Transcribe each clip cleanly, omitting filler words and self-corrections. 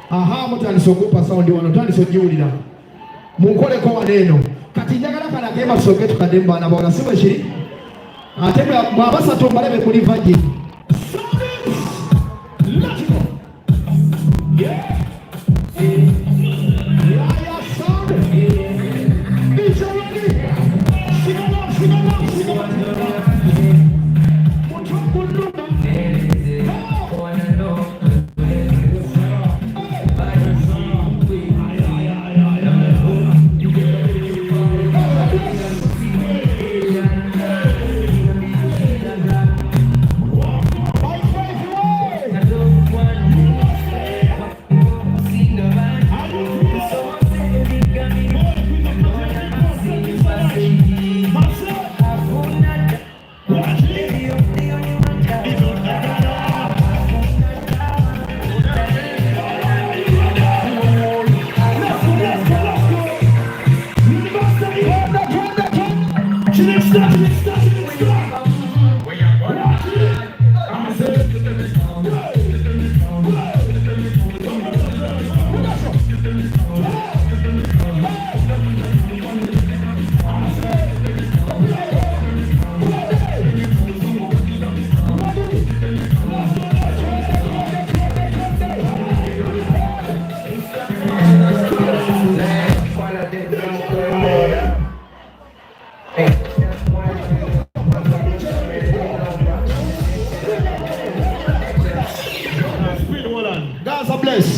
Aha mutanisogopa sound wano tanisojiulira munkole ko waneno kati njagala kana kema soke tukademba na bwana sibo shiri ate mwabasa tombalebe kuli vaje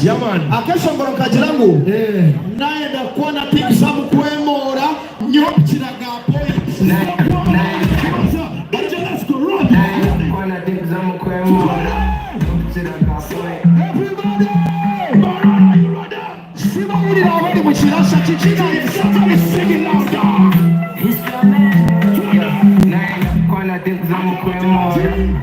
Yaman. Akesho mboroka jirangu. Naye ndakuwa na pick samu kwemora nyopchira ga point. Let's go run. Ndakuwa na pick samu kwemora nyopchira ga point. Everybody. Barara you ready? Sima uri na wadi muchirasha chichina somebody singing louder. He's your man. Naye ndakuwa na pick samu kwemora.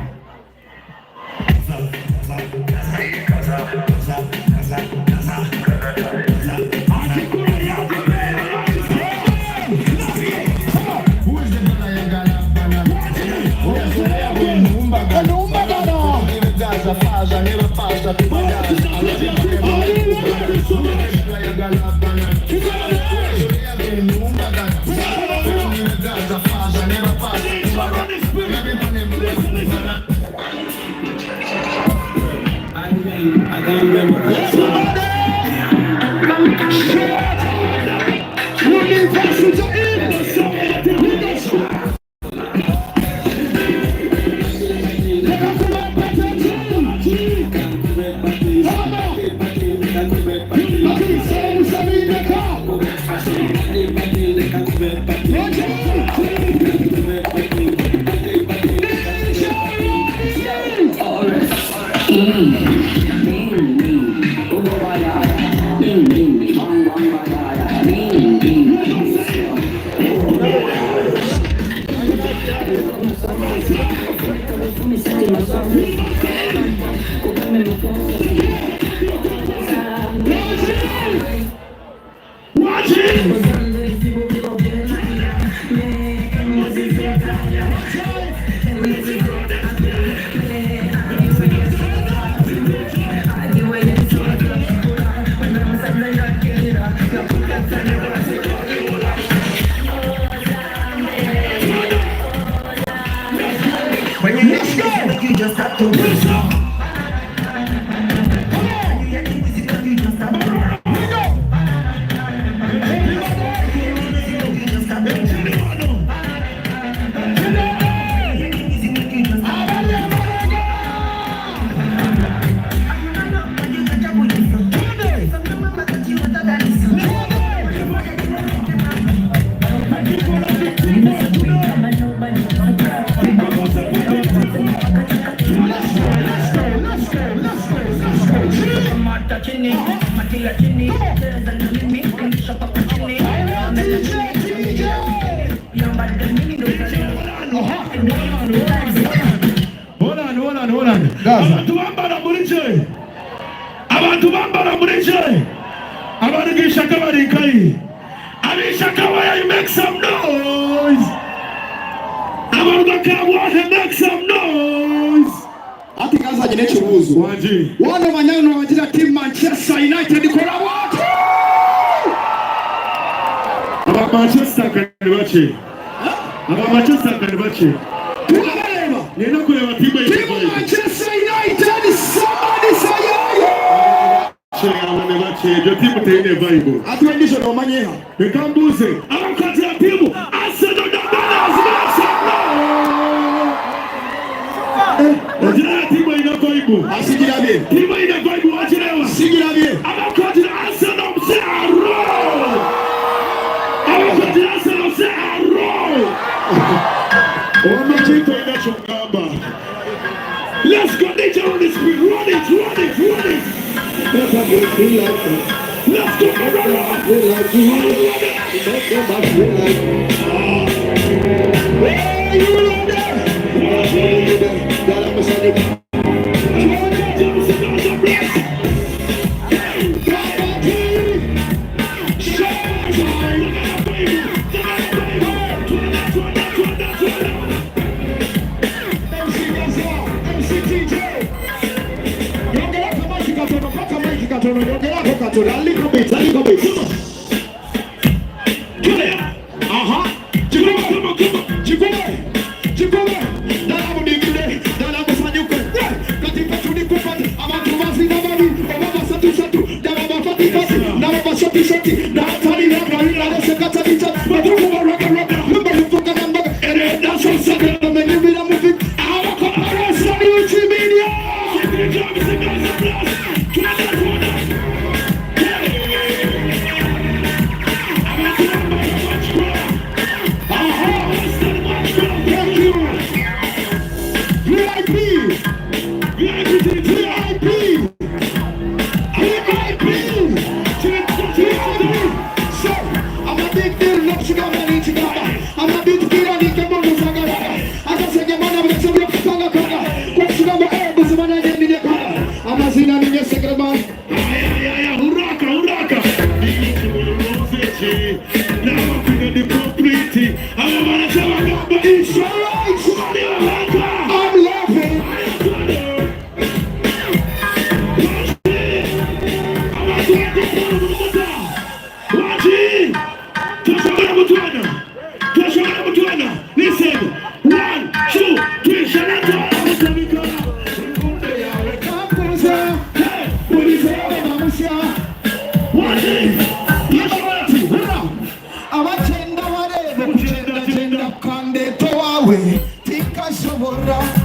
Abantu bambara murije. Abantu gishaka bari kai. Abishaka waya you make some noise. Abantu bakabwa make some noise. Ati kaza jine chubuzu. Waji. Wana manyano wajira team Manchester United kora watu. Aba Manchester kanibache. Aba Manchester kanibache. Tunaelewa. Nenda kule watiba hiyo. Team Manchester United somebody say yo timu teine vibe. Atuendisho na manyeha. Nikambuze. Akati ya timu Arsenal na Wajira timu ina vibe. Asigira bien. Timu ina vibe wajirewa. Sigira bien. Akati ya Arsenal mse aro. Akati ya Arsenal mse aro. Omachito ina chongamba. Let's go nature on this speed. Run it. Let's go, a little bit. It's alright. I'm laughing. Listen, 1, 2, 3, shout out.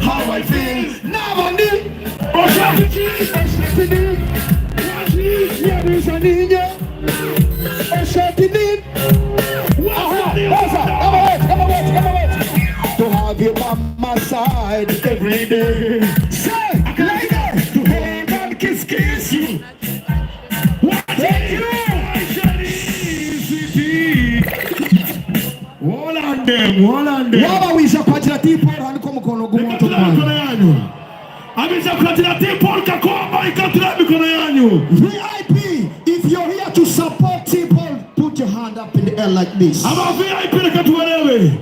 How I feel now on the to have you on my side every day. Say, lady, to hold and kiss you. Wall on them. Waba wisha kwa jina tipo haliko mkono gumu mkono yanyu. Amisha kwa jina tipo kakoma ikatira mikono yanyu. VIP, if you're here to support people, put your hand up in the air like this. Aba VIP nakatuwelewe.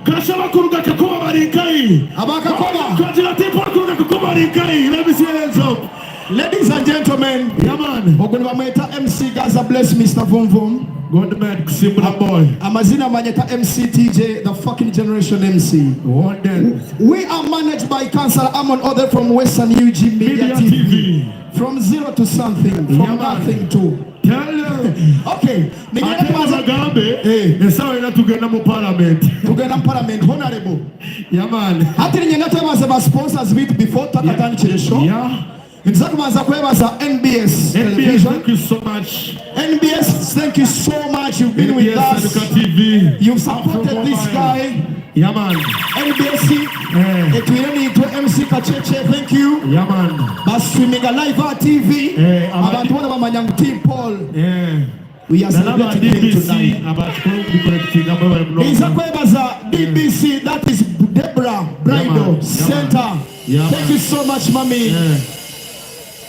Kashaba kuruga kakoma marikai. Aba kakoma. Kwa jina tipo kuruga kakoma marikai. Let me see your hands up. Ladies and gentlemen, yeah man. Ogoni wameta MC Gaza bless Mr. Vom Vom. God man, simple boy. Amazina manyeta MC TJ, the fucking generation MC. What then? We are managed by Council Amon Other from Western Uganda Media TV. From zero to something, from nothing to. Tell you. Okay. Nigga Gambe. Hey. Nesawe na tugenda mu parliament. Tugenda mu parliament honorable. Yeah man. Ati nyengata was sponsors with before takatani chiresho. Yeah. Nzakumanza kwebaza NBS television. Thank you so much. NBS, thank you so much. You've been with us. TV. You've supported this guy. Yeah man. NBS. Etwireni to MC Kacheche. Thank you. Yeah man. Baswimiga live TV. Abantu wana bamanyang team Paul. Yeah. We are celebrating him tonight. Nzakwebaza DBC. That is Deborah Bridal Center. Thank you so much, mommy.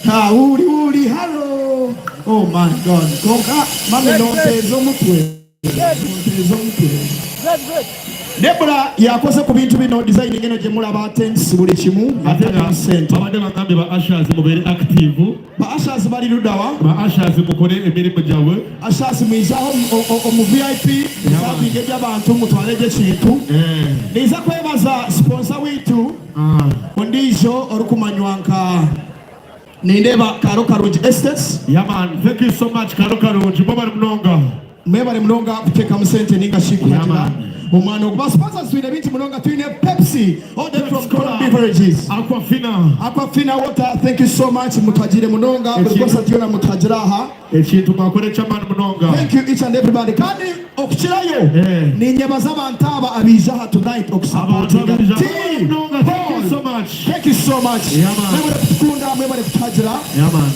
Uri, hello. Oh my God. Mami no tezo mutwe. That's good. Deborah yakoze ku bintu bino design ngene je mulaba tents buli kimu atega center. Abade bakambe ba ushers mubere active. Ba ushers bali ludawa. Ba ushers mukore emirimu jawe. Ushers mwizaho mu VIP. Sabi ngeja abantu mutwaleje kintu. Niza kwebaza sponsor witu. Ondijo orukumanywanka. Nindeba Karo Karuji Estates. Yeah man, thank you so much Karo Karuji. Mwebale mnonga kuteka msente ninga shiku ya man. Umano kuba sponsors tuine binti mnonga tuine Pepsi. All them from Cola Beverages. Aquafina water, thank you so much mutajire mnonga. Kwa tiona mutajiraha. Echitu makore chaman mnonga. Thank you each and everybody. Kani okuchirayo. Ni nyebazaba antaba abijaha tonight okusapotinga. Team mnonga, thank you so much. Thank you so much. Yeah man. Mwebale kutukunda, mwebale kutajira. Yeah man.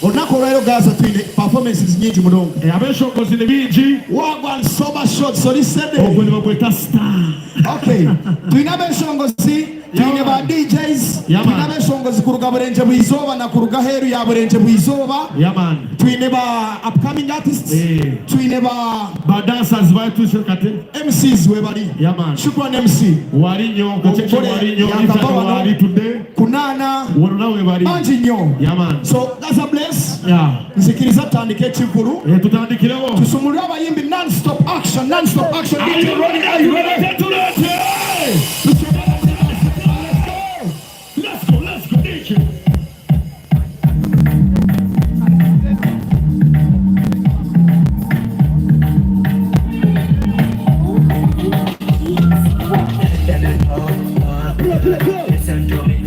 Onako rero Gaza tuine performances nyingi munonga. Abeshongo zine bingi. Wagwan soba shot so lisede. Ogoni bakweta star. Okay. Tuine abeshongo zi, tuine ba DJs. Tuine abeshongo zi kuruga burenje bwizoba na kuruga heru ya burenje bwizoba. Yeah man. Tuine ba upcoming artists. Tuine ba dancers ba tushekate. MCs we bali. Yeah man. Shukran MC. Wali nyo, kacheche wali nyo, wali today. Kunana. Wala we bali. Manji nyo. Yeah man. So that's a bless. Yeah. Nzikiriza tandike chikuru. Tutandikirewo. Tusumulira abayimbi non-stop action. DJ Ronnie, are you ready? Let's go, DJ. Listen to me.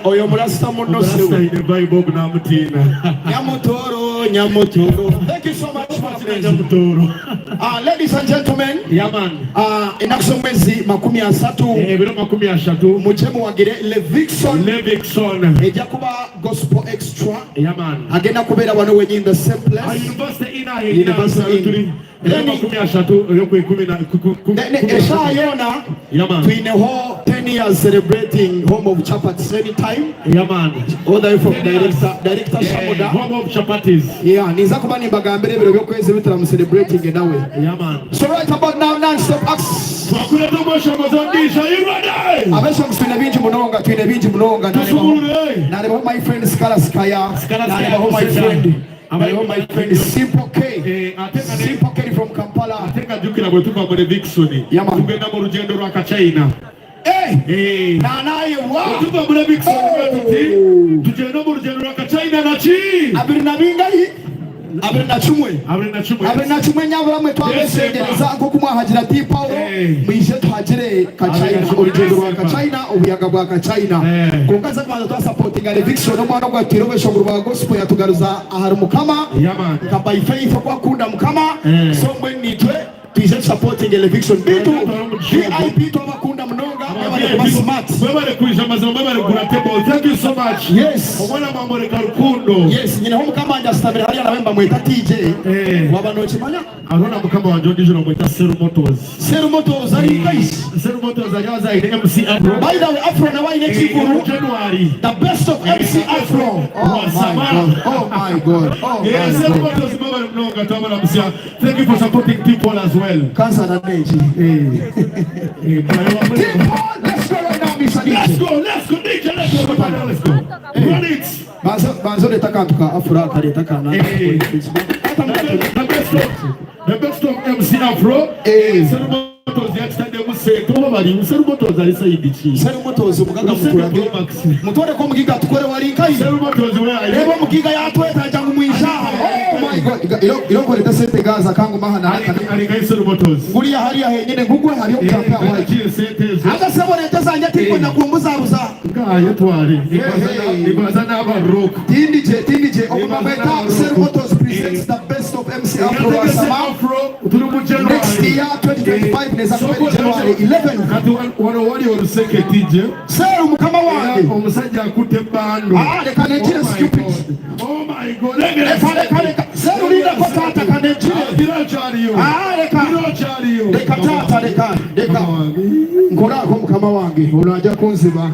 Oyo mulasta muno Nyamotoro. Thank you so much for Nyamotoro. Ladies and gentlemen, inakusomezi makumi asatu muchemu wagire Levikson ejakuba gospel extra agenda kubera wano wenye in the same place University Eshayona twine ho 10 years celebrating home of chapatis anytime all the way from director Shamoda home of chapatis niza kuba nimbagambire biro byokwezi bitara celebrating nawe so right about now non-stop acts twakuleta omoshomo zondisha you ready abesongs twine bingi munonga nalebo my friend Skala Skaya nalebo my friend Simple K from Kampala atenga jukira bwe tuva mu Levikson tugenda mu rugendo rwa Kachina nanaye wa tuva mu Levikson tugenda mu rugendo rwa Kachina nachi abirina bingayi abirina chumwe nyabura mwe twabesengereza nko kumwahagira ti Paulo mwishe twagire Kachina urugendo rwa Kachina ubuyaga bwa Kachina kungaza kwaza twa supporting Levikson omwana gwa tirobesho mu rwa gospel yatugaruza ahari mukama kabayi faith kwa kunda mukama so mwe nitwe tuje supporting Levikson bitu VIP to bakunda mnonga kuba smart. Thank you so much. Yes. Yes, nyina ho mukama understand hali anawemba mweta TJ. Wabano chimanya? Arona mukama wa Jordi Joro mweta Serumotos. Serumotos ari guys. Serumotos ajaza ile MC Afro. By the way, Afro na wine kiburu January. The best of MC Afro. Oh my God. Yes, Serumotos baba mnoga tabala msia. Thank you for supporting people as well. Kansa na neji. Let's go right now, Mr. DJ. Let's go, DJ. Let's go. Run it. Banzo letaka tuka Afro kaleta na. The best of MC Afro. Serumotos yakitande museko bali Serumotos alisayidichi. Serumotos mugaga muturage. Mutore ko mugiga tukore wali kai. Serumotos we ayi. Lebo mugiga yatweta jangu mwisha. Oh my God. Ilo leta sente gaza kangu mahana ali kai Serumotos. Kulia hali ya henyene ngugwe hali okapa wali. Aka sebo leta zanja tiko na kuumbuza buza. Ngayo twali. Ibazana aba rock. TJ okumabeta Serumotos presents the best of MC Afro Afro. Next year 2025 neza kwa January 11. Kati wali oruseke TJ. Seru mukama wange. Omusajja akute bando. Leka nejire stupid. Oh my God. Leka. Seru lina kwa tata kanejire. Dira chaliyo. Leka tata leka. Nkora ko mukama wange. Onaja kunziba.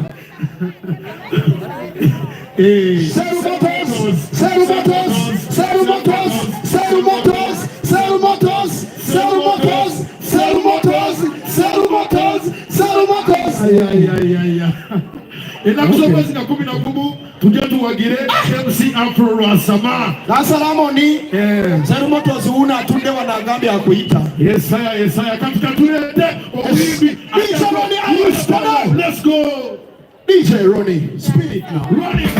Inakusomezi na 10 tujye tuwagire MC Afro Rasama. Nasalamoni Serumotos una tunde wanagambi ya kuita. Yesaya katika tulete obibi. Let's go. DJ Ronnie, spin it now. Run it.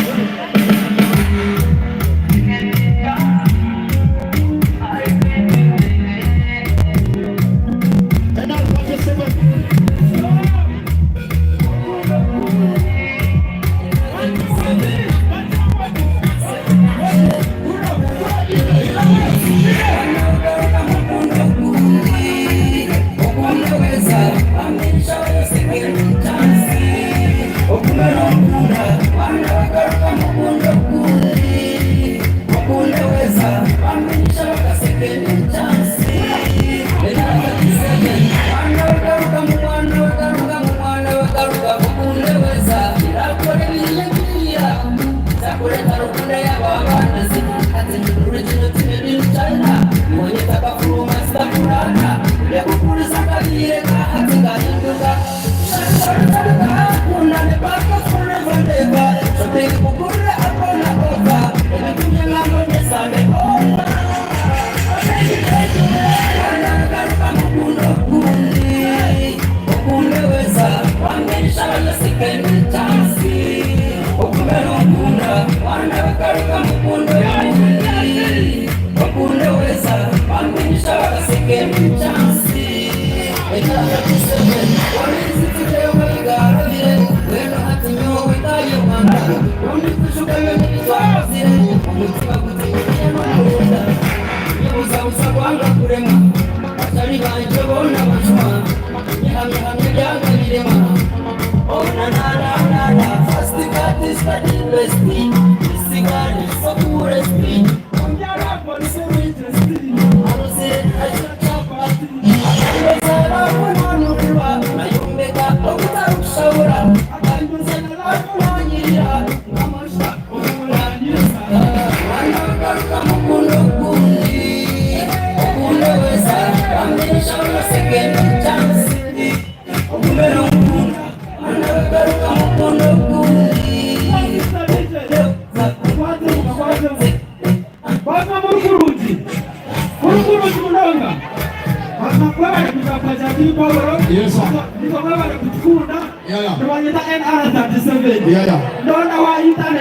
Yes,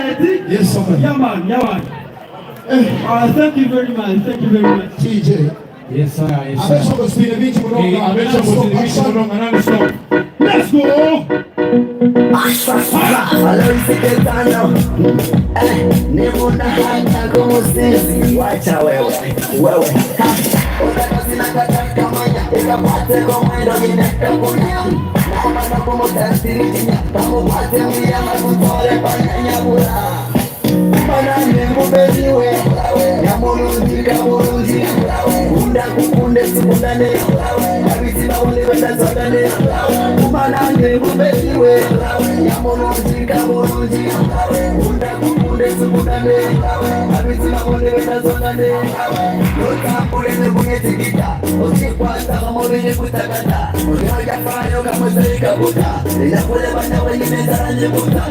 sir. Yes, sir. Thank you very much. Thank you very much. TJ. Yes, sir. Adesso costine vinci Let's go. Nimuna hata como sisi wacha wewe Pate como el dominante puñam. Mama como tantiriña. Vamos pate mi ama con todo el paña pura. Manane mubeliwe. Yamurundi kamurundi. Unda kukunde sukundane. Kabiti bawule benda zodane. Manane mubeliwe. Yamurundi kamurundi. Unda kukunde sukundane. Kabiti bawule benda zodane. Lota pulene bungetikita. Okikwata kamobenye kutakata. Oyoja fayo kamosaika buta. Ila kule banda wenye mezaranye buta.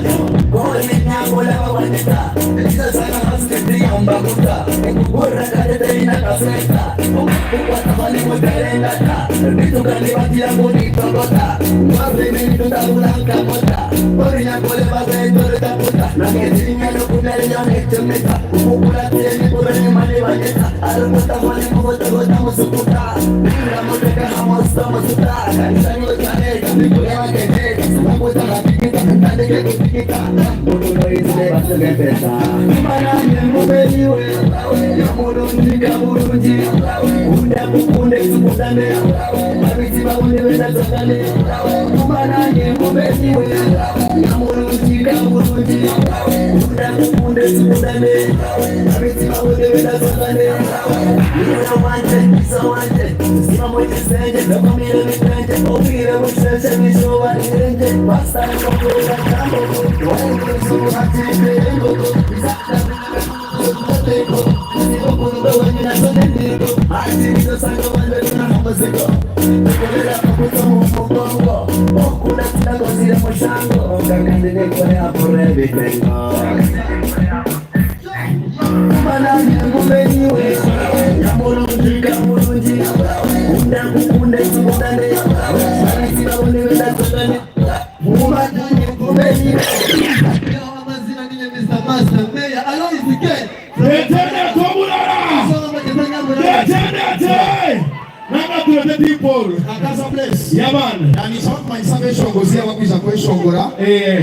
Kole nyangola wawanita. Elisa sana hasketi yamba buta. Ekukura kadete ina kaseta. Okukwata bali muterengata. Bitu kalibati ya bonito gota. Mwabe minitu tabulanka bota. Kori nyangole baze ndore tabuta. Naketi nyano kumele ya nektemeta. Ukukula tieni kure nyumani wanyeta. Arukuta mwani mugota gota musukuta. Bira muteka hamosta musuta. Kanisani wekane kamikule wakete. Sumakuta rapikita kandeke kutikita. Mutuno izile basegepeta. Mananye mubeliwe. Yamurundi kamurundi. Unda kukunde sukundane. Mabiti bawunde wenda zogane. Mananye mubeliwe. Yamurundi kamurundi. Unda kukunde sukundane. Mabiti bawunde wenda zogane. Yuna wanje, so wanje. Sima mwete senje, loko mire mitrenje. Opire mwishenje, mishuwa nirenje. Basta mkokura kambo. Wenge msuru hati mpengo. Isakta mpengo. Siko kundo wenye na sonendiko. Hati miso sango wanje kuna hambaziko. Tukolera kaputo mfungongo. Okuna tina gozire mwishango. Kakandine kone apure bitengo. Mananye mubeliwe. Yamurundi kamurundi. Unda kukunde sukundane. Mabiti bawunde wenda zogane. Mananye mubeliwe. Amazina niye Mr. Master Mayor Alois Ike. Letene Komulala. Letene. Nanga tulete people. Akasa place. Yaman. Yani sababu maisabe shongozia wakwiza kwe shongora.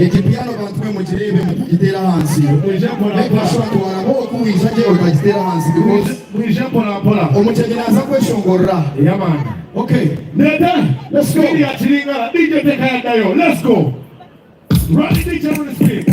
Ekipiano bantume mujirebe mukitera hansi. Ekashwantu warabo kuwiza je okagitera hansi because Pola. omutegenaza kwe shongora. Yaman. Okay. Let's go. DJ Tekayo. Let's go. Run the DJ on the screen.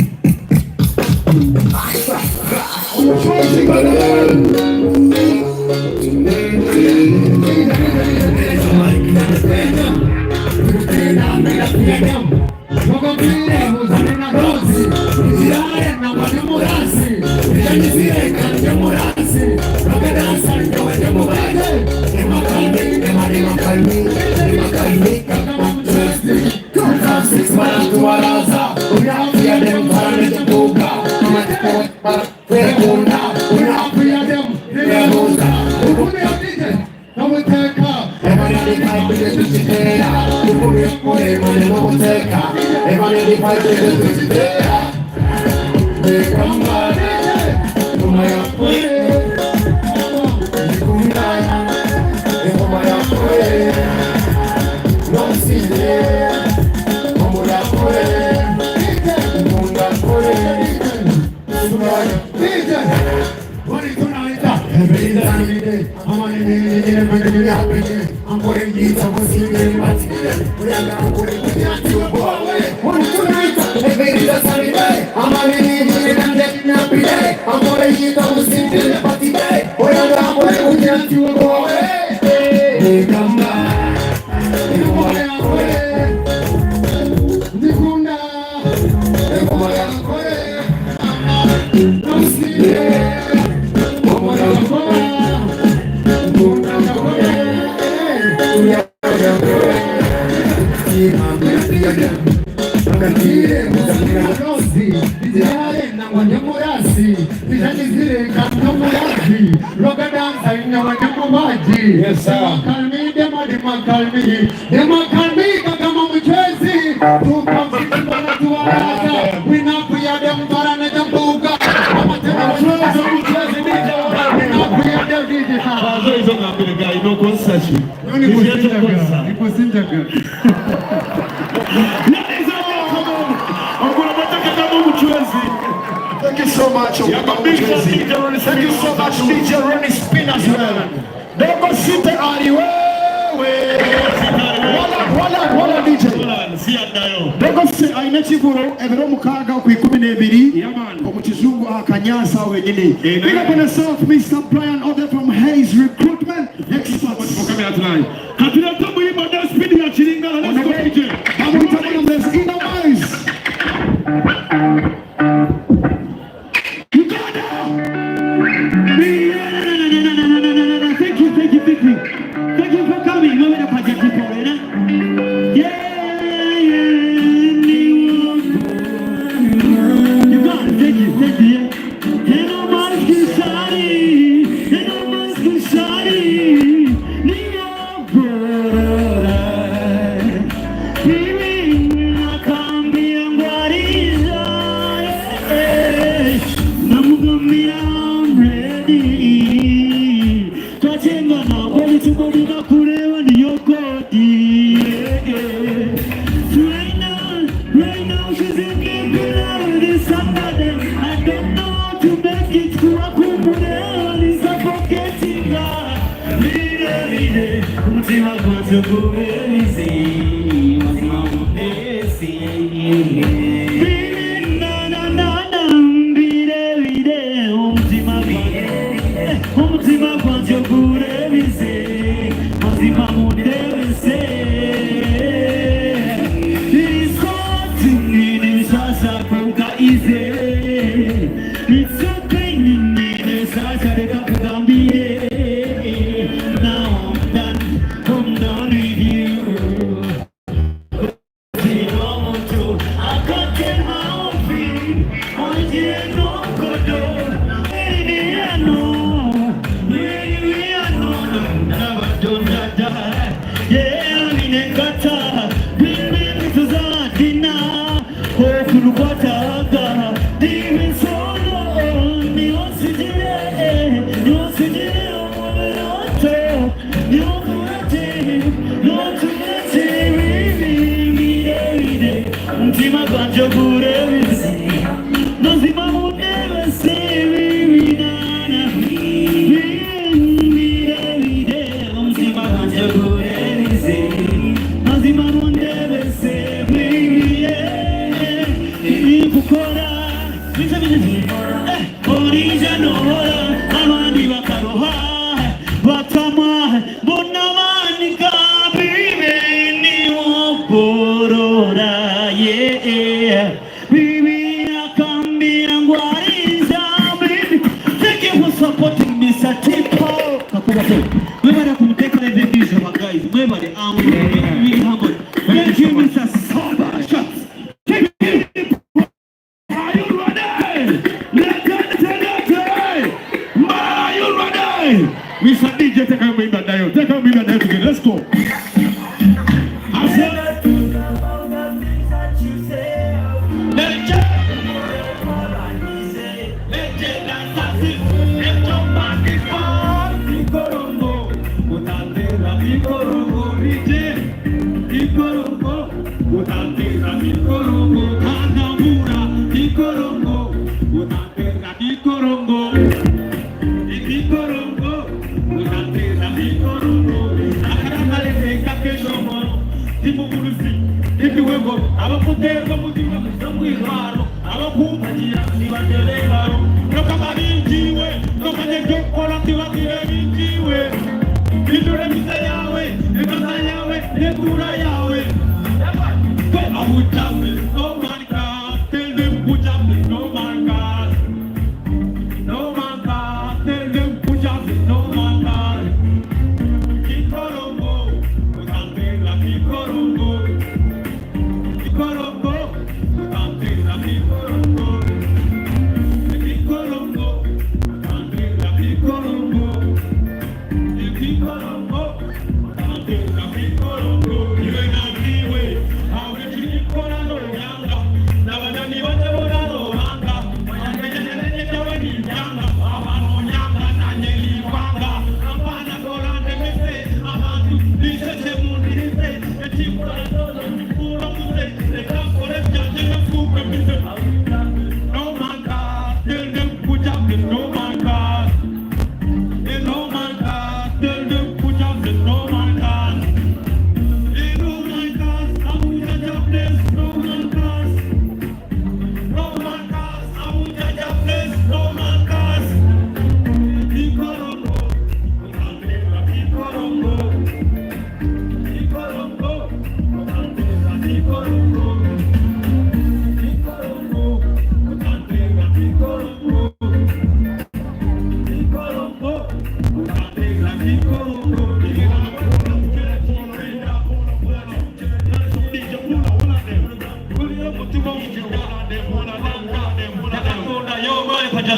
Yes, sir. Thank you so much. Thank you so much, DJ Ronnie Spin as well. Dogo Sita Aliwe. Wala DJ. Aina chikuro evero mukaga ku 12 omukizungu akanyasa wenyini. Big up on yourself, Mr. Brian Other from Hayes Recruitment Experts. Katuleta muhimu ndio speed ya chiringa na let's go DJ. Amutana mlezi in the eyes. Thank you for coming. Mama na paja people, na. Yeah. You got it. Thank you. Hello, Maskishari. Niya bora. Mimi nakambia ngwariza. Namugambia I'm ready. Tajenga na kweli tukolina kulewa ni yokoti. Right now she's in the middle of somebody. I don't know how to make it to a kumune. Is suffocating her. Mire, mtima kwanza kuwezi. Mtima mnesi. Mtima kwanza kuwezi. Mtima mnesi. It's so pain in me, now I'm done with you. I can't tell my own feeling. I didn't know good. Maybe I know, never done that. Yeah, I'm in a gutter. Bring me to that dinner. Hopefully, what I got. Demon solo, ni oxygen, Mtima kwanza kurewizi, nazima muneve sewi nana. Mtima kwanza kurewizi, nazima muneve sewi. Ikukora, orija nohora, amani wakaroha, watama, bonamani kabime ni waporora. Yeah, baby, I come be and baby. Thank you for supporting me, Satipo. Remember to take the videos of our guys. Remember the arm, really humble. Thank you, Mr. Saba. Shots. Thank you. Are you ready? Let's get it. Are you ready? Mr. DJ, take a minute, Dayo. Take a minute together. Let's go. I said. No man can tell them put up the no man can.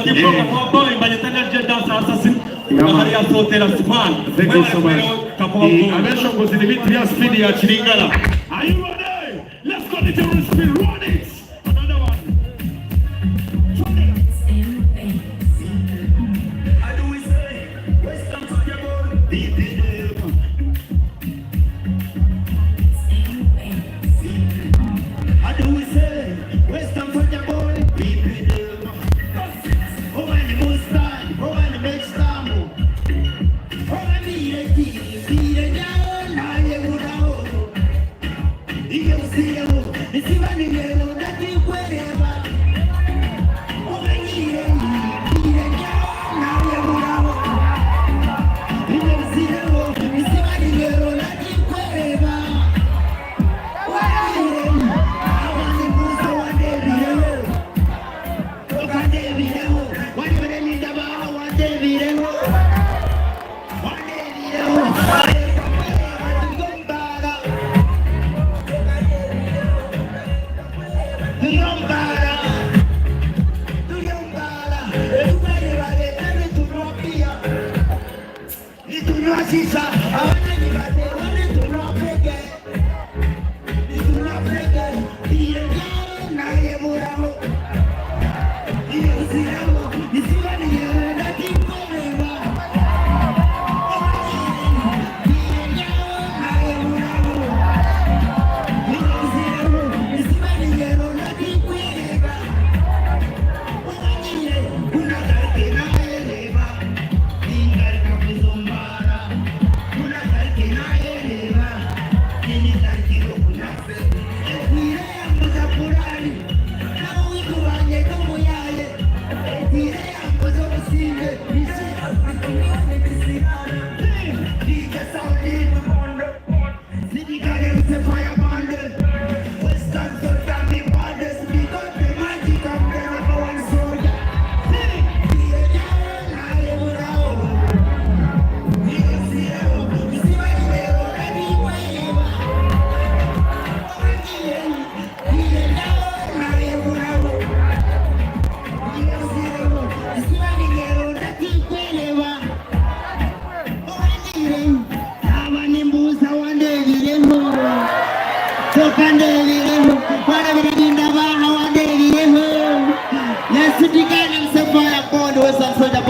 merci beaucoup mbanyetanga je danse assassin ngahari ya sotera span thank you so much amesho kuzidhibiti ya speed ya Chilingala. Are you ready? Let's go to the speed. Run it. Another one. I do we say Western Uganda deep in I do we say Western Uganda deep in oh when the most time oh when the next time oh when the down na ye mudao iyo sio nisiba ni leo dati kwereba oh when the down na ye mudao iyo sio nisiba ni leo dati kwereba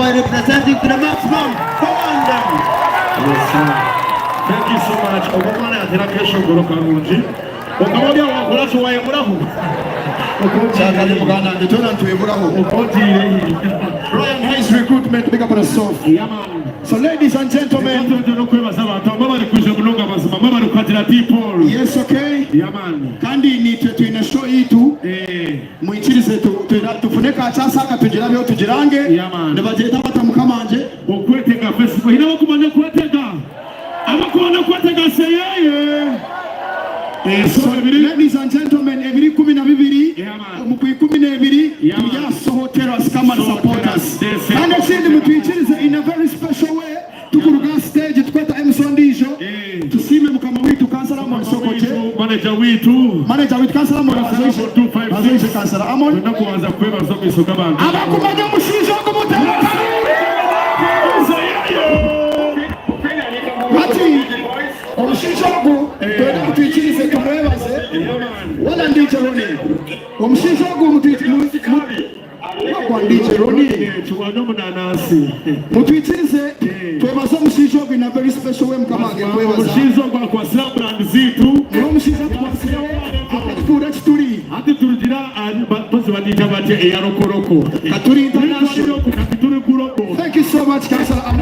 representing to the maximum. Come on down. Yes, sir. Thank you so much. Okomana aterakeisho goroka rungi. Okamodia wakulacho wayemuraho. Chakali muganda nditona ntweburaho. Okotire. Ryan Hayes recruitment big up on the soft. Yeah man. So ladies and gentlemen, yes, okay. Yeah man. Kandi ni tuina show itu. Muichirize tufuneka achasaka tujirabyo tujirange. Yeah man. Nebajeta batamukamanje. Okwetega Facebook. Hina wakumanya kwetega. Abakuona kwetega seyeye. So ladies and gentlemen, every 12 mukwi 12 yasohotera as come and support us. And I see them tuichirize in a very special way. Tukuruga stage tukweta emsondijo. Tusime mukama witu kansala mo sokoche. Manager witu kansala mo azoishe 255 kansala amon. Tunakuanza kweba zobe sokabanga. Abakumanya mushizo kumutera. Omushishogu twenda mutwikirize tumwebaze wala ndiche roni omushishogu mutwikirize kwa ndiche roni tuwano munanasi mutwikirize twebaze omushishogu in a very special way mkamange mwebaza omushishogu kwa slam brand zitu omushishogu kwa slam atukura chituri ati turugira bazi badija bate eyarokoroko katuri international katuri kuroko. Thank you so much Kansala.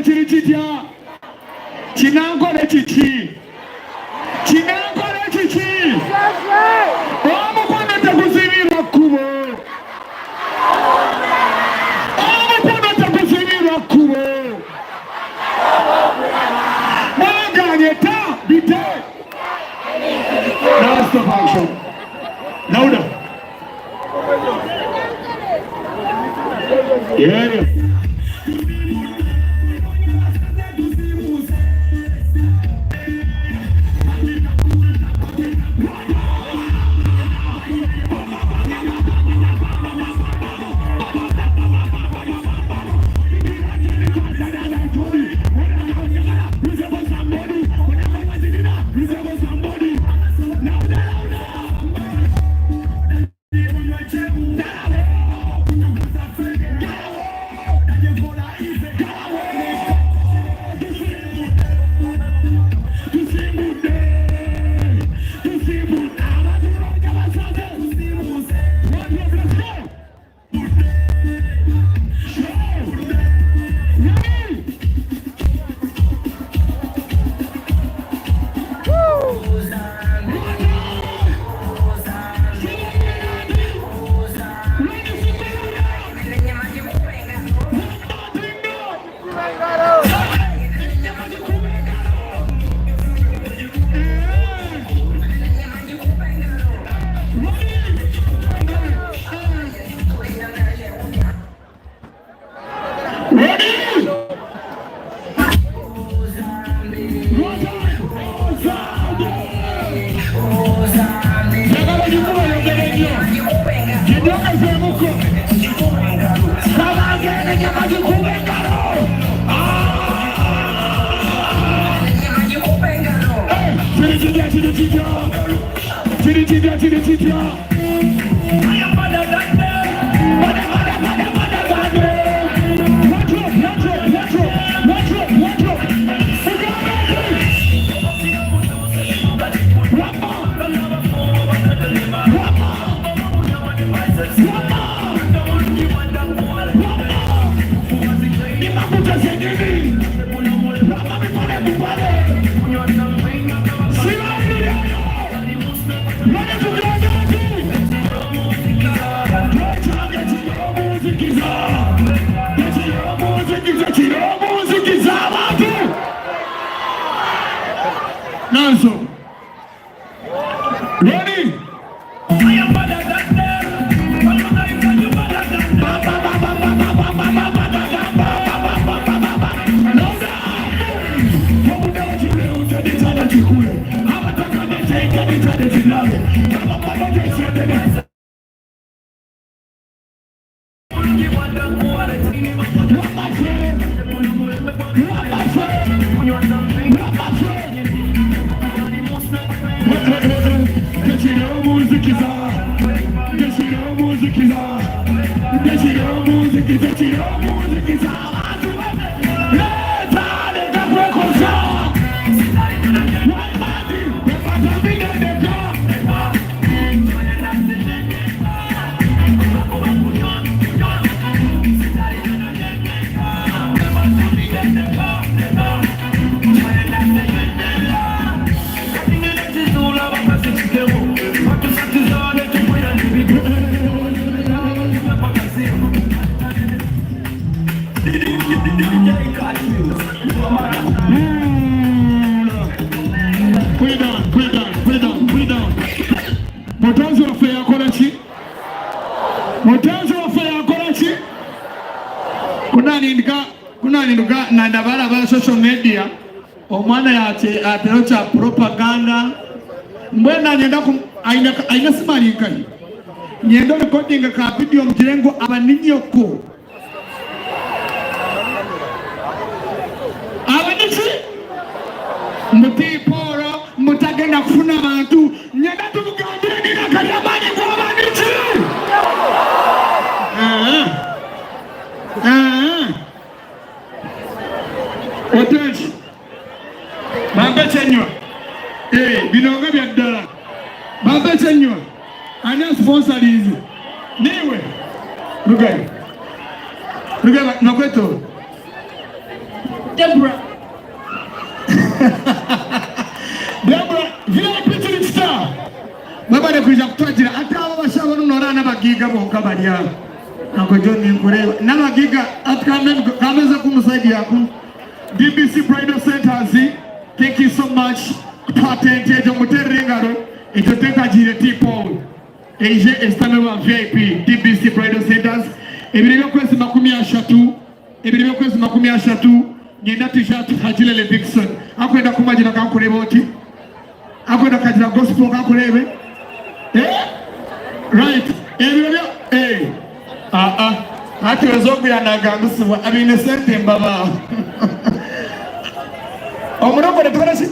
chirichitya Chinangole chichi Omukono tekuzibirwa kkubo Mwaganyeta bite Now stop action Louder Yeah Ready? Kuna ndabala ba social media omwana yate aterocha propaganda mbona nyenda aina simali nkai nyendo recording ka video mjirengo abaninyoko abanichi mutiporo mutagenda kufuna bantu nyenda tugambire nina kayabani kwa abanichi Otenji Bambe chenywa binonga bya ddala Bambe chenywa Ani sponsor hizi Niwe Lugai Rugaba Makweto. Deborah. Deborah, VIP to star. Baba de kuja kutwajira hata abo bashaba nunora n'abagiga bonka bariya. Nako John Nkureba n'abagiga atkameza kumusaidia ku DBC Bridal Centers. Thank you so much. Patent ya muterengaro itoteka jire tipo. Eje estamema VIP DBC Bridal Centers. Ebirebe kwezi 30. Ebirebe kwezi 30. Nyenda t-shirt Hajilele Dixon. Akwenda kumajina kankureba oti. Akwenda kajira gospel kankurebe. Right. Ebirebe Hati wezogu ya nagangusuwa. Abine sente mbaba. Omurongo netukarasi.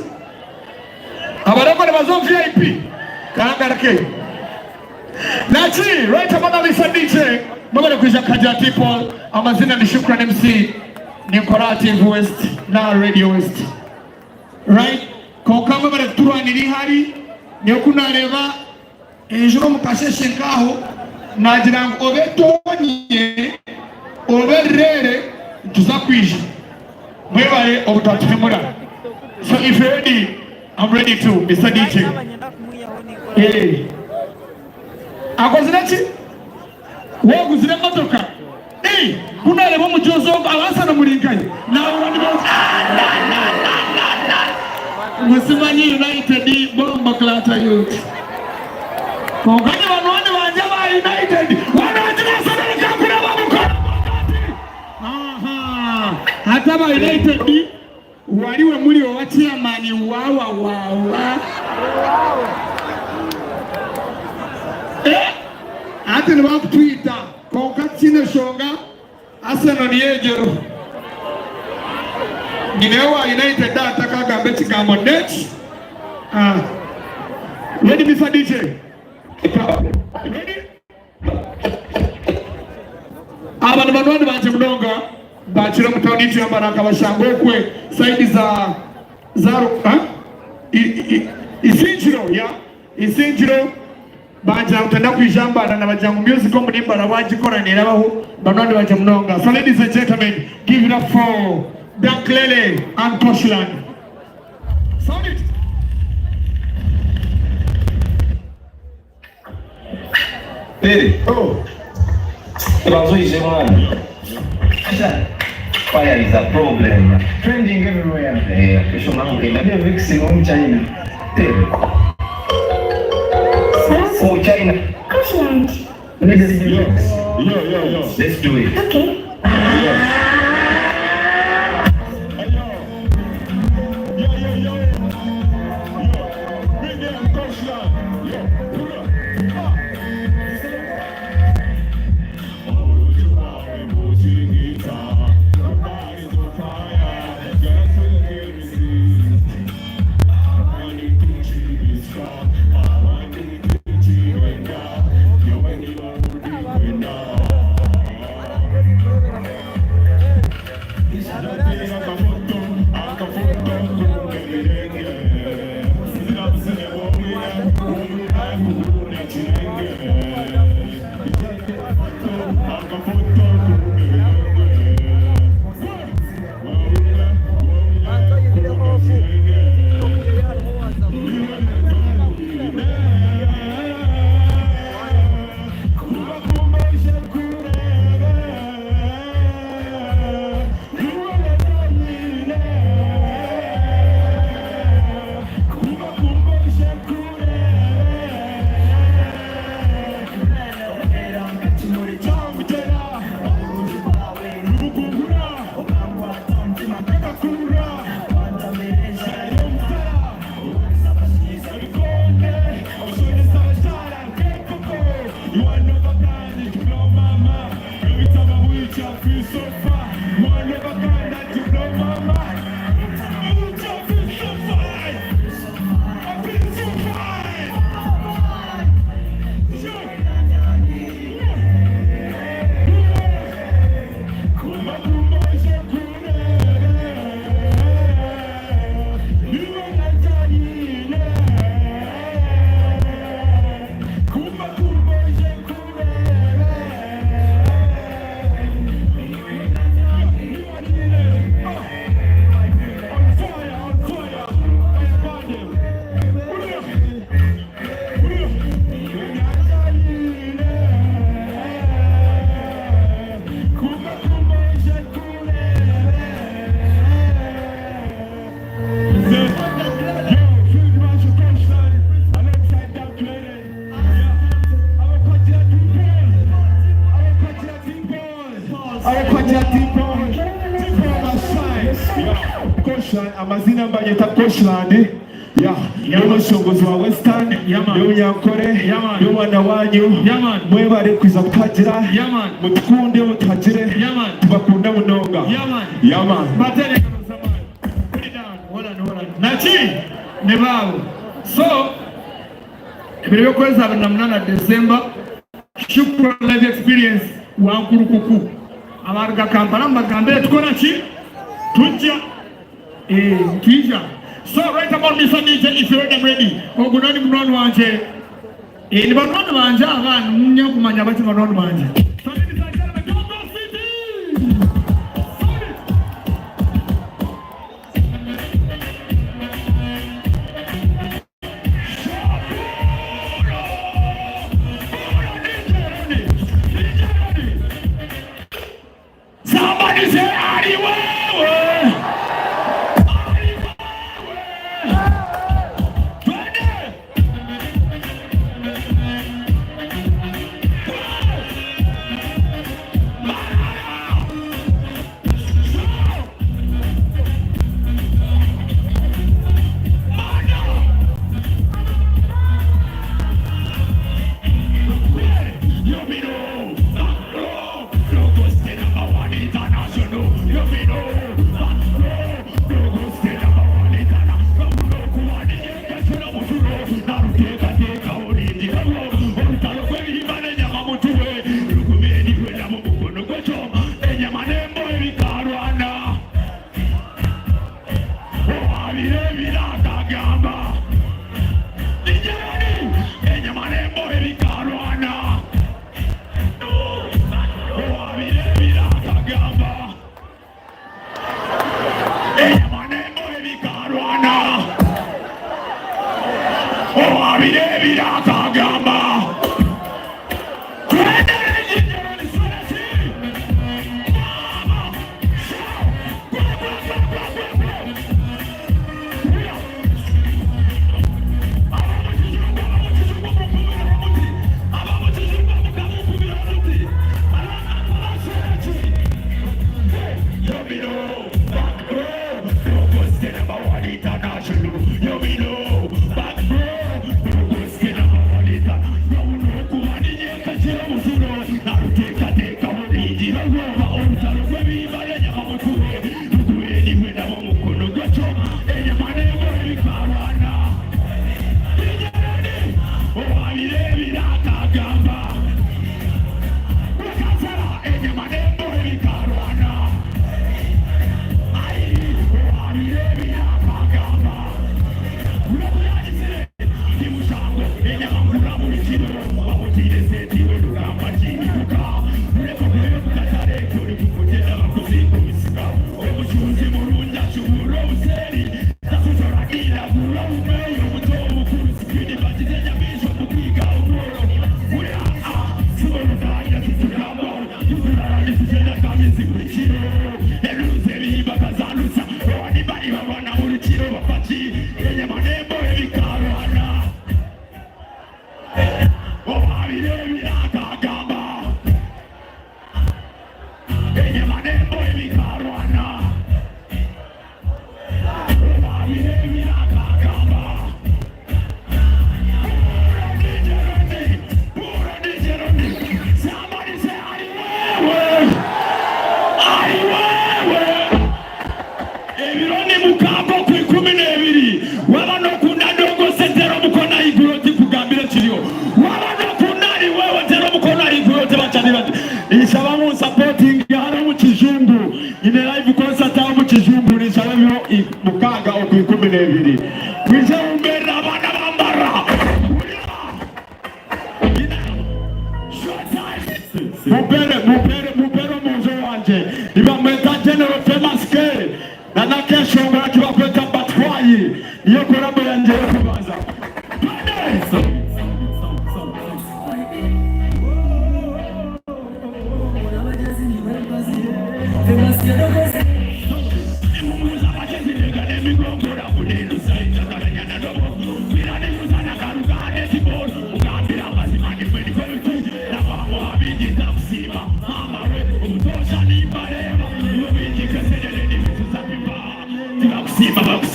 Abarongo ne bazo VIP. Kangarake. Nachi, right amana Lisa DJ. Mbaba kuja kaja people. Amazina ni Shukran MC. Ni Cooperative West na Radio West. Right? Kokamba bare turwa niri hari. Ni okuna reva. Ejuro mukasheshe nkaho. Najirango obetonye. Oberere. Tuzakwije. Mwebare obutatumura. So if you're ready, I'm ready too, Mr. DJ. Hey. Akozinachi? Wogu zile motoka. Hey, kuna lebo mjozo awasa na mulinkai. Na urani boss. Musimani United bomba klata youth. Kongani wanwani wanjaba United. Wanajina sana nikakuna wabuka. Aha. Hataba United. Waliwe muri wa chairman wawa. Ate ni wapu Twitter. Konka chine shonga. Aseno ni ejero. Ninewa United data kaga mbeti kama net. Ready Mr. DJ? Ready? Abana banwani banje mnonga. Bachira mutaunitu ya baraka bashangokwe saidi za isinjiro ya isinjiro baja utenda kwijamba na bajangu music ko muri mbara wajikoranira baho banwani baje mnonga. So ladies and gentlemen, give it up for Ankole and Koshland. Sound it. Hey, oh. Tunazoishi mwana. Fire is a problem. Trending everywhere. Kesho mambo inadia vixing on China. Oh, China. Koshland. Let's do it. Okay. banyita Coachland y'umushongozi wa Western y'Ankole y'umwana wanyu mwebare kwiza kutagira mutkunde mutagire tubakunda munonga batere nachi ne bawo so ebyo kweza na 8 December shukran live experience wa nkurukuku abarga Kampala mbagambire tukora ki tujja tujja. So right about this DJ, if you're ready, ogunani mnono wanje. Ni banono wanje abana munya kumanya bati banono wanje. So ladies and gentlemen, don't go city. Somebody say Ariwe.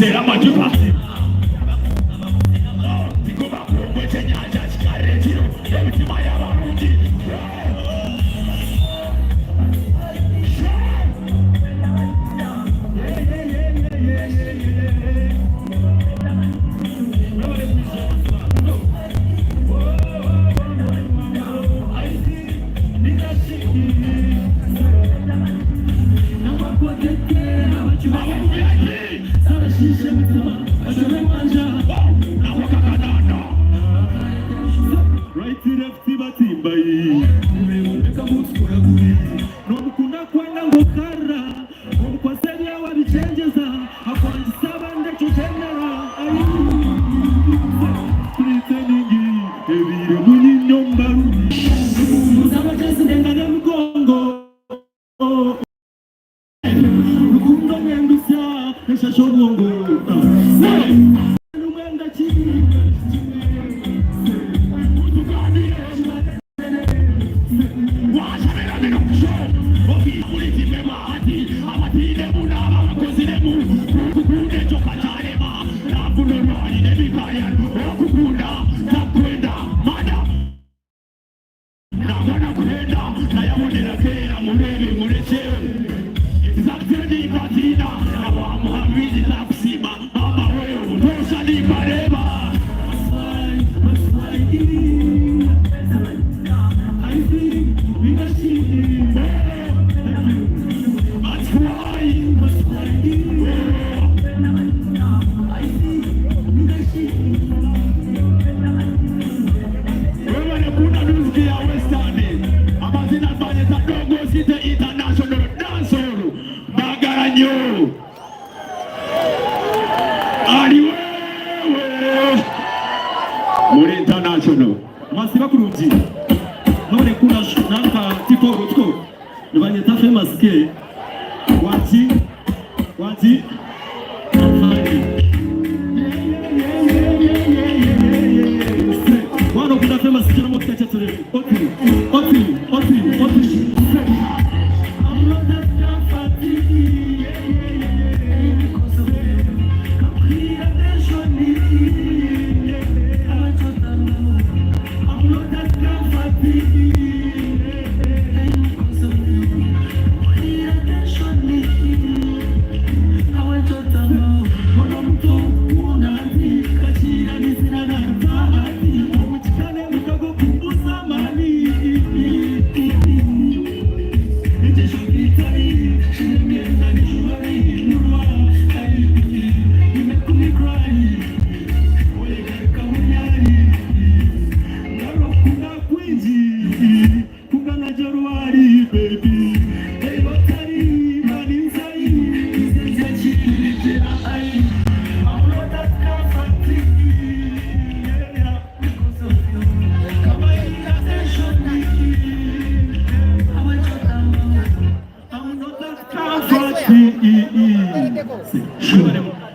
sera majuba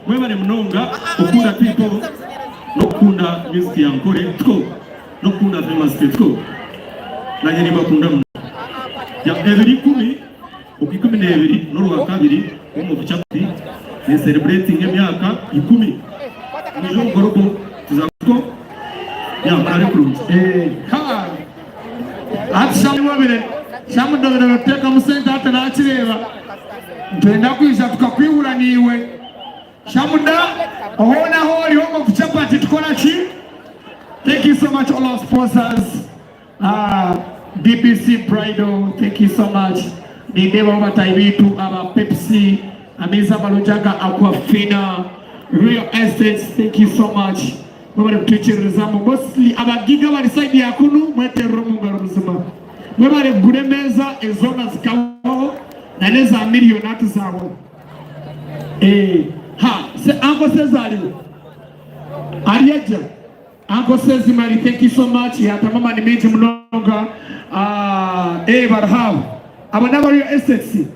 Mwebale mnonga okunda people nokunda music ya Ankole tko nokunda famous tko na nyeri bakunda ya every 10 okikumi na ebiri n'olwa kabiri omu buchapati ne celebrating emyaka 10 nizo ngorobo tuzako ya kare kurungi ha atshamu wabere shamu ndogera teka musenta atana akireba ntenda kwiza tukakwiwula niwe shamuda ohona holi homo kuchapati tukola chi. Thank you so much all our sponsors, DBC Bridal, thank you so much. Nideva Mataibitu, Aba Pepsi, Amiza Balujanga, Aquafina, Real Estates, thank you so much. Mwema mtuichi rizamu, mostly Aba Giga walisaidi ya kunu, mwete rumu ngarumzima. Mwema guremeza, ezona zikawo, na neza milionati zawo. Se Uncle Cesar, Ariaja, Uncle Cesar, thank you so much. Yatamama ni meji mnonga. Barhau. Abanaba Real Estates.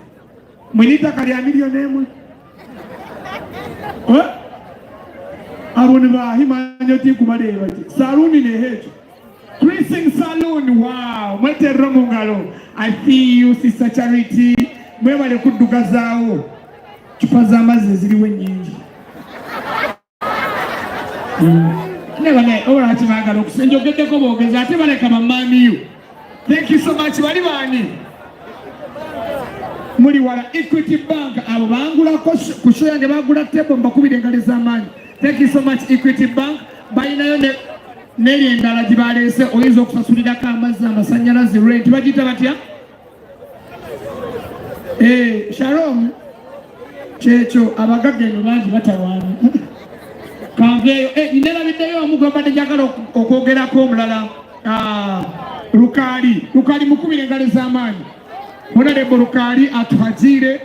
Mwenita kariya milioni mwe. Aboniba himanyoti kumadeva. Saluni ne hejo. Chrising Saloon, wow. Mwete romungalo. I see you, Sister Charity. Mwema le kuduka zao. Chupa za mazi ziliwe nyingi. Never let over at Magalo, send your get the go, because I never like a man you. Thank you so much, Marivani. Muriwara Equity Bank, Abangula Kusho and the Magula Table, Bakubi and Galizaman. Thank you so much, Equity Bank. By Nelly and Dalajibare, say, always of Surida Kamazan, Sanyana, the rate. What did you Eh, Sharon Checho, Abagagan, Matawan. Convey, you never did the Mugaba de Jagalo, Okogera Komla, Rukari Mukumi and Galizaman. One of the Borukari at Hajire,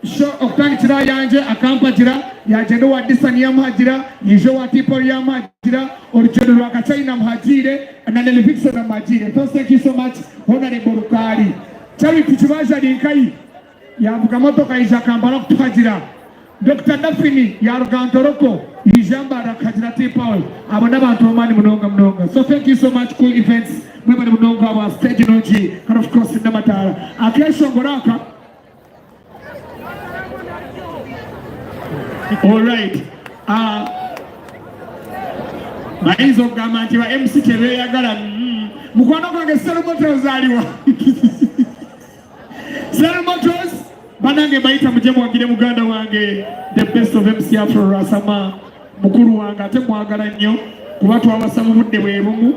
show of Tanchira Yanja, Akampajira, Yajadoa Disaniam Hajira, Yjoa Tiporiam Hajira, or General Kachainam Hajire, and then the Vixen of Hajire. So thank you so much, one of the Borukari. Charlie Pichuaja Dinkai, Yabukamoto Kaija Kampana Hajira, Dr. Nafini, Yarugantoroko, Yjamba Rakajirati Paul, Abonaba Tomani Mononga. So thank you so much, cool events. Remember the Mononga was stage energy, and of course in the Matara. Akesho Goraka. All right. Maizo Gamanti wa MC TV yagala. Mukwano kwange Serumotos aliwa. Serumotos banange baita mujemu wangire muganda wange the best of MC Afro Rasama mukuru wange ate mwagala nnyo kuba twawasa mu budde bwebumu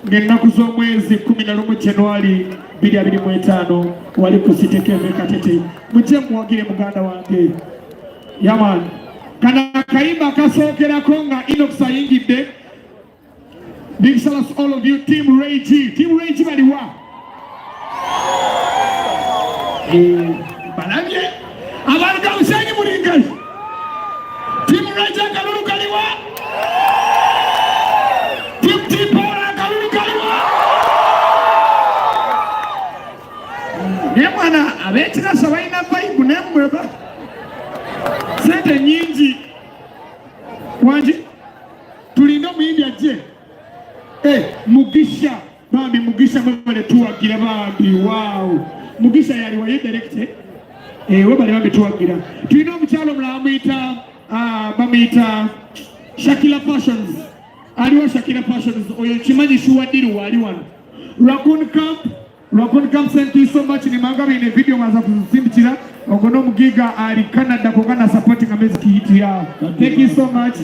ng'ennaku z'omwezi 11 January 2025 wali ku Sitekeve Katete mujemu wangire muganda wange yaman kana kayimba kasookerako nga Inox ayingidde. Big shout all of you, Team Ray G baliwa Balabye abaluka usenyi mulingai Team Ray G kalulu kaliwa Team Tipora kalulu kaliwa Nemwana abetira sabaina Bible nemweba sente nyingi wanji tulindo muyindi je Mugisha bambi Mugisha mwebale tuwagira bambi wow Mugisha yali waye directe webale bambi tuwagira tulina omukyalo mulala bamuyita Shakila Passions aliwo Shakila Passions oyo kimanyi shuwadiru wali wano Raccoon Camp thank you so much ni manga bine video maza kuzindikira ogono mugiga ali Canada kongana supporting music hit ya thank you so much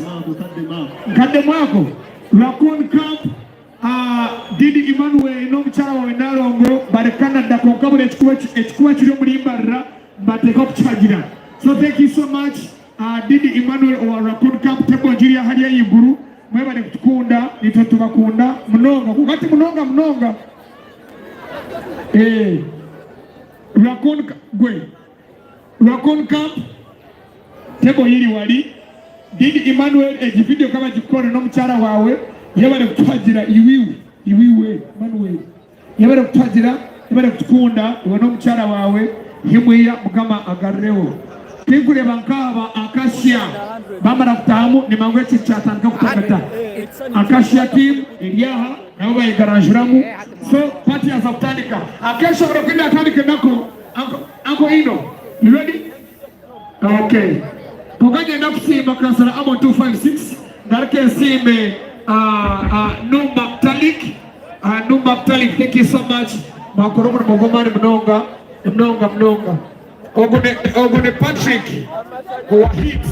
kade mwako Raccoon Camp Didi Emmanuel no mchara wa Wenalongo bale Canada konkabule ekikuwa kiri mulimbarra bateka okuchagira. So thank you so much Didi Emmanuel wa Raccoon Camp tebo njiri ya hali ya Iburu mwebale kutukunda nitotubakunda mnonga kukati mnonga Raccoon Camp tebo hili wali Didi Emmanuel ejivideo kama jikone no mchara wawe yabale kutwagira iwiwe Emmanuel yabale kutwagira yabale kutukunda wano mchara wawe himweya mukama agarewo tinkureba nkaba Akashia bamara kutahamu ni mangwechi chatandika kutagata Akashia team eliyaha nabo bayigaranjuramu so party ya kutandika akesho kurokwenda atandike nako anko ino you ready okay kuganya ndakusimba kansala amo 256 ndareke simbe Numba Mtalik, thank you so much. Makoromo mugomani mnonga. Ogune Patrick wa hit.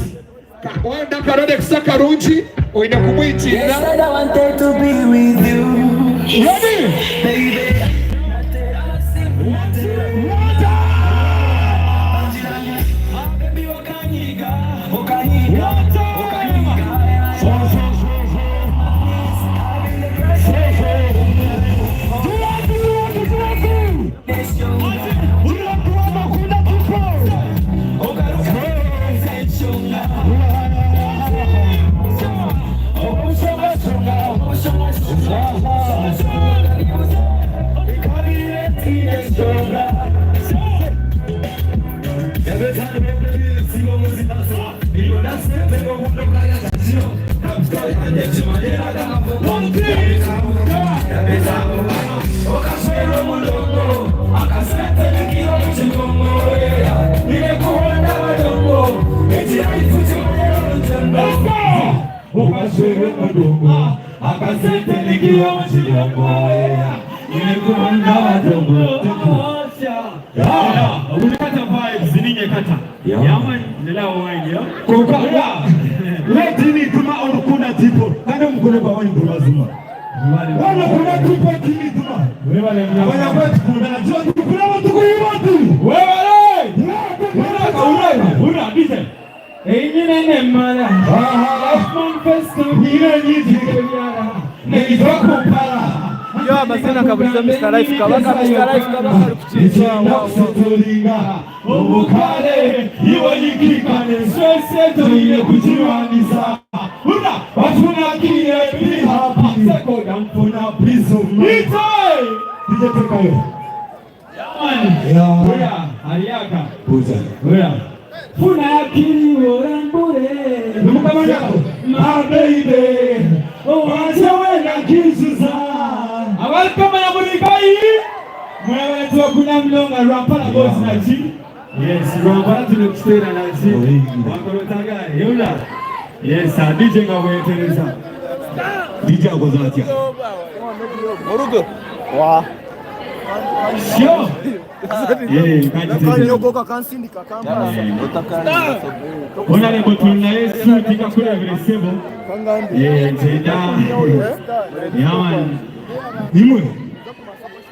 Wanda karode kusaka runchi oina kumwiti. Yes, I wanted to be with you. Ready? Baby. ukaswere mudungu akasete nikiwa mchiyongo nimekuunda watongo unakata vibes ninge kata yama nila wine kuka leti ni tuma orukuna tipo kando mkono kwa wani mbazuma wana kuna tipo kimi tuma wewe wana kwetu kuna najua kuna watu kuiwatu wewe una bize enyine mara afman festo hira nyizikanyara neizokupara yo amazina kabuliza Mr. Life kabaka kuchicha ubukale iwe yikikane seseto ile kujiwanisa una wafuna kile hapa seko damfuna prism itoi dijetoka yo jamani ya aliaka puza wewe funa akili orambure nukamana yako my baby oh acha na kisuza awali kama ya mulikai mwewe tuwa kuna mlonga rampala boss na chi yes rampala tunakustera na chi wakorotagari yula yes DJ ngawe teresa DJ agozatia morugo wa sio kanyogoka kansindika kamba ona lebo tuna Yesu tikakula vile sebo tena yaman nimwe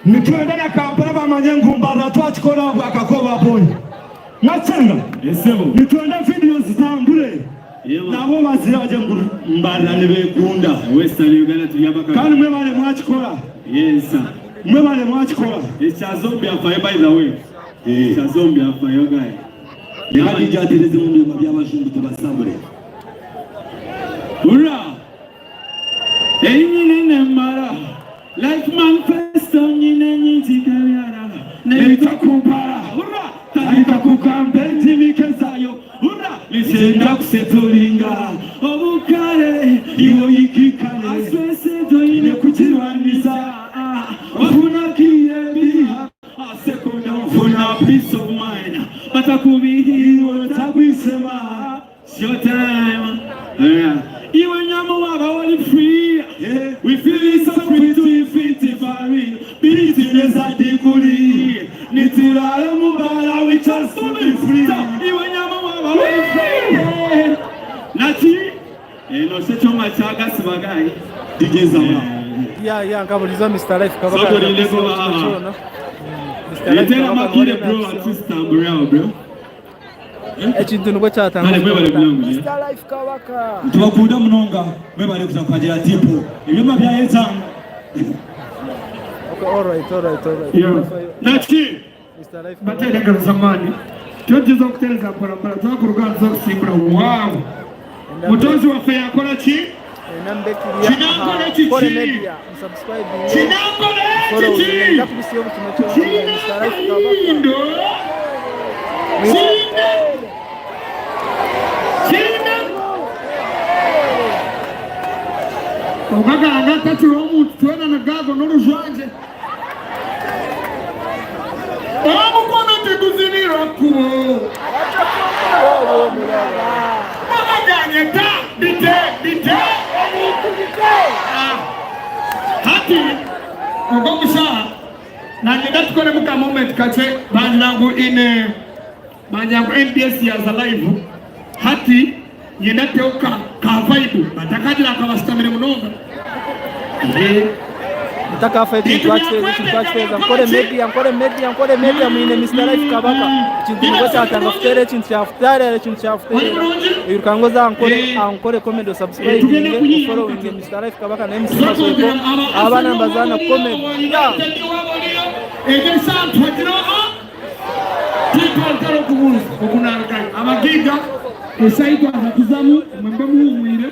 nituendana Kampala bamanyengu mbara twachikola akakoba ponye natsenga yesebo nituenda videos zitambule nabo baziraje mbara lebekunda Western Uganda tuyabaka kandi mwe bale mwachikola yes mwe bale mwachikola echazombie afaye by the way echazombie afaye guy yaani jatereze mu byabashumbu tubasabure ura enyine mara like manifesto nyine nyitikarara nitakumpara ura nitakukambenzi mikezayo ura lisenda kusetolinga obukale iyo yikikale asweseto ine kuchiwanisa wafuna kiyebiha asekona wafuna peace of mind batakubihiwe tabisema your time iwe nyama waba wali free we feel so free to infinity fari biti neza dikuli nitirale mubala we just to be free iwe nyama waba wali free nati no secho machaga sibagai DJ Zama ya ngabuliza Mr. Life kabaka so ndeko baba Etena makine bro artist ambrao bro ekintu nubwo cyatanga Mr. Life kabaka tubakunda munonga mwebale kuzakwajira tipo ibyuma bya yezanga okay all right naki Mr. Life batenda zamani tugize okutereza barabara twakuruganza kusimbura wow mutonzi wa fe yakora ki NKORE Media subscribe follow ndakusiyo butumwa cyo Mr. Life kabaka Ogaganga katuwa omuntu twena na gago n'olujwanje omukono teguzinira kuwo baganye ta bite hati ogomusa nagenda tukole muka moment kache banyangu NBS ya za live hati yenda teuka ka vibe batakadira akabasitamire munonga nataka fight twacheza NKORE Media mwine Mr. Life kabaka kintu ngocha atanga kintu chafutare irukangoza Ankole comedy subscribe following Mr. Life kabaka na MC Masoko abana mbazana comedy tikantaro kubuza okunaraka amagiga esaito azatuzamu mwembe muwire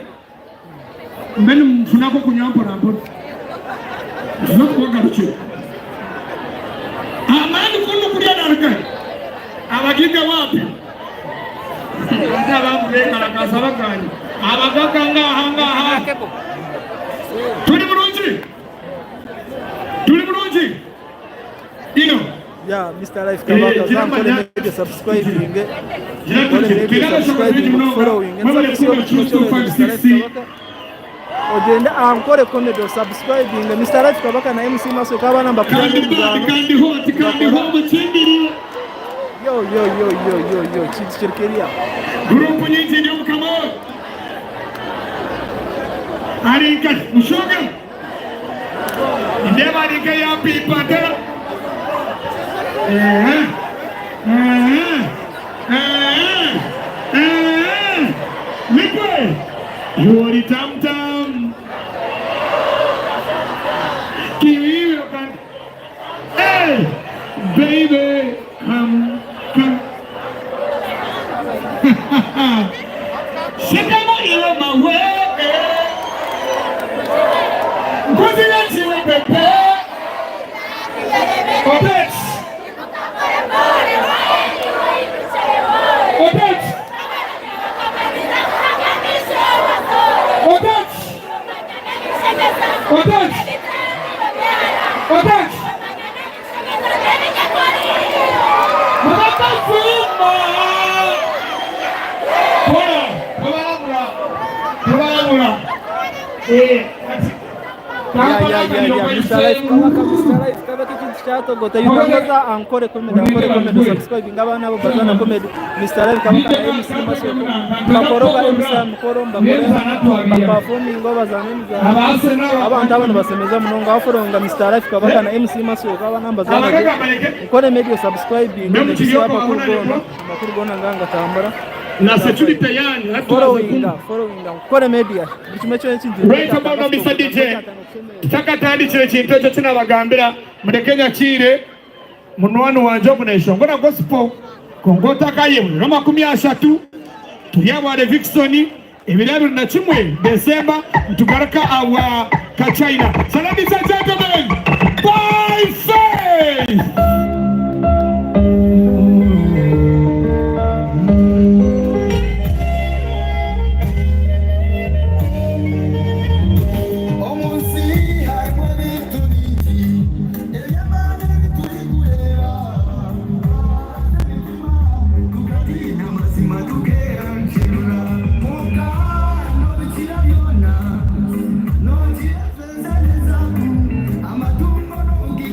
mbene mfunako kunyampo nampo zokugaruche amani kuno kulia naraka abagiga wapi ndaba mbeka la kasaba kani abagakanga hanga tuli mulungi ino ya Mr. Life kabaka NKORE Media subscribe following Mr. Life kabaka ogenda Ankole Comedy subscribing Mr. Life Kabaka na MC Maso kaba namba kandi mutindiri yo chirikeria grupu nyingi ndio kama arika mushoga ndema arika ya pipata Lipe yori tam tam kiwi kan hey baby come shikamo ile mawe kuzila chiwe pepe odet Mr. Life Kabaka chato gota yukaza Ankole Comedy subscribe ngaba nabo bazana comedy Mr. Life Kabaka na MC Maso bakoroga MC Mkoromba performing ngoba zanemiza abantu abantu basemeza munonga aforonga Mr. Life Kabaka na MC Maso kaba namba zana Ankole Media subscribe ngaba kurugona nganga tambara na security yani following Ankole Media bikimecho n'ikindi right about no Mr. DJ takatandi kire kintu ekyo kinabagambira mulekenya kire munwanu wanje omuneshongona gospel kongota kaye mu 30 tuli abale Vixton ebirabo na kimwe December tugaraka awa ka China. Ladies and gentlemen, by faith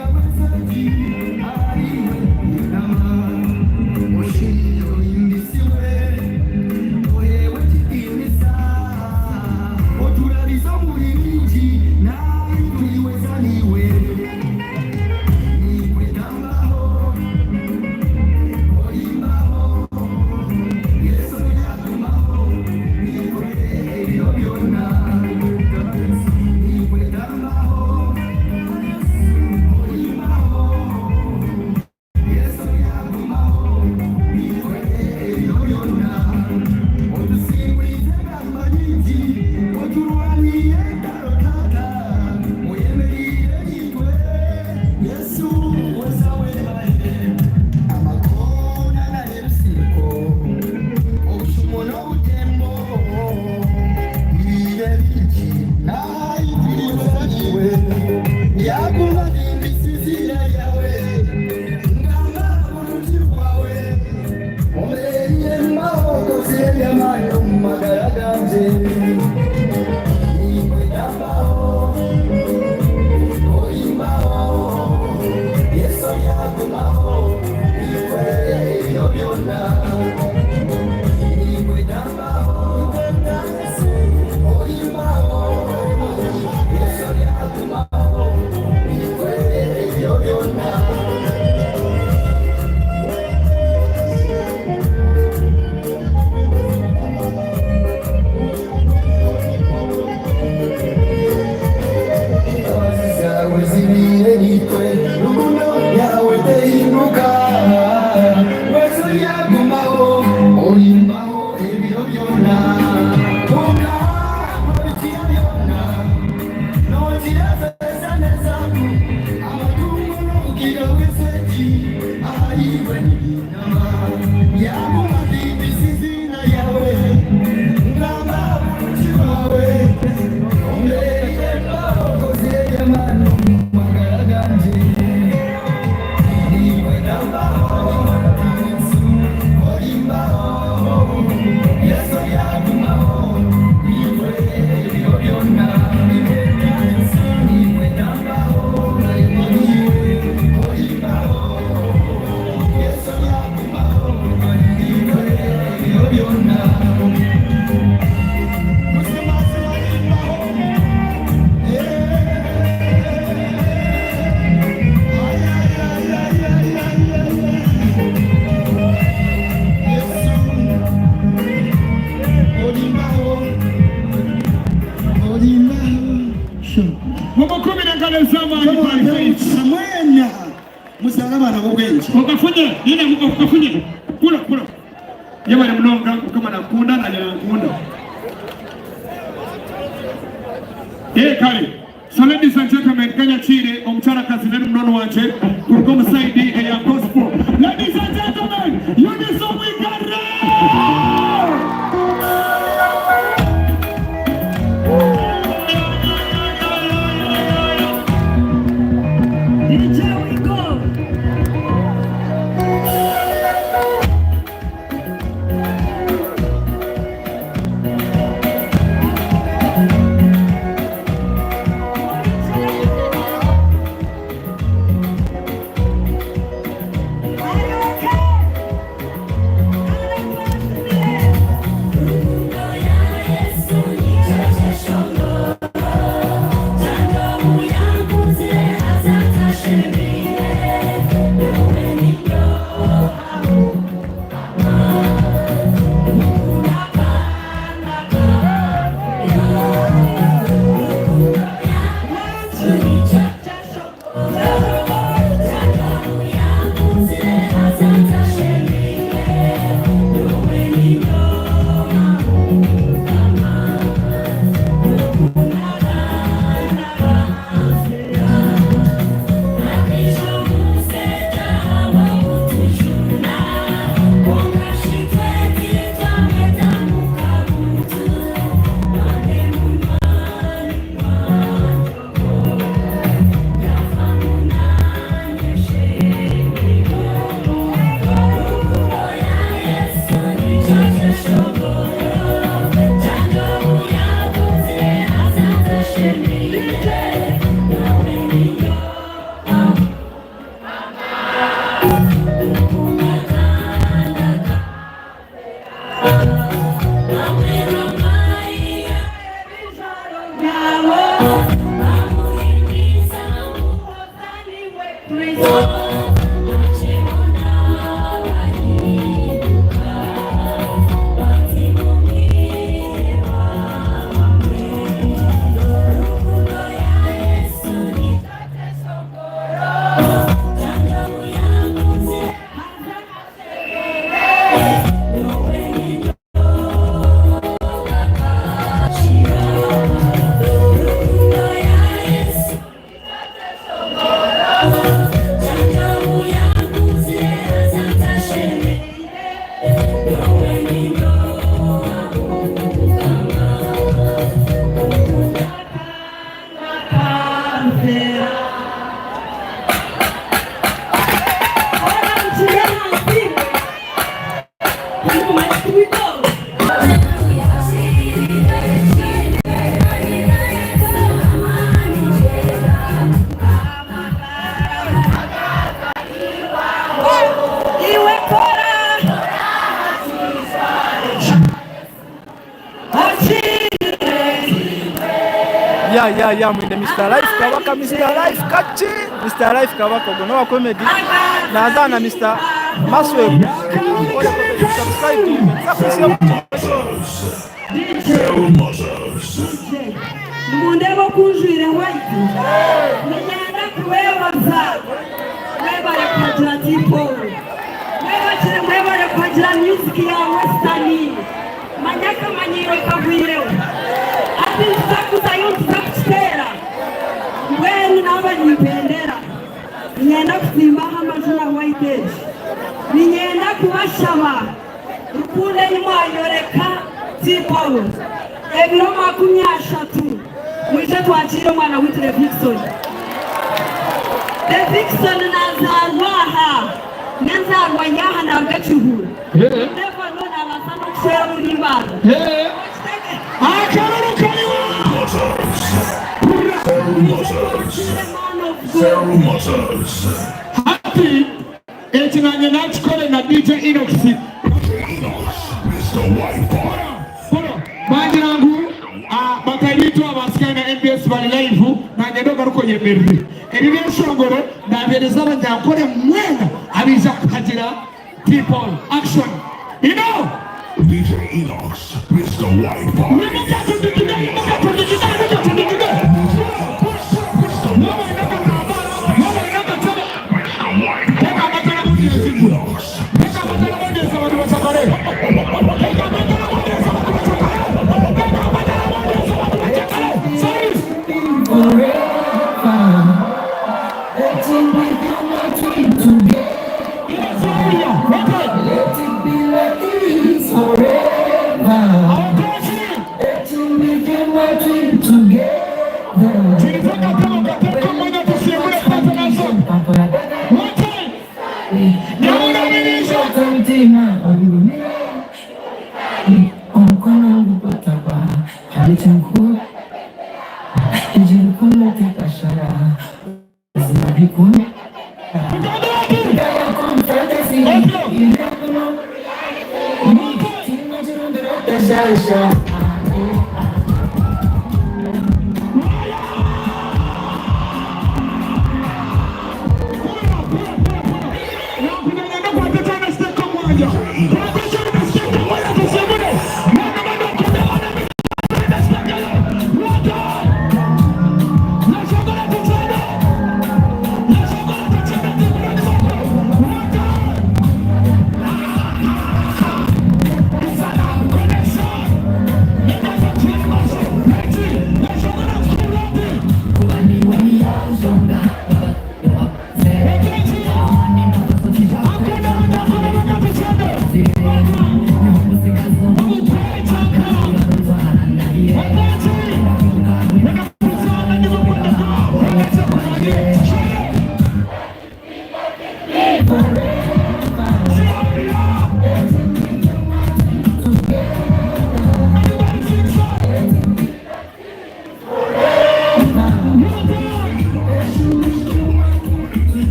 I'm a Samwenya musalaba na bwenji ukafunye nina ukafunye kula yabale mnonga kama nakunda na nakunda kale. So ladies and gentlemen, Kenya Chile omchara kazi nenu mnono wanje kurukomu saidi ya gospel. Ladies and gentlemen, Unisom Uganda! ya mwinde Mr. Life kabaka Mr. Life kachi Mr. Life kabaka gono comedy naza na Mr. Maswe subscribe mundebo kunjire white nyanda kuwebaza webale kwajira tipo webale kwajira music ya Western manyaka manyiro kagwirewe ati sakuza yontakutera weni naba nipendera nyenda kusimba amazina white nyenda kubashaba rukunde imwanyoreka tipo ebiro 30 mwite twakire mwana witire Vixen Vixen nazarwaha nazarwa yaha na gachuhura ndeva nona abasana kushera muri bana akaruru kaliwa hati ekinanye nakikole na DJ Inox bangirangu bakaitwa abasikana na MBS bali live na nyendoga ruko yemerwe ebibye shongoro ndabereza abanyankore mwena abiza kuhagira people action DJ Inox Mr. White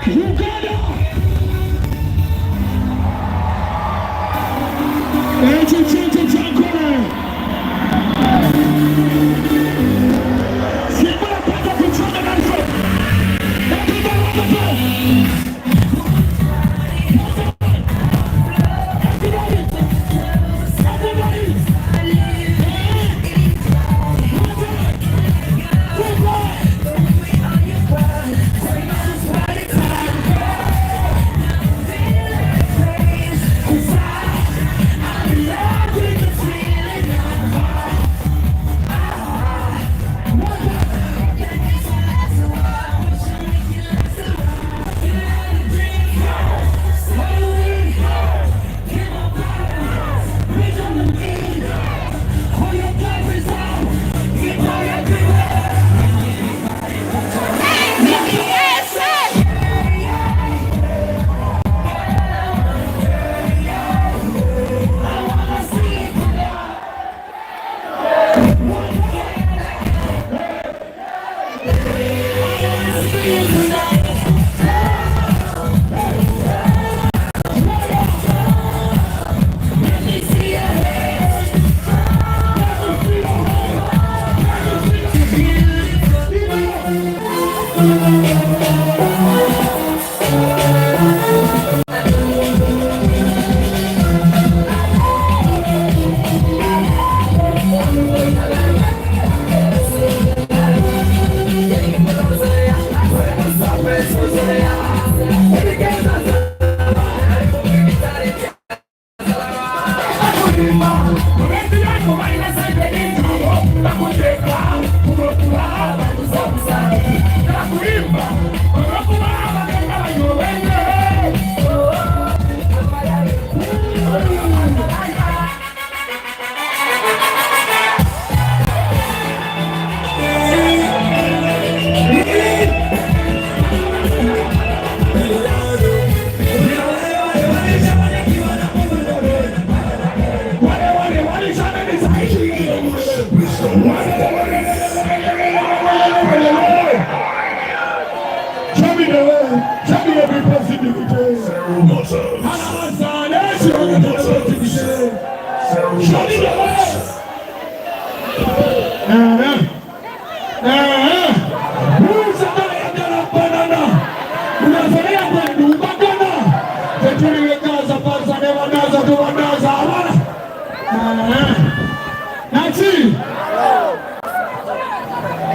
Uganda. Eti chete cha Ankole. Simba pata kuchona na hizo.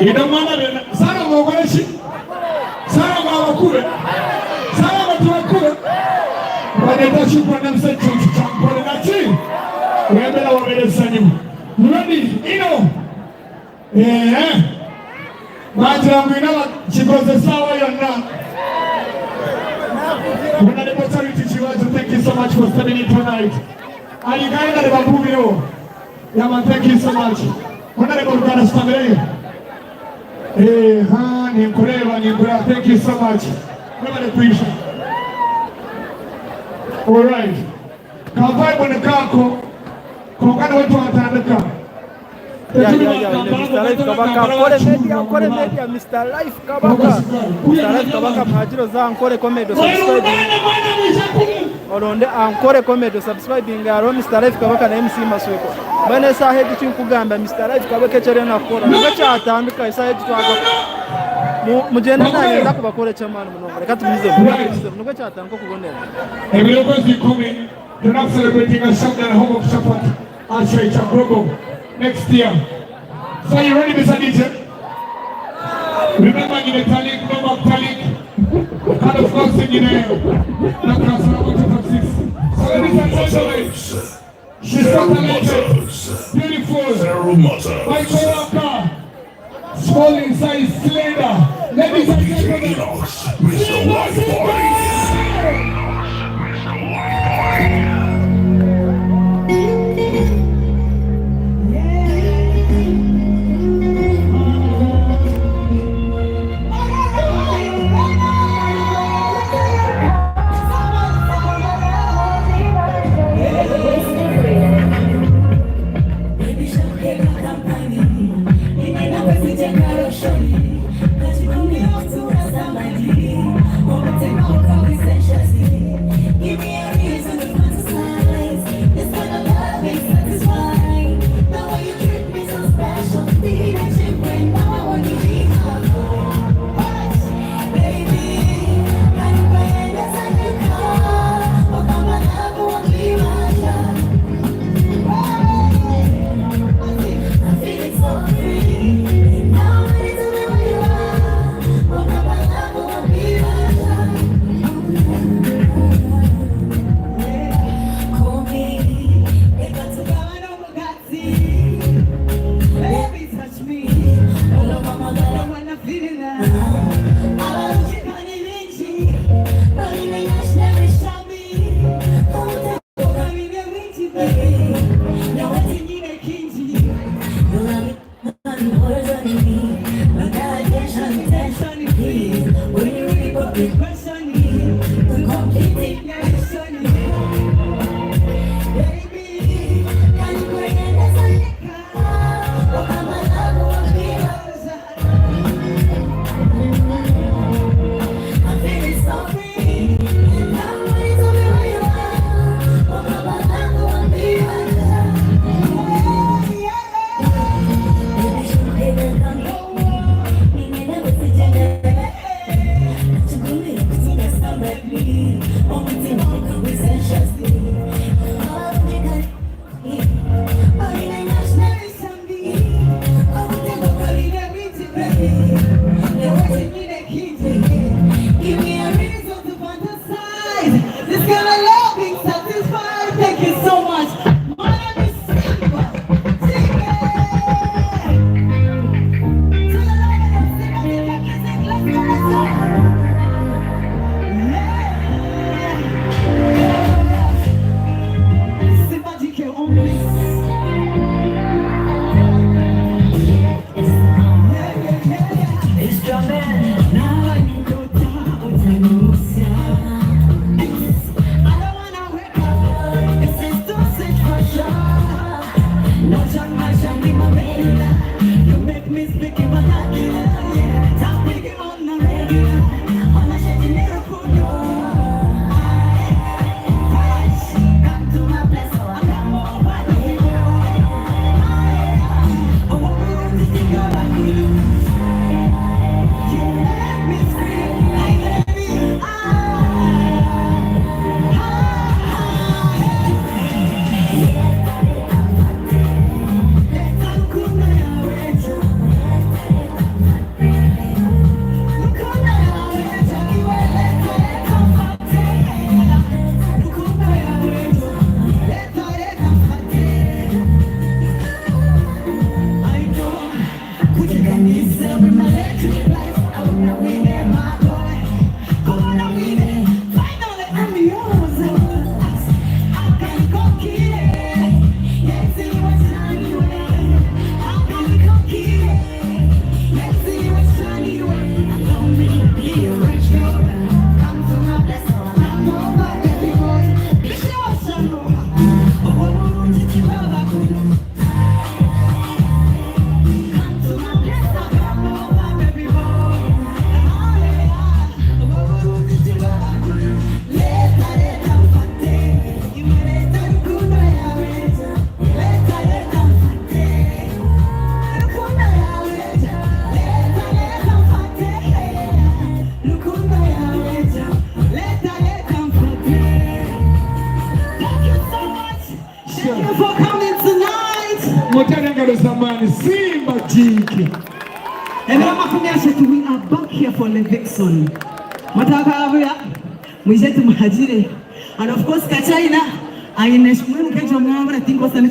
Ina mwana bena sana mwogoleshi sana mwakule sana mtuakule waneta shukwa na msechu champole na chi webela wabeleza nyuma mwani ino Majra mwinawa chigoze sawa yonna Mwana de Potariti Chiwazo, thank you so much for spending it tonight. Alikaenda de Babubiro Yaman, thank you so much. Mwana de Borgana Stamere Nikoleva, thank you so much. Never appreciate. All right. Kavai bwana kako. Kongana wetu watandika. Mr. Life Kabaka, Ankole Media, Mr. Life Kabaka. Mr. Life Kabaka mhajiro za Ankole Comedy subscribe. Olonde Ankole Comedy subscribe ngaro Mr. Life Kabaka na MC Masweko. Bane sa head chinkugamba Mr. Life Kabaka cyari nakora. Ngacha atandika isa head twaga. Mujenda nagenda kubakore chamana munongo. Reka tumize nuko cyatanko kubonera. Ebiroko zikumi. You're not celebrating a song at home of Shapat. I'll say Chaprogo next year. So you ready, Mr. DJ? Remember in the Talik, no Talik. And of course in the So ladies and gentlemen, she's so talented, beautiful, my co-worker, small in size, slender. Ladies and gentlemen, Mr. White Boy. Show me that you come here to rest on my knee. Simba Jiki. We are back here for Levikson. And of course, Kachina, I in a small catch of I think was an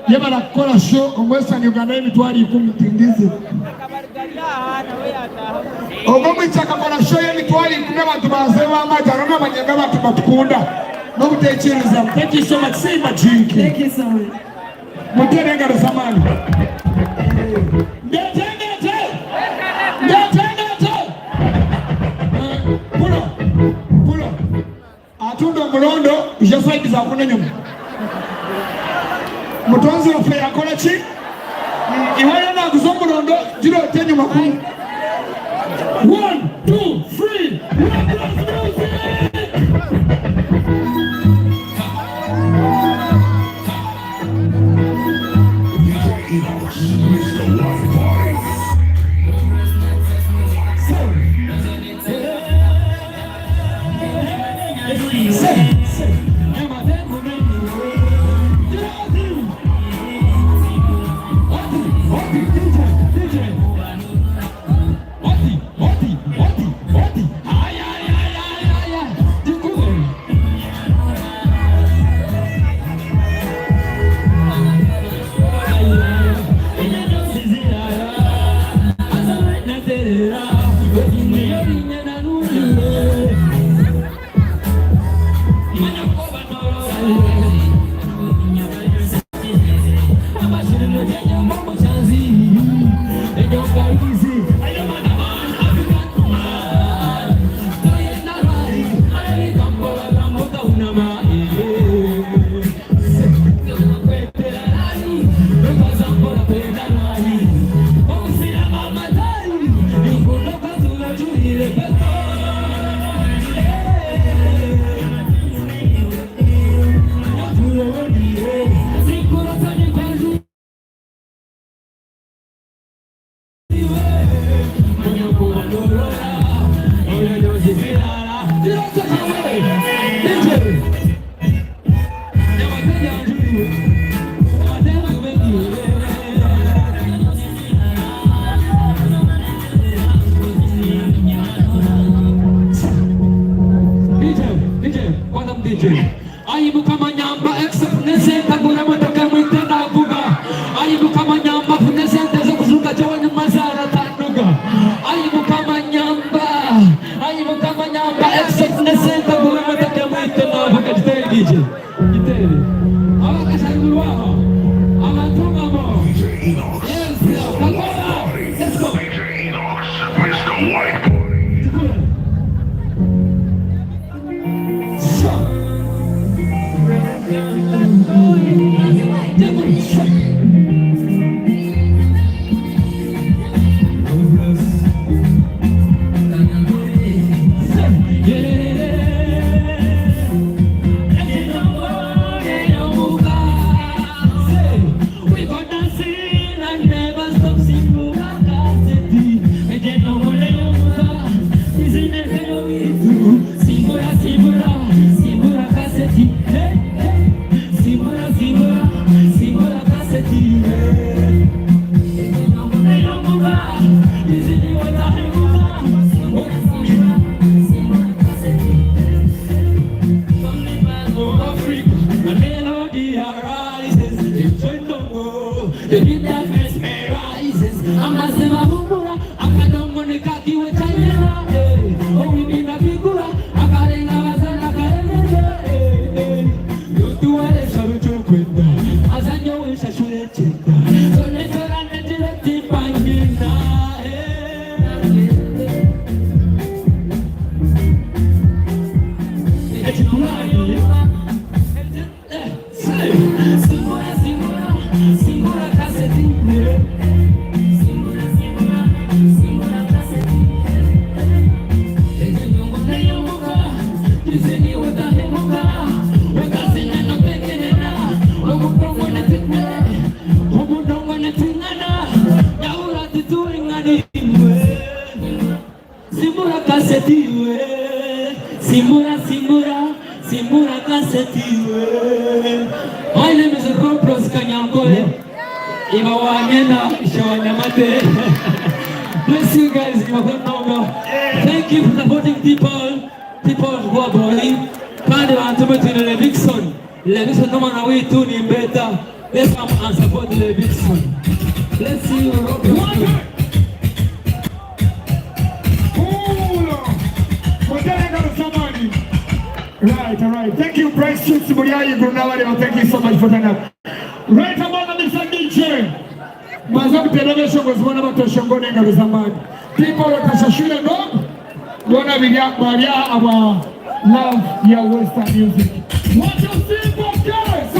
Yabara show on Western Uganda mitwali 10 tindizi. Ogomi chakakora show ya mitwali 10 abantu bazewa amajaro n'abanyanga batu batukunda. No kutekereza. Thank you so much. Simba Jiki. Thank you so much. Muterenga rusamani. Pulo. Atundo mulondo ijasaidi za kuna nyuma. Mutonzi wafe yakola ki? Iwaya na kuzomulondo jiro tenyu makuru. 1, 2, 3. Mama, Mukama nyamba fune sente zo kuzuka jawani mazara tanuga. Ayi Mukama nyamba. Ayi Mukama nyamba. Except ne sente bule matake mwite na baka jiteri DJ. Jiteri. Awaka shangulu waho. Amatuma mo. Yes, kakora. Let's go. Mr. White Boy. My name is Ankole Ankole. Bless you guys. Thank you for supporting people who are boring. Kandi wantume tuna Levikson kama na wewe tu ni better. Let's come and support Levikson. Let's see you rock your Right. Thank you, Bryce Chutes. Thank you so much for that. Right about the Mr. DJ. Mazam television was one of the Shongone and Zamani. People at Kasashula dog. One of the Maria our love your Western music. What you see, guys?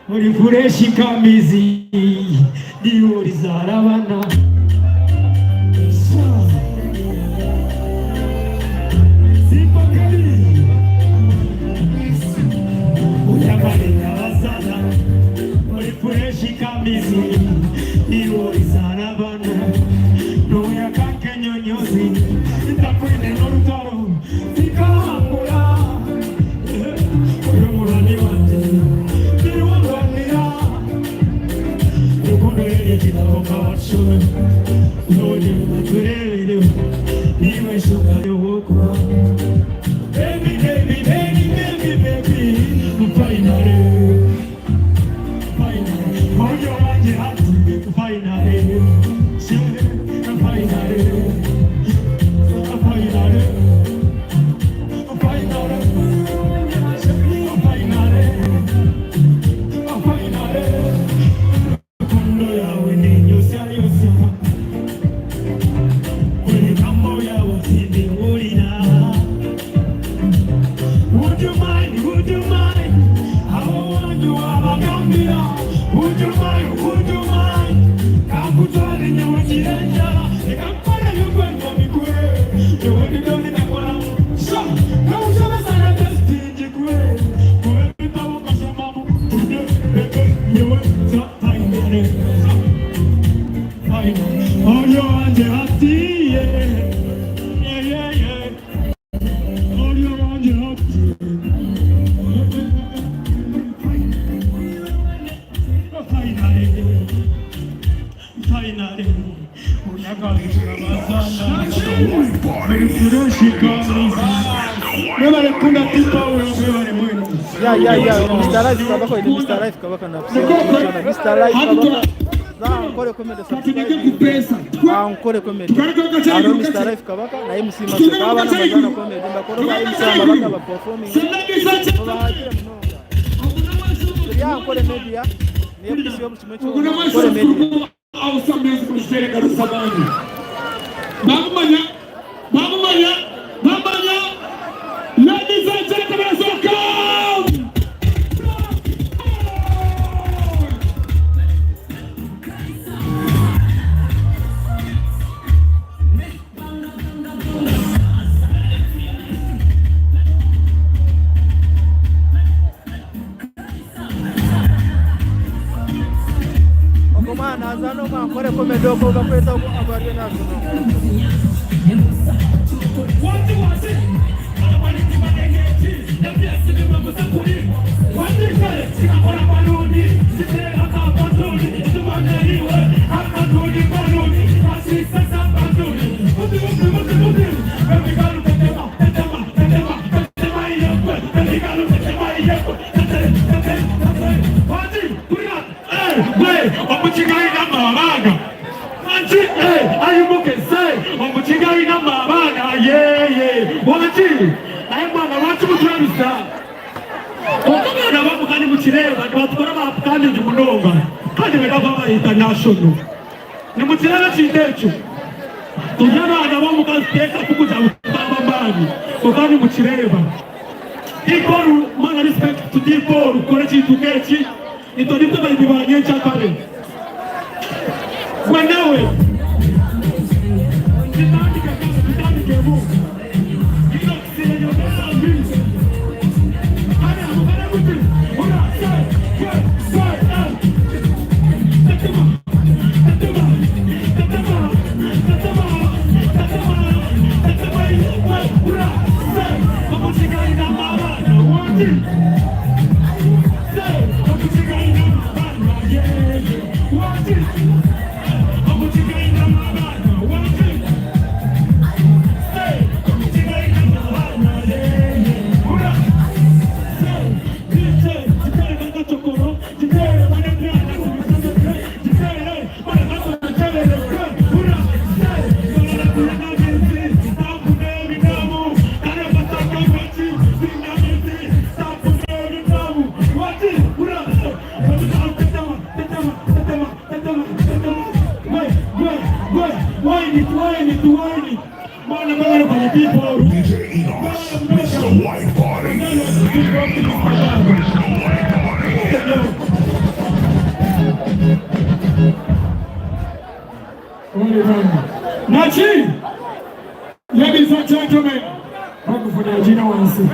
Urifureshi kamizi diuri zaravana sipakali uyabalenya bazana urifureshi kamizi diuri zaravana noya kanke nyonyozi itakwine norutaro tikahambura urumurani wanje Mwebale kunda tipa mwebale mwenu. Ya, Mr. Life kabaka ile Mr. Life kabaka na Mr. Life kabaka. Ankole comedy subscribe. Ankole comedy. Aro Mr. Life kabaka na MC Masaka abana bazana comedy ndakoro ba MC abana ba performing. Ya Ankole media. Niyo kisio mchimecho. Ankole media. Au samezi kushtere karusabani. Mamanya. Ladies and gentlemen, welcome. Okomana azano Ankole comedy ko bakweta ko abari na zuno. International. Ni mutirana chindecho. Tujana anabamu kasteka kukuja utambambani. Kokani muchireba. Ikoru mana respect to dikoru korechi tukechi. Itodipta balibibanye chakale. Mwenewe. Kitani kemu. Ino kisile nyogeza mbili. Hane amukane kuti. Una Nachi, ladies and gentlemen, welcome for the Gina Wansi.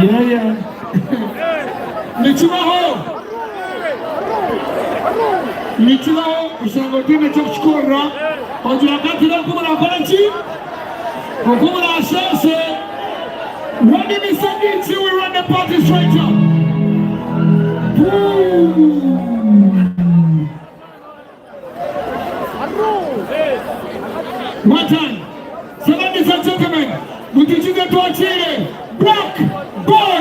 Yeah. Nichimaho, usangotime chokshkura, ojuakati la kumula kwanchi, kumula ashase. When we send you, we run the party straight up. One time, so ladies and gentlemen, we teach you the Chile, Black Boy.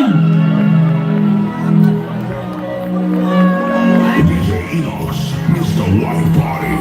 Mr. White Body.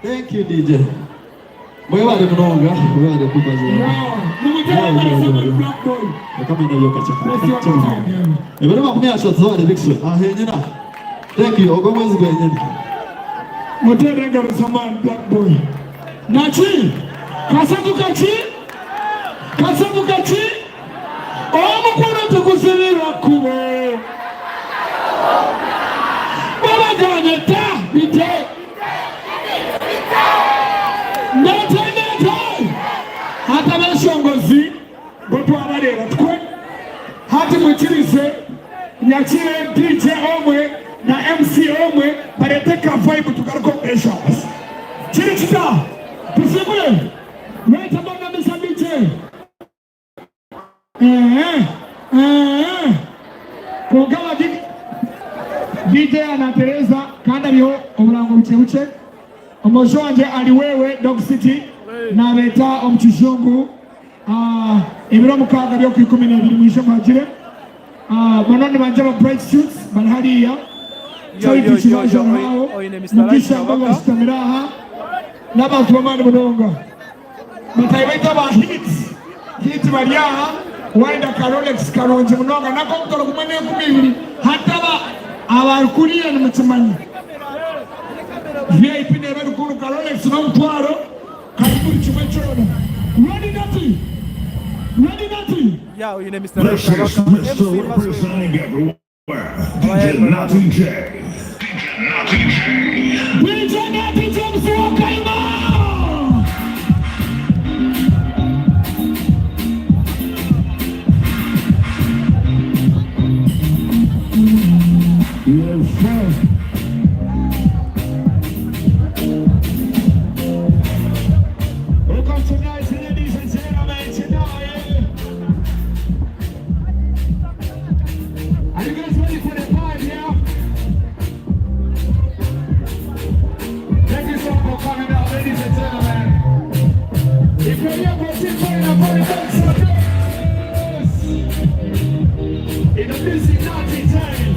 Thank you, DJ. Wewe ndio mnonga, wewe ndio kubaza. Kama inayoka chakula. Ebero makumya shots zone bixwe. Henyina. Thank you. Ogomwezi gwenyeni. Muterenga Rosaman Black Boy. Nachi. Kasabu kachi. Omukuru tukuzirira kubo. Baba ganyeta bite. Hata bashongozi botwabarera twe hati mukirize nyakire DJ omwe na MC omwe bareteka vibe tukaruko pressures chiri chita tusimule weta banga misa DJ kugaba DJ anatereza kanda byo obulango buchebuche omojo wanje ali wewe Dog City na beta omchishongu ibiro mukaga byo 12 mwisho magire banone banje ba bright suits balhariya mukisha mbanga sitamiraha n'abantu bamani budonga mutaibeta ba hit bariyaha wenda Rolex karonje munonga nako mutoro kumene 12 hataba abarukuriye ni mutumanyi VIP ne barukuru Rolex no mutwaro karibuni chumechona ready nothing yeah you know Mr. This is Mr. Representing everywhere DJ Natty J. DJ Natty J msiwakaima Yes, sir. Welcome tonight, ladies and gentlemen, tonight. Are you guys ready for the party, yeah? Thank you so much for coming out, ladies and gentlemen. If you're here for this party, I'm going to dance for this. In a busy naughty time.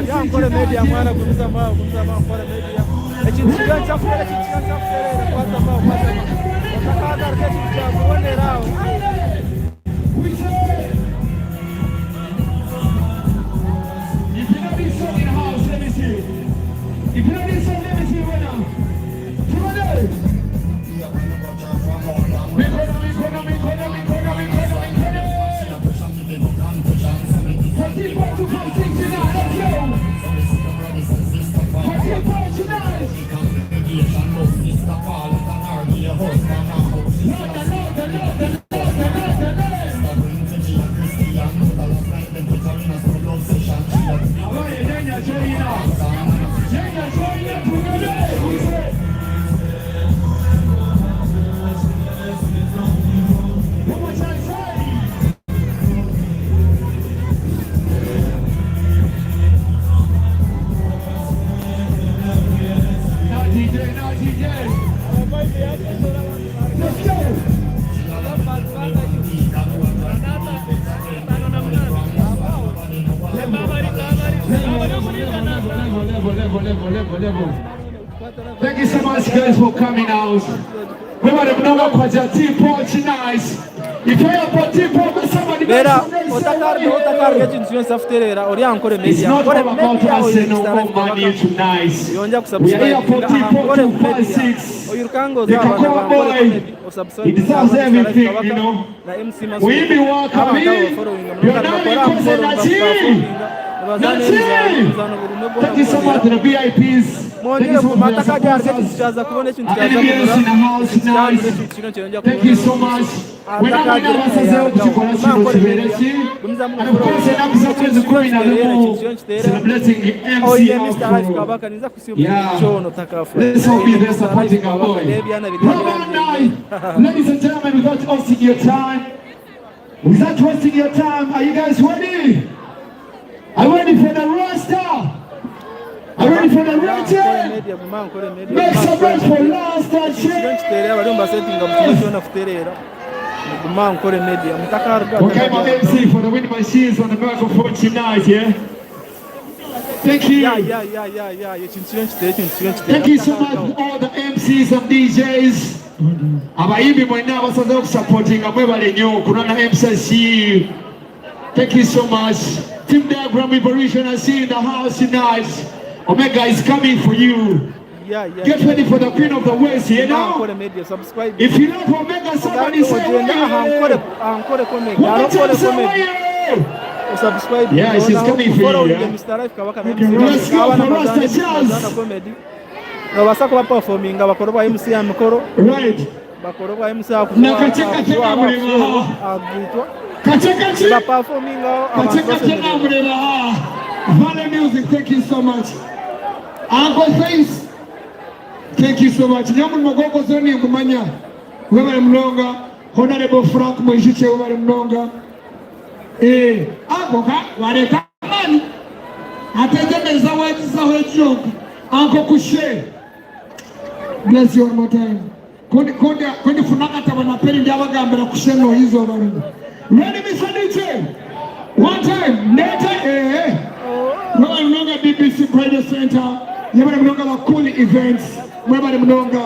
Ya Ankole Media mwana kuuza mao Ankole Media. Echinchira chafera kwanza mao kwanza. Utakada rketi cha kuone rao. If you know this song in the house, let me see. If you know this song, let me see right now. Come on there. Thank you so much, guys, for coming out. We want to know what your teapot nice. If you have a teapot, somebody otakar get into safterera ori Ankole Media. It's not all about us and no money tonight. We are here for teapot 256. The Kakao boy, he deserves everything, you know. We be welcome in. You're not even Nachi. Thank you so much to the VIPs. Thank you so much for in the house tonight. Thank you so much. We are going to have a and of course, an episode is going to celebrating the MC Ankole. Yeah, let's all be there supporting our boy. Program night, ladies and gentlemen, without wasting your time, are you guys ready? Are you ready for the roster? Are you ready for the roster? Make some noise for last and shit. Okay, my MC for the winning machines on the microphone tonight, yeah? Thank you. Thank you so much all the MCs and DJs. Abaimbi mwenye wasaza supporting amwebale nyo kunana MCC. Thank you so much. Team Diagram Revolution, I see you in the house tonight. Omega is coming for you. Get ready for the Queen of the West, you know? If you love Omega, somebody say subscribe. Yeah, she's coming for you. Let's go for Rasta Chance. Basako performing abakoroba MC Ankole. Right. Bakoroba MC Nakacheka tena mlima. Agitwa. Kacheka performing tena mlima. Vale music, thank you so much. Uncle Face. Thank you so much. Nyamu magoko zoni kumanya. Wewe mlonga. Honorable Frank Mwishiche wewe mlonga. Akoka wareka mani. Ategemeza wajiza hojo. Uncle Kushe. Bless you one more time. Kondi funaka tabanapeli ndiabagambira kusheno hizo bari. Ready, Mr. DJ? One time. Center. Yabana mnonga wa cool events. Mwebale mnonga.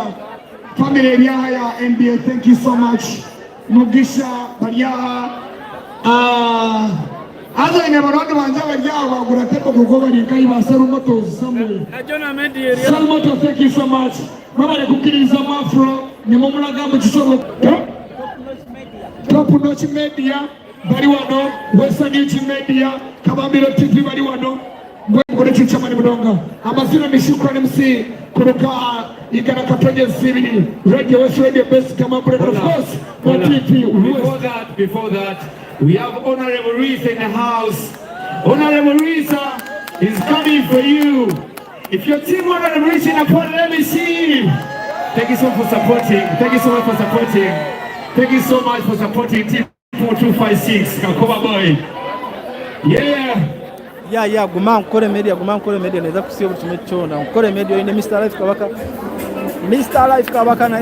Family Eliyaha NBA, thank you so much. Mugisha, Eliyaha. Aza ine barwanda banja Eliyaha wagura tepo kugoba ninkai ba Sarumoto somewhere. Sarumoto, thank you so much. Mwebale kukiriza mafro. Nimomulaga mu kisoro. Top Notch Media. Bari wano, Western Uganda Media, Kabambiro TV bari wano. Mbwe chichama ni mnonga. Amazina ni shukrani MC kuruka Igana Katonye Sibili. Radio West Radio Best Kamambure, of course. Before that, we have Honorable Risa in the house. Honorable Risa is coming for you. If your team Honorable Risa in the pod, let me see. Thank you so much for supporting. Thank you so much for supporting. Thank you so much for supporting team 4256 Kakoba boy. Yeah, guma Ankole Media naweza kusikia tumechona. Ankole Media ine Mr. Life Kabaka na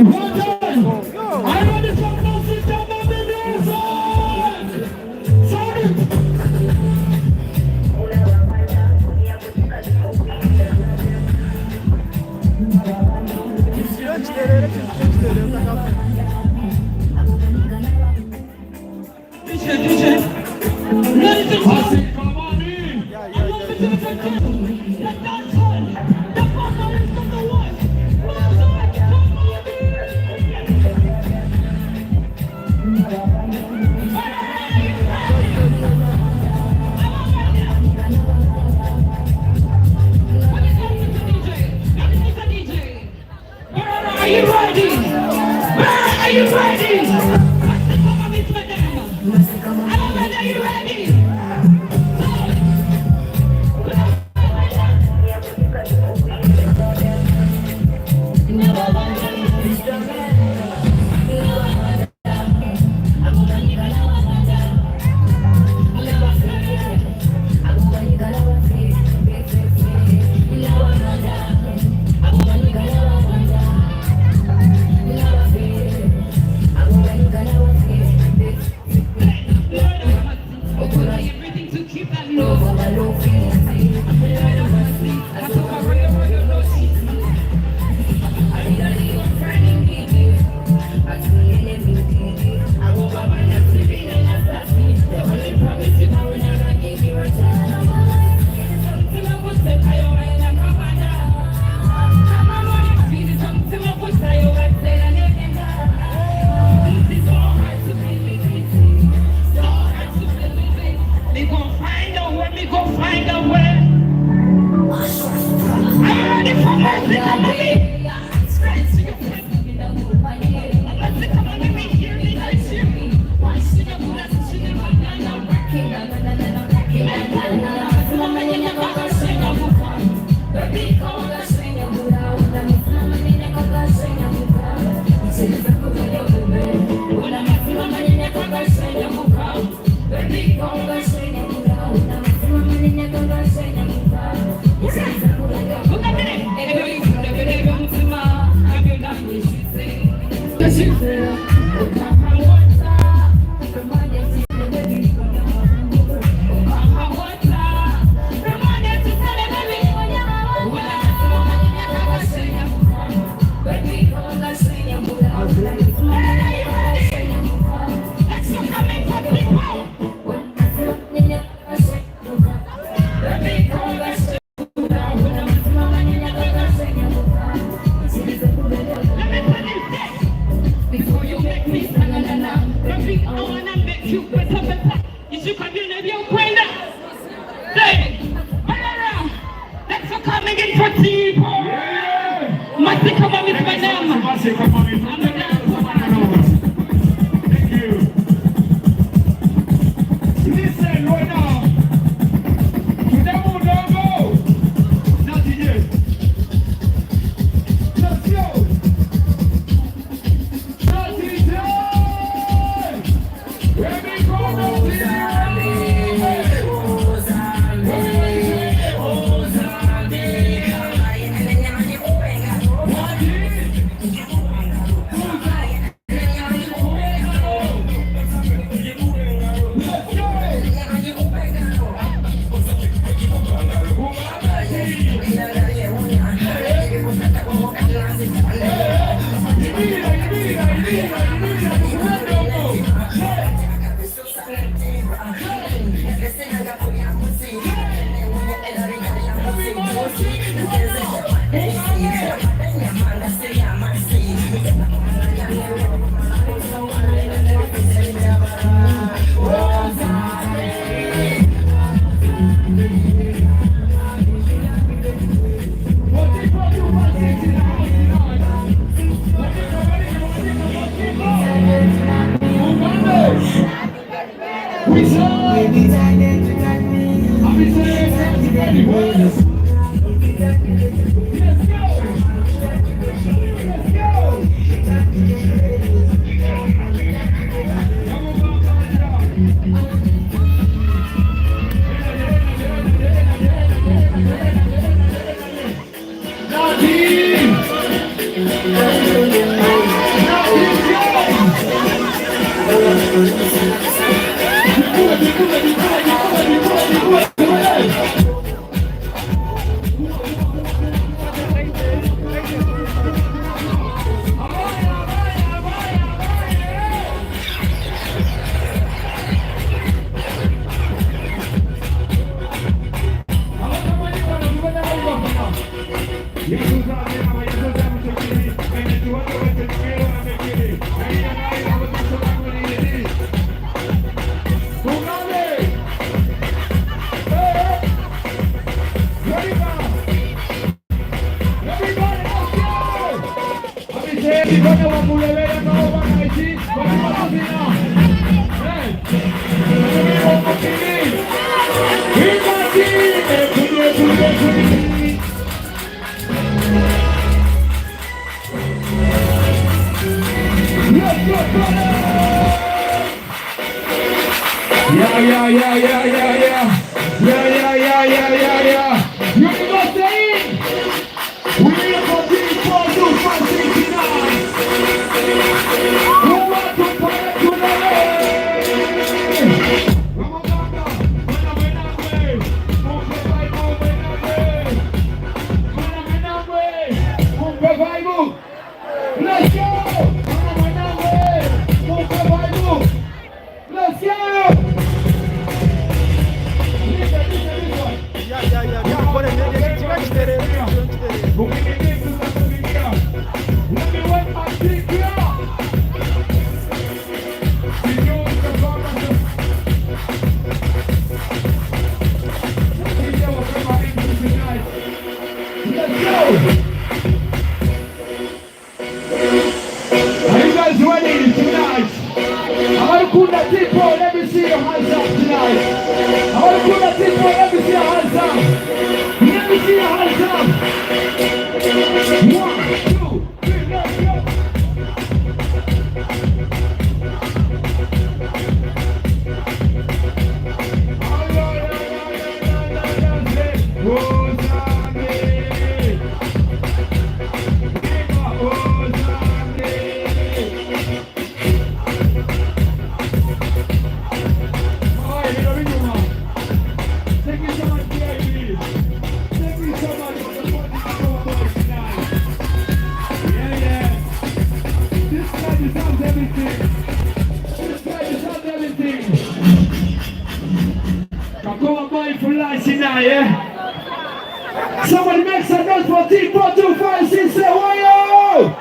Somebody make some noise for Team 4256. Say, whoa!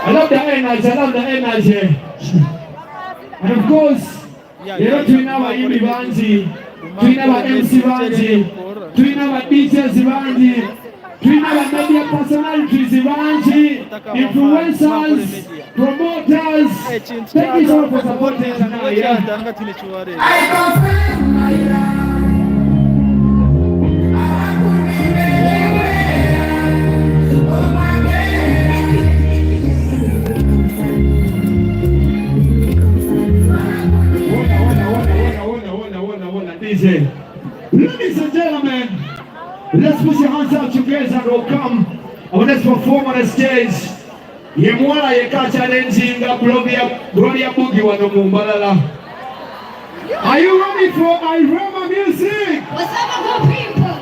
I love the energy. I love the energy. And of course, you know, to our Imi Banji, to our MC Banji, to our DJs Banji, to our media personalities Banji, influencers, promoters. Thank you so much for supporting us tonight. Ladies and gentlemen, let's put your hands out together and welcome our next performer on the stage. Yemwala yeka challenging Gloria Boogie wano mumbalala. Are you ready for Irama music? What's up, good people?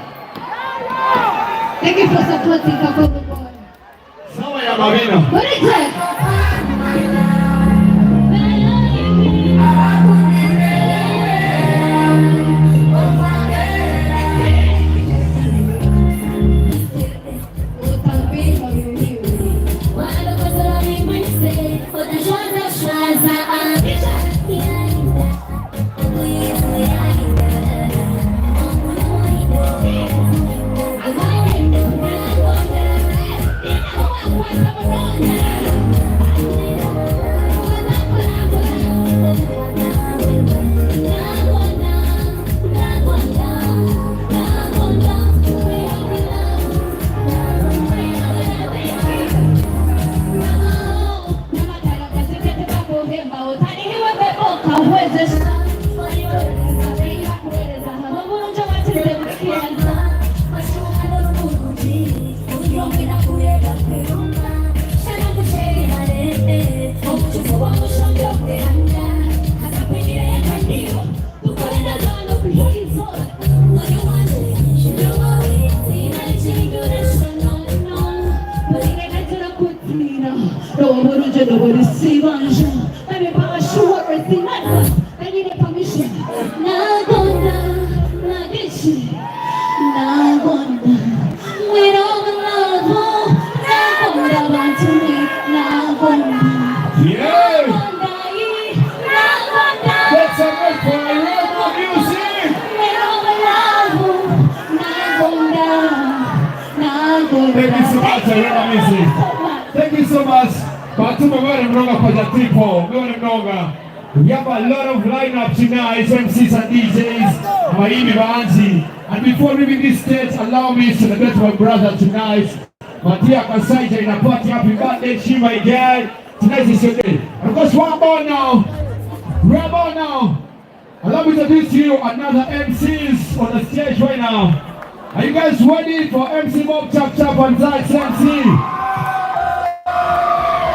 Thank you for supporting Kakoko Boy. Sawa ya Mavina. What is it? you know what it's Sivanja. Let me buy a shoe everything. I need a permission. Nagona, Nagishi, Nagona. We don't love, Nagona, want to me, Nagona. Yeah! That's a good for our music! We don't love, Nagona. Thank you so much, I music. Thank you so much. Batuma wewe mnoga kwa Jatipo, wewe mnoga. We have a lot of lineup tonight, MCs and DJs, Maimi Baanzi. And before leaving this stage, allow me to celebrate my brother tonight. Matia Kasaija in a party, happy birthday, she my girl. Tonight is your day. And of course, one more now. We're about now. Allow me to introduce you another MCs on the stage right now. Are you guys ready for MC Mob Chap Chap and Zach MC?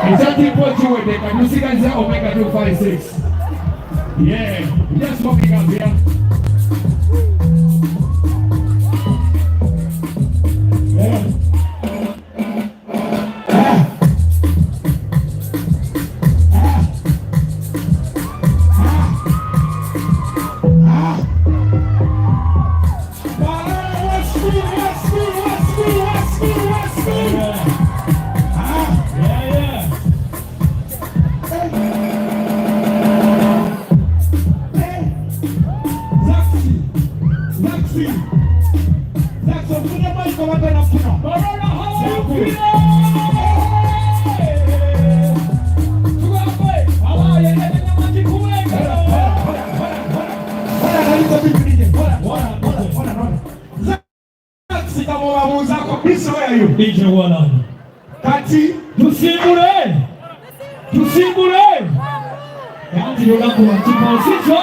Is that what you with? Can you see guys there? Omega 256. Yeah, just smoking up here. Yeah. Kati tusimule yanzi yonakuwa tiponsito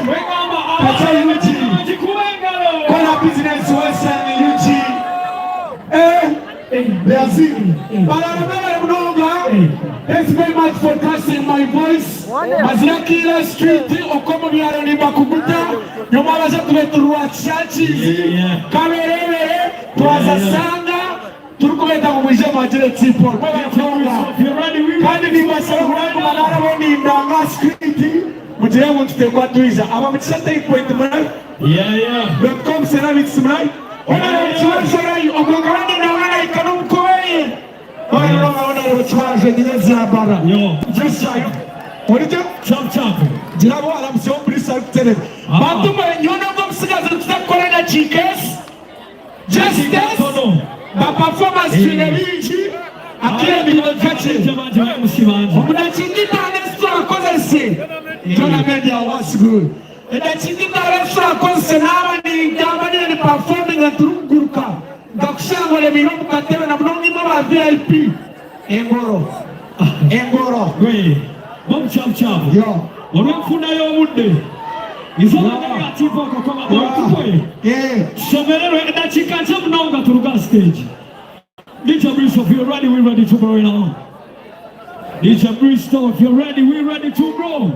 wengamba acha yuji jikubengalo kona business Western Uganda Brazil Balarabara Mnoga. Thanks very much for trusting my voice. Maziraki street okomo byaro ni bakubuta nyomala za tumeturwa chachi kamerere twazasanga turukubeta kumwisha majire tipo kandi nibasakurako manara boni ndanga street mujire muntu tekwa tuiza aba mutshata ikwete mara .com ceramics mara ona chwarai ogogarani ndanga ikanum koye ona chwaje dineza bara just like orija chap jirabo ala msio prisa tele bantu nyona ngomsigaza tutakora na chikes just this ba performance tuneliji akira bilikache muna chindita restaurant konse Jona Media was good eda chindita restaurant konse nawa ni jamani ni performing na turuguruka gakushango le miromu katewe na mnongi mama VIP Engoro we bom chap yo wamfuna yo mudde izona tipo kwa maboko somerero eda chikacha mnonga turuka stage. DJ Bristol, if you're ready, we're ready to go right now. DJ Bristol, if you're ready, we're ready to go.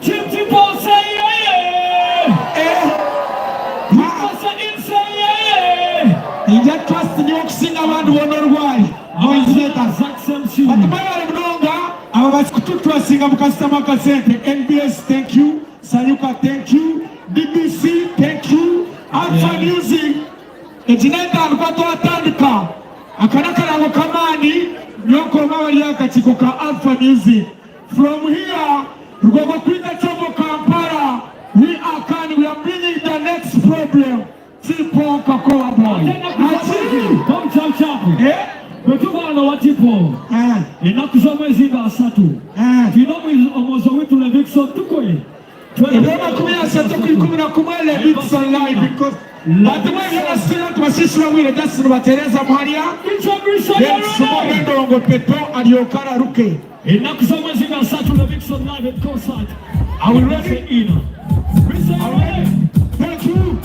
Tim Tipo say yeah. People say yeah. You just trust the New Sing around one or why. How is it? Zach MC. But the man of Nonga, I was to trusting of customer center. NBS, thank you. Sayuka, thank you. BBC, thank you. Alpha Music. Ejineta albato atandika. Akanaka na kamani nyoko mawali yaka chikoka Alpha Music. From here, we're going to quit the trouble Kampala. We are bringing the next problem. Tipo Kakoa boy. Come chap. Wetuko na watipo. Inakusoma izinga asatu. Kinomo omozo wetu le Vixen tukoe. Ebona kumya asatu kumina kumale Vixen live because but when you are still at Masiswa we just Teresa Maria. Then Sumo Ndongo Peto and Yokara Ruke. Inakusoma izinga asatu le Vixen live at concert. I will ready in. Thank you.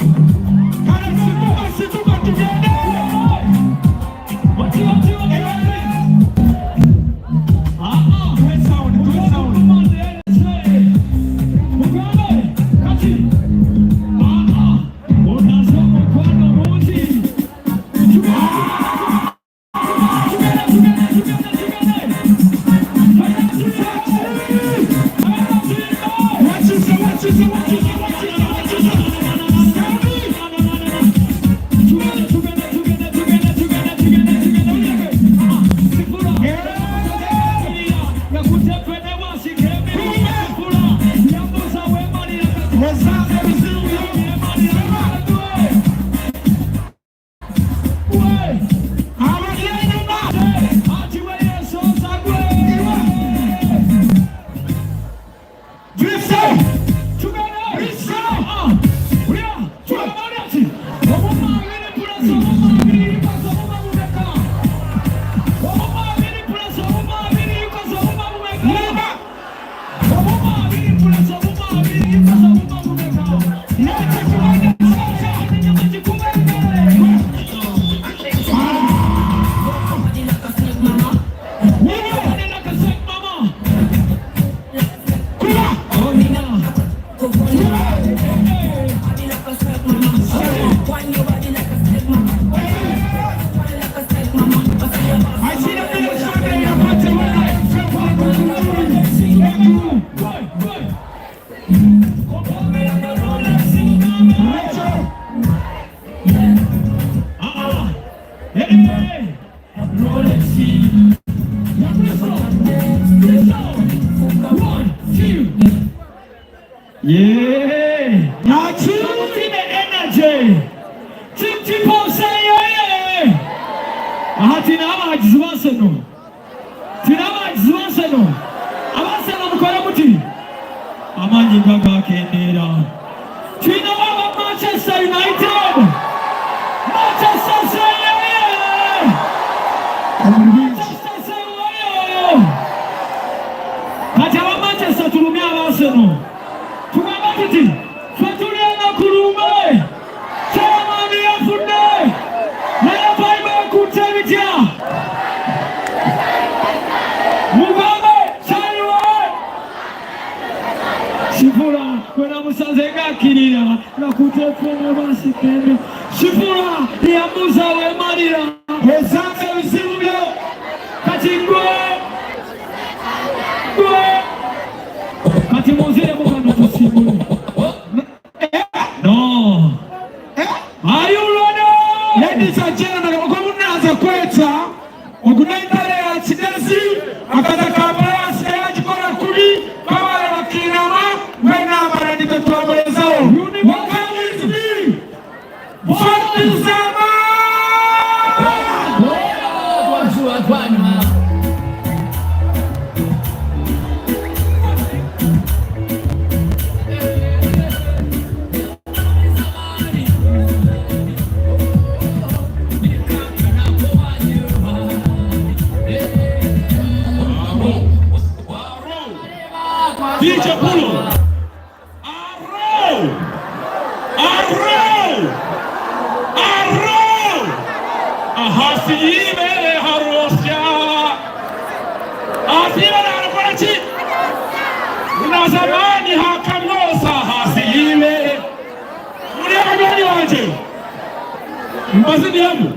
Katina abahagizi b'Arsenal. Tina abahagizi b'Arsenal. Ab'Arsenal mukora muti. Amanyi gagakendera. Tina aba Manchester United. Manchester United. Manchester United. Kati aba Manchester tulumya ab'Arsenal. Tugamba tuti fatulena kulumbe. Chamani yafunde. Naya paiba kutebitya. Mugambe chaliwa. Shifura kwena musazega kirira na kutefena basi kende. Shifura ya muza we marira. Ezange usimuyo. Kati Kati muzire mukano tusimuyo. No. Are you ready? Ladies and gentlemen, okunaza kweta okunaitale ya kidesi akaza kampala sera chikora kuli kabala bakinama mwena abarani betwabolezawo wakawizbi fatizama DJ Pulo. Arrow. Ahasiime harosya. Asira na anakorachi. Una zamani hakamosa hasiime. Mulia gani wanje? Mbazidi yangu.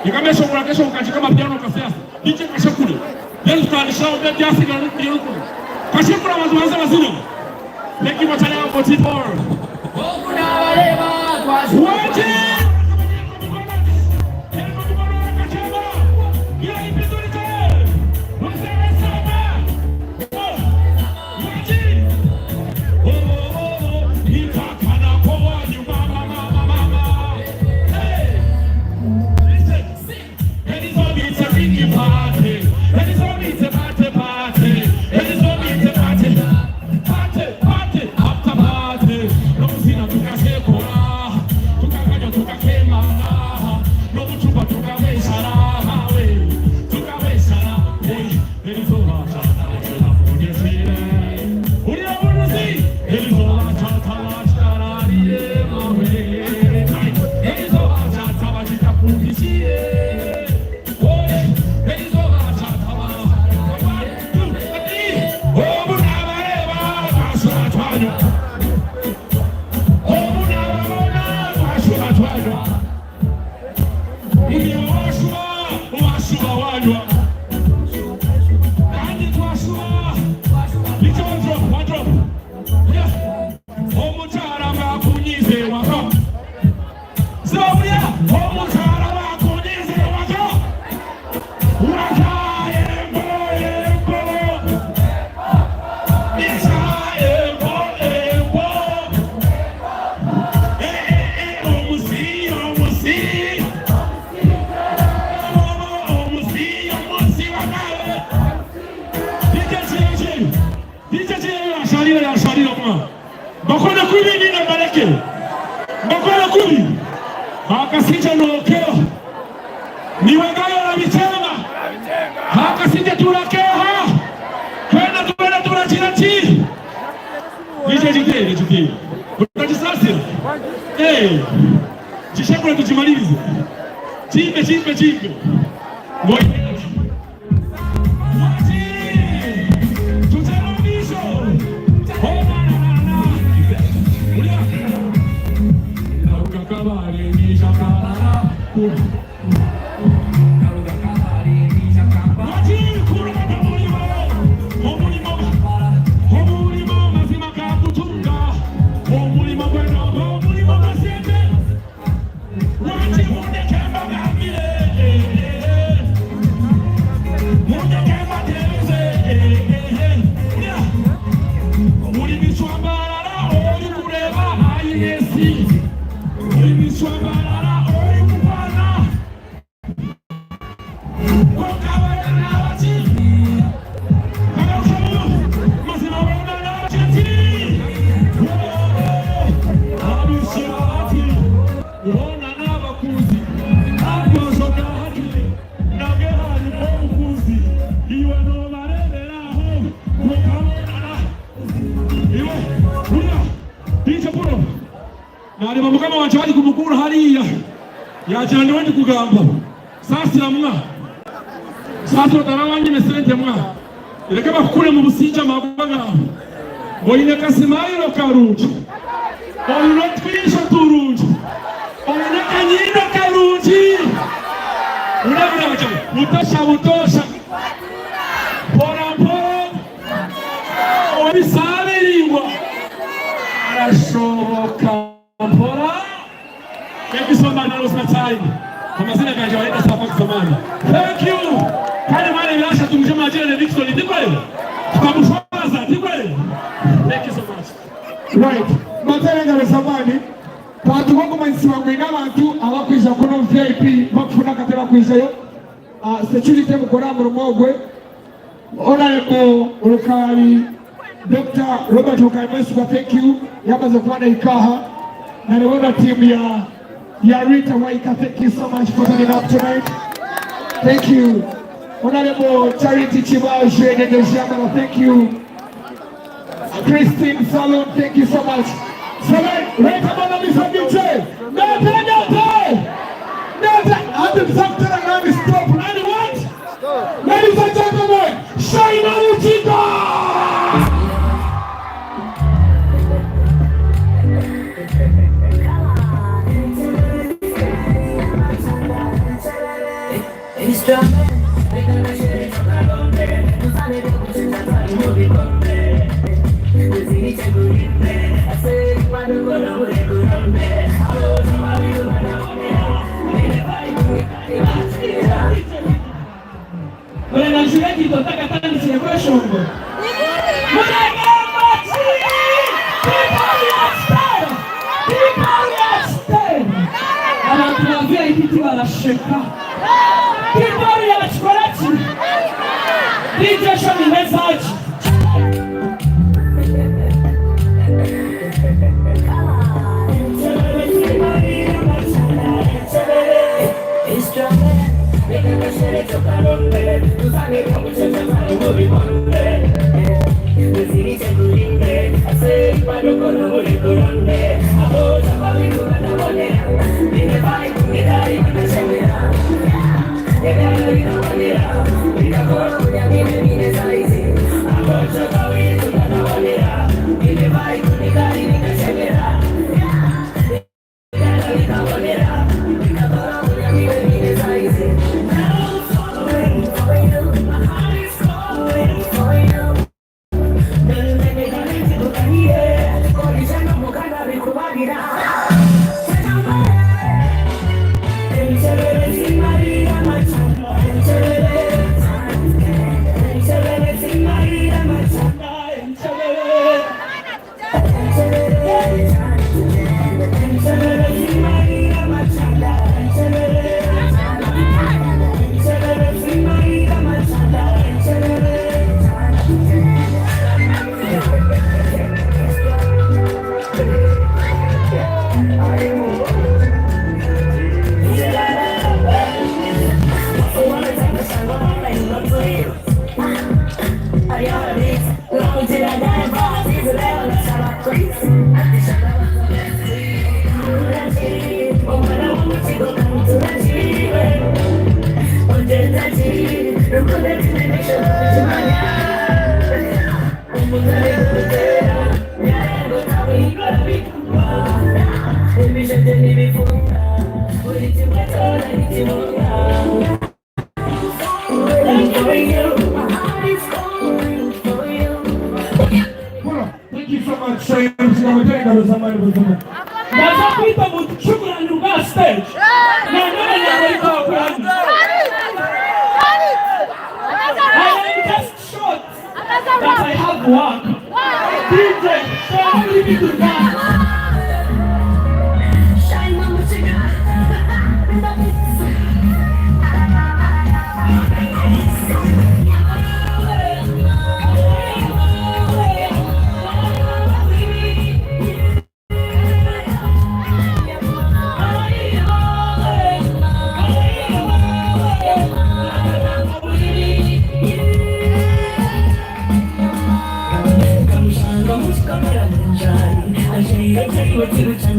Nikamesha kuna kesho ukachika mapiano kwa siasa. DJ kesho kule. Leo tutanisha ubeti asili na ndio kule. Kashikura mazuanza mazino. Leki matana ya Potipor. Waje! Hakasija nokeo niwegayo na michema hakasija tulakeha kwenda tunachirati nije utajisasi jishakula tujimalize chimbe ngoja nareba mukama wanje bali kumukuru hariya yajyana wandi kugamba sasira mwa sasa utarawanye mesente mwa reka bakure mu businja amagwaga boyine kasimayiro karungi boyine twisha turungi boyine kanyino karungi urabura bacha mutosha pora obisabiringwa arashoboka pora yakisoma na time amazina ganje waenda safa kusomana. Thank you kale mali bilasha tumje majina na Dickson ndiko leo tukamshoza ndiko leo. Thank you so much. Right, matera ngalo sabani Patu wako manisiwa mwina watu awakuisha kuno VIP wakufuna katela kuisha yo security mkona mrumogwe Honorable Urukari Dr. Robert Ukaimesu, thank you yamaze kuwana ikaha na niwona team ya Rita Waika, thank you so much for turning up tonight. Thank you Honorable Charity Chibao Shwede Doshamana, thank you Christine Salon, thank you so much. So right about on this DJ. Stop. Ladies and gentlemen, Shaina Uchida! When shuleni tunataka tani celebration. Ana tunavia hiti wala sheka. People ya chocolate. DJ show me message.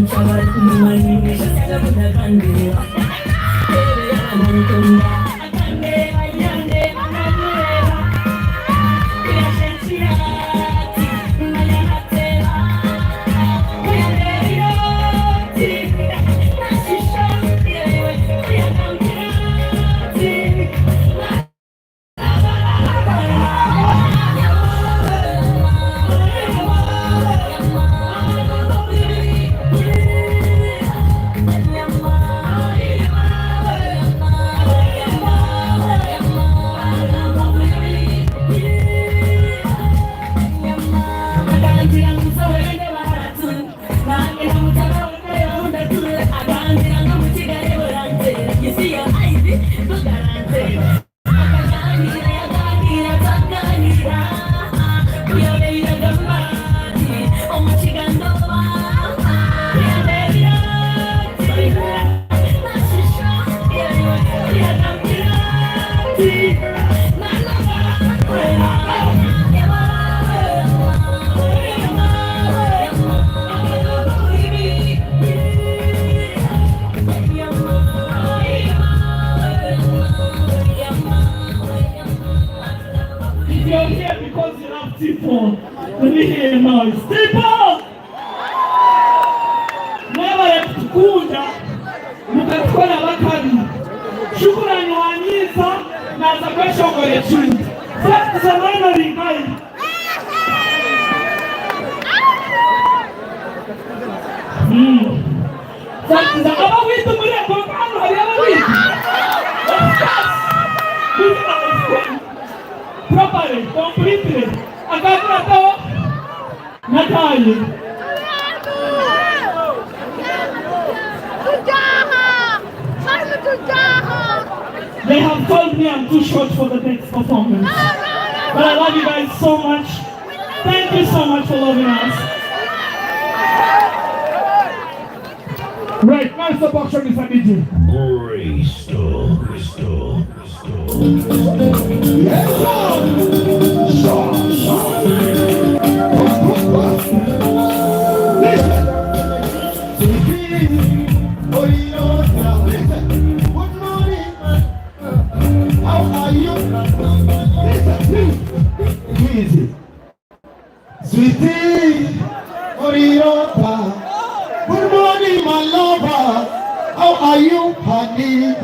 Properly, completely. Natalie. They have told me I'm too short for the next performance. But I love you guys so much. Thank you so much for loving us. Right, now stop action, Mr. DJ. Crystal. Yes, sir. Sweetie, Oriota, good morning, my lover. How are you, honey?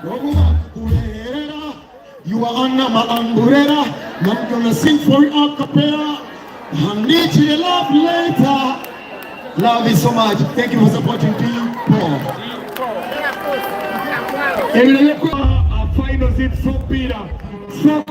Go You are under my umbrella. I'm gonna sing for you a cappella. I need you to love later. Love you so much. Thank you for supporting Team Paul. Our finals in so Peter. So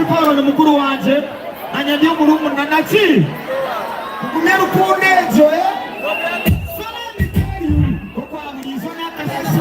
Paulo ni mukuru wanje anyadio murumu na nachi kumeru kunejo kwa mizona kasasi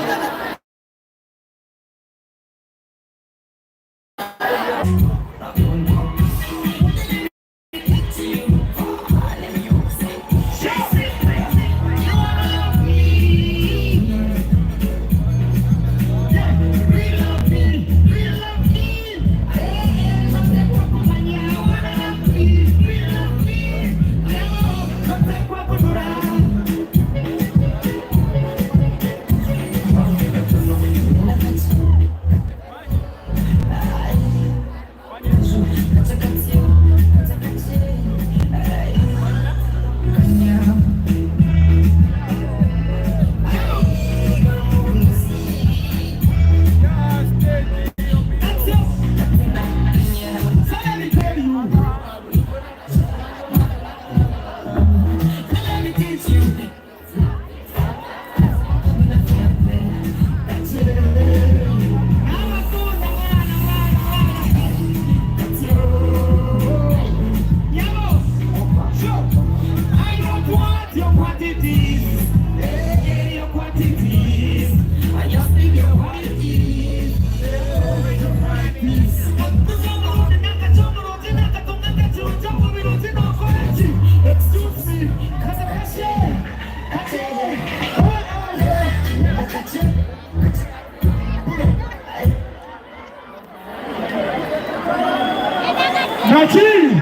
Nachi,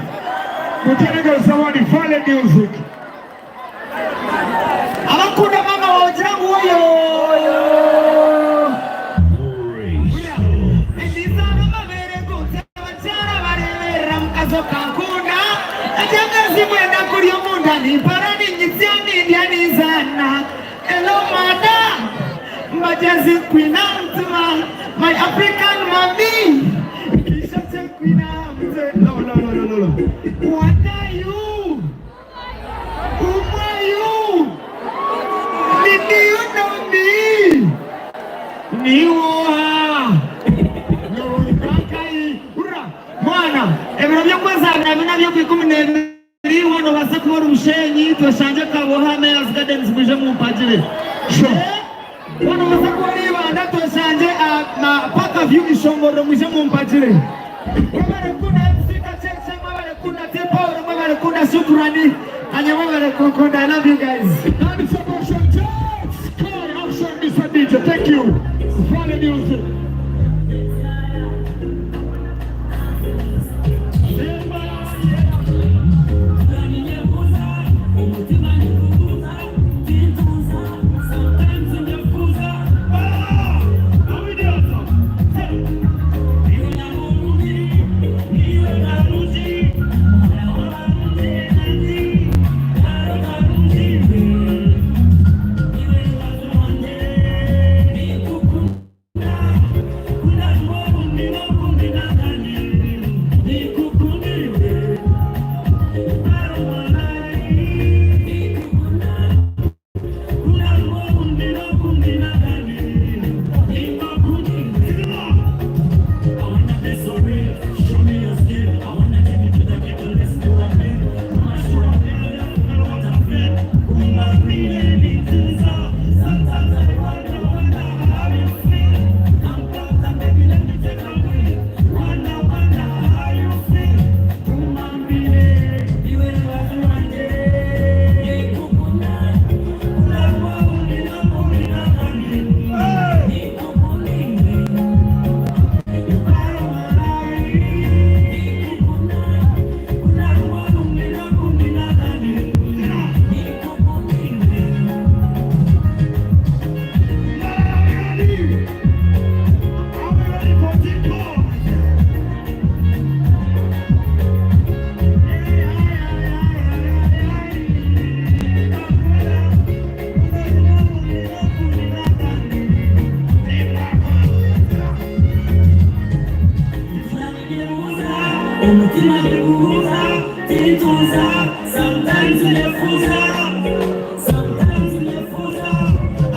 kutenga zawadi Fale Music. Hakuna mama wa jangu huyo. Ndizana mabere kote wachara baremera mkazo kankuna. Ajanga zimwenda kurio munda ni parani njitiani ndiani zana. Hello madam, majazi queen antuma, my African mommy. No. What are you? Who are you? Did you know me? Niwa. No, Bakai. Ura. Mwana. Ebirabyo kwezana binabyo kwikumene. Wano basakuru mshenyi twashanje kabohame as gardens muje mu mpagire. Wano basakuru banda twashanje na paka view ishongoro muje mu mpagire. Kuna shukrani anyamara kokonda. I love you guys. That is a motion judge. Come on, action Mr. DJ. Thank you. Fale Music. umutima biguhuza tituza sometimes unefuza sometimes unefuza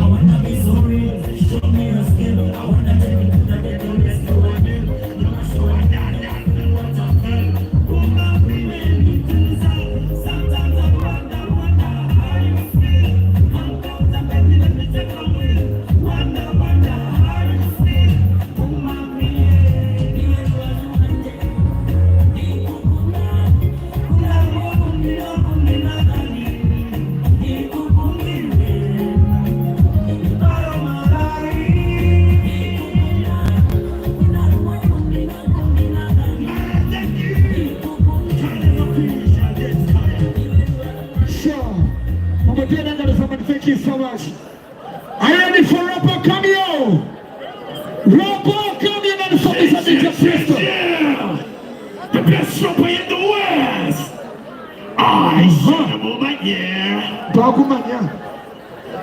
I wanna be sorry show me your skill I wanna take you to the best you want it no show I that what I feel kuma women tituza sometimes I wonder how you feel I'm baby let me take a wheel wonder how you feel kuma women you are one day Thank you so much. Are you ready for rapper cameo? Rapper cameo and the the best rapper in the West.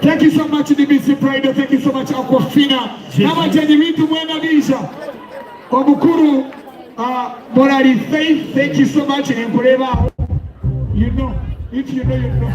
Thank you so much, DBC Pride. Thank you so much, Aquafina. Nama Janivitu Mwena Bisha. Omukuru Morali Faith. Thank you so much. And whatever you know, if you know, you know.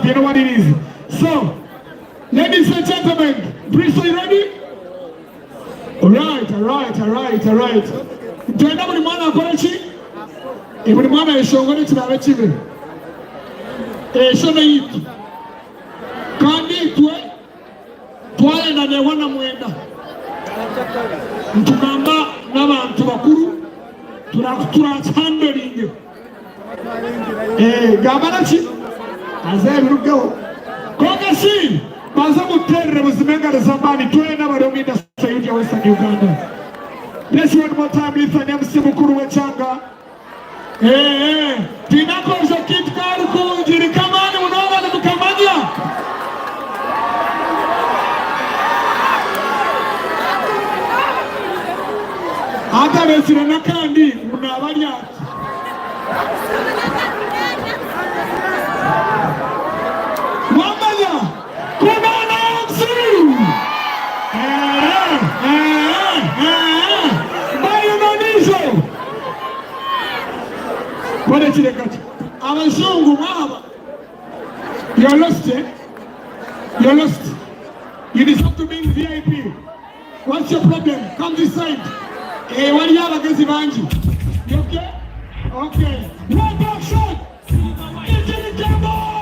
You know what it is. So, ladies and gentlemen, Bristol, you ready? All right. Tuenda buli mwana akolechi? Buli mwana eshongole kinabe kibe. Eshone yitu. Kandi twalenda ne wana mwenda. Ntugamba n'abantu bakuru turahandlinge. Gabanachi azebirugeho kongesi baza muterere buzimenga zamani twena baromida sayidi ya Western Uganda. Let's one more time listen MC mukuru wechanga tinakoze kitu karu kunjiri kamani munoba na mukamanya hata besira nakandi munabalya You're lost, eh? You're lost. You deserve to be in VIP. What's your problem? Come this side. Hey, what do you have against Ivanji? You okay? Okay. One more shot! Into the jumbo!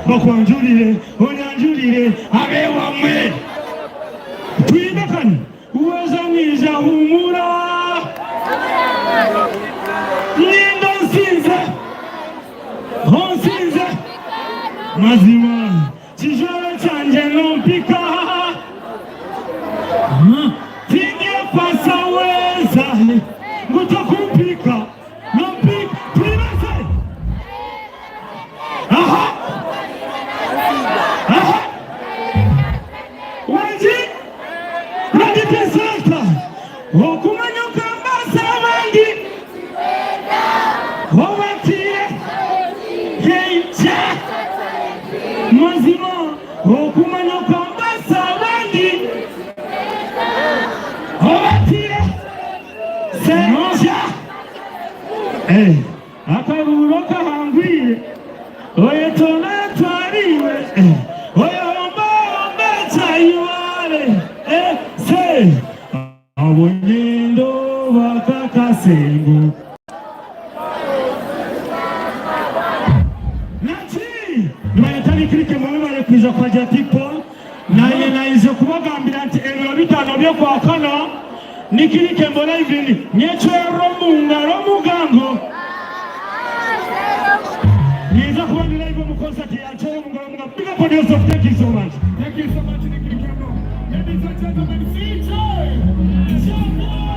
Bakwanjulire, onyanjulire, abewamwe. Tuimekani, uweza nija humura. Nindo nsinze, onsinze. Mazima, chijoro chanje nompika. Tinge pasa weza, nguto kumpika. Nompika, tuimese. Aha. Akaburoka hangwiye oye tona twariwe oye omba chayiwale se abonyendo bakakasengo nachi mayatani kirike mwemale kwiza kwa jatipo naye naize kubagambira nti ebyo bitano byo kwa kano nikirike mbola ivini nyechero mungalo mugango niza kuandila hivyo mkonsati ya chero mungalo mugango. Big up on yourself. Thank you so much. Thank you so much. Ladies and gentlemen, feature shoutout.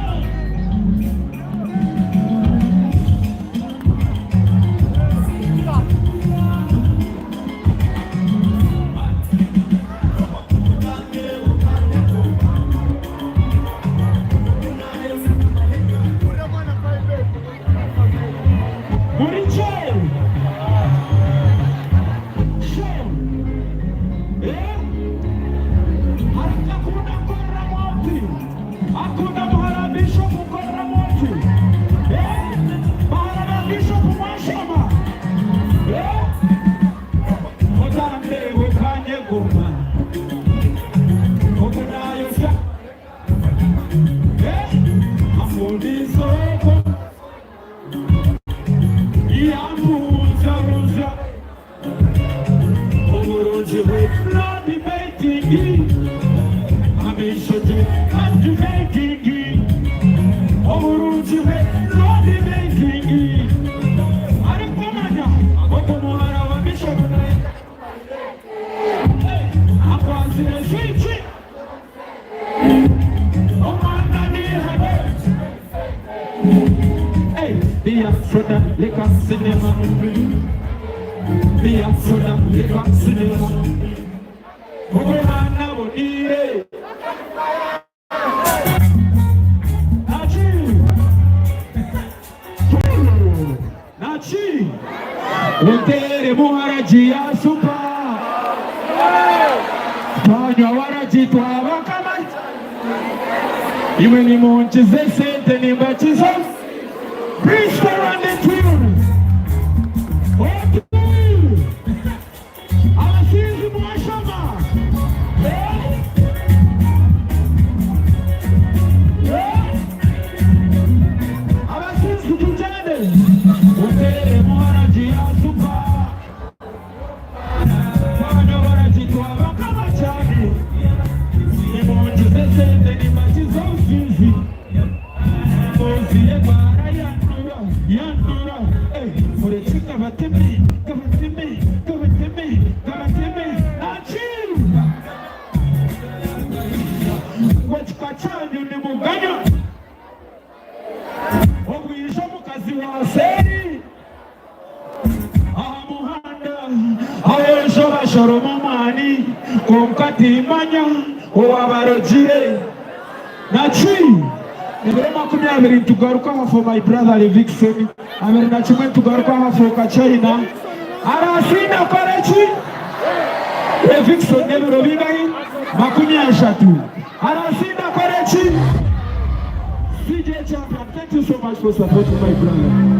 Untere muharaji ya supa Tanywa waraji tuwa kama Iwe ni monchize sente ni mbachizo Bristol and the tune Awasizi mwashama Awasizi kujade Untere muharaji ya supa Tanywa waraji tuwa kama chani Ni monchize sente ni mbachizo Oziye bara ya Shoro mamani Komkati manya Owabarojire Nachi Nibirema kumi abiri tugaruka for my brother Levikson Amiri nachimwe tugaruka for Kachina Arasina Korechi Levikson Nebiro Bingai Makumi Ashatu Arasina Korechi CJ Champion. Thank you so much for supporting my brother.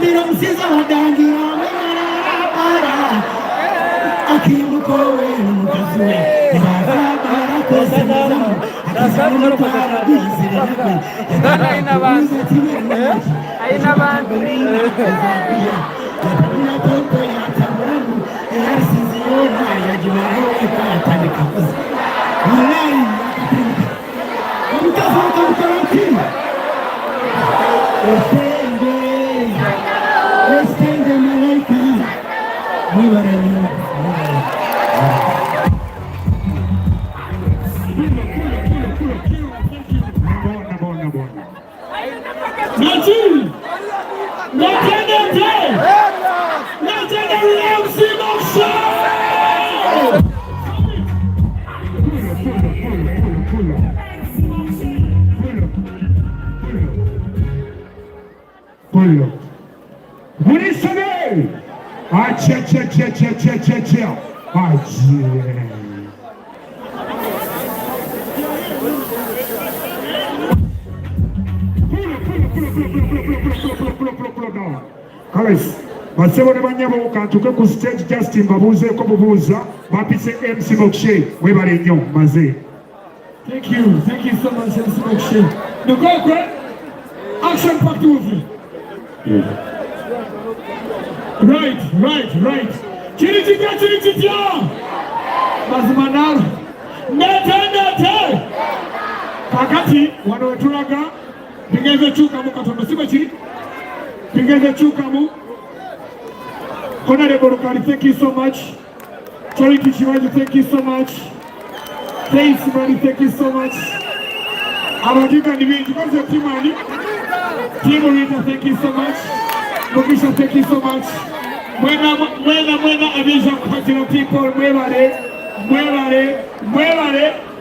Mukandiro msiza wadangira Mara Akimu kowe Mukazue Mara Kosa Nazamu Akizana Paradisi Aina bantu Aina bantu Kapuna Toto ya Tamu Erasizi Yona ya Jimaho Ikatani Kakuzi Mulai Mutafuta Mkarati Estende Malaika Mwibarani Nati Natende Ramsi Moksha Pullo. Munisane. Acha. Acha. Pull. Guys, basebo ne banyabo kantuke ku stage just mbabuze ko bubuza bapise MC Mokshe webale nnyo maze. Thank you so much MC Mokshe. Nugokwe action packed movie. Right. Chirichitya. Mazimanalo. Nete. Kakati wano wetulaga pingeze chuka mu katondo sibe chiri. Pingeze chuka mu. Honorable Rukari, thank you so much. Charity Shivaji, thank you so much. Thanks, Mari, thank you so much. Abadika Nivi, because of Timani. Timorita, thank you so much. Mokisha, thank you so much. Mwena Avisha Cultural people, Mwevare,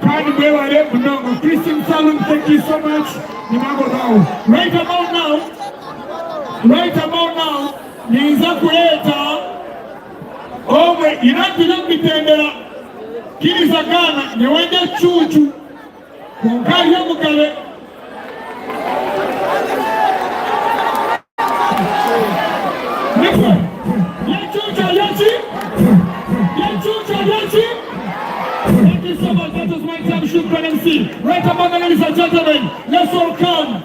Kadi Mwevare, Munongo. Christian Salon, thank you so much. Nimango now. Right about now, niza kuleta omwe inapila mitendera kiriza Ghana niwende chuchu kunkali ya mukale Thank you so much. That was my time. Shukran MC. Right about now, ladies and gentlemen, let's all come.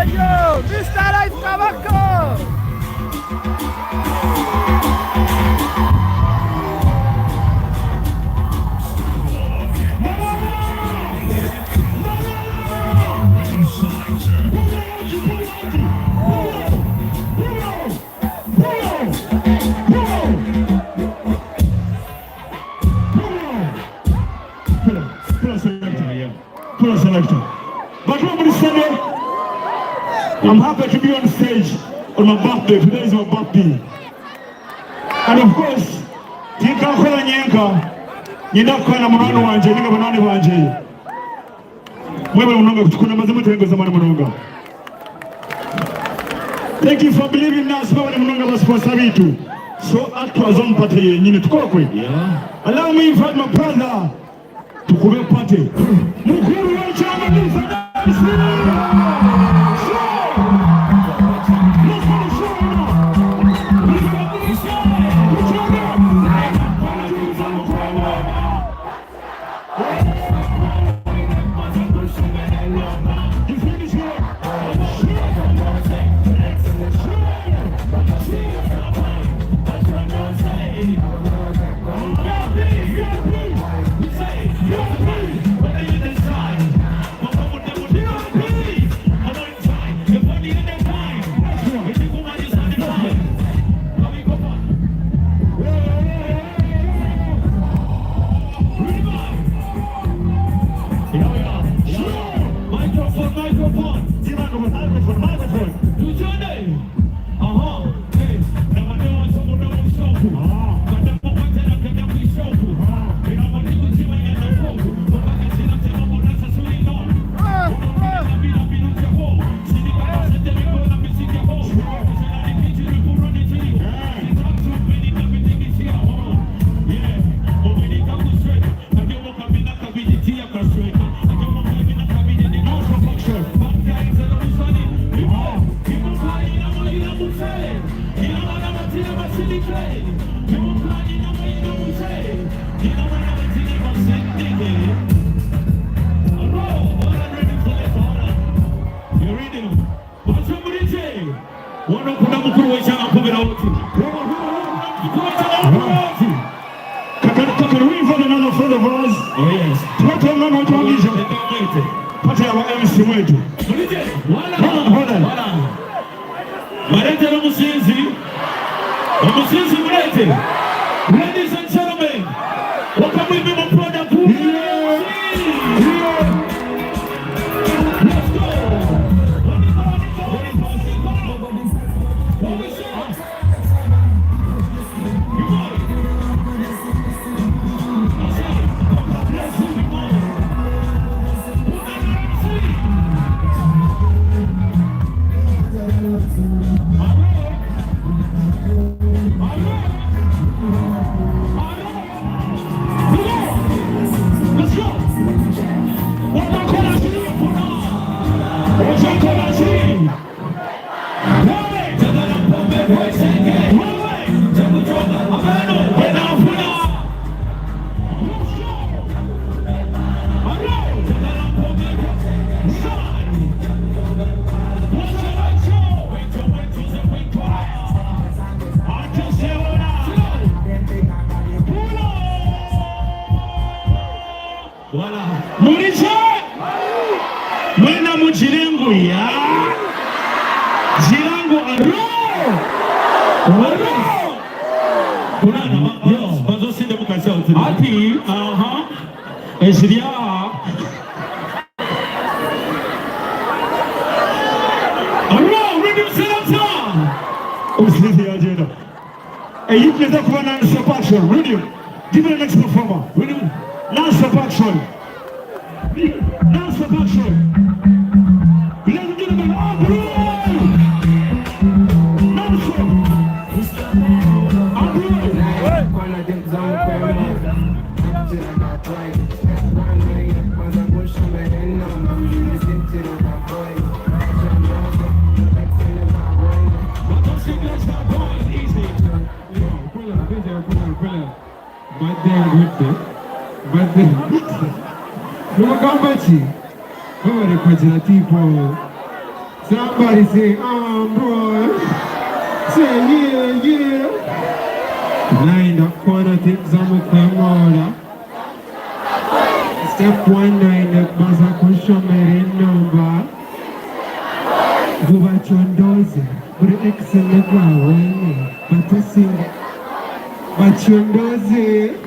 Yo, Mr. Life Kabako! Pull a selector. But nobody said it. I'm happy to be on stage on my birthday. Today is my birthday. And of course, tika kola nyenka, nina kwa mwana wanje, nika banane wanje. Mwewe mnonga kutukuna mazimu tengo zamani mnonga. Thank you for believing in us. Mwewe mnonga sponsor vitu. So actors on party nyini tukokwe. Allow me invite my brother to kube party. Mukuru wa chama nisa. Ladies and gentlemen, welcome with me, my brother. Let's go. Mulicha mwena mujirengu ya jirangu aro kunana bazo sinde mukasi ati ejiria aro ready selata usisi ajena you play kuwa na support ready give me the next performer ready now support Dance for action. Ladies and gentlemen, somebody say, bro. Say, yeah. Line the corner, take some order. Step 1, 9, the buzzer, question my number. Go back to Ndozi. But excellent one, but to sing. But you Ndozi.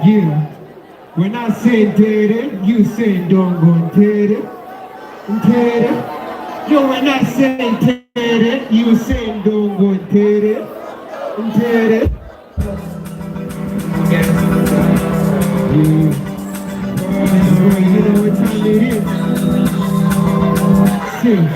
Yeah. When I say tere, you say don't go tere. Yo, when I say tere, you say don't go tere. You know what time it is. See.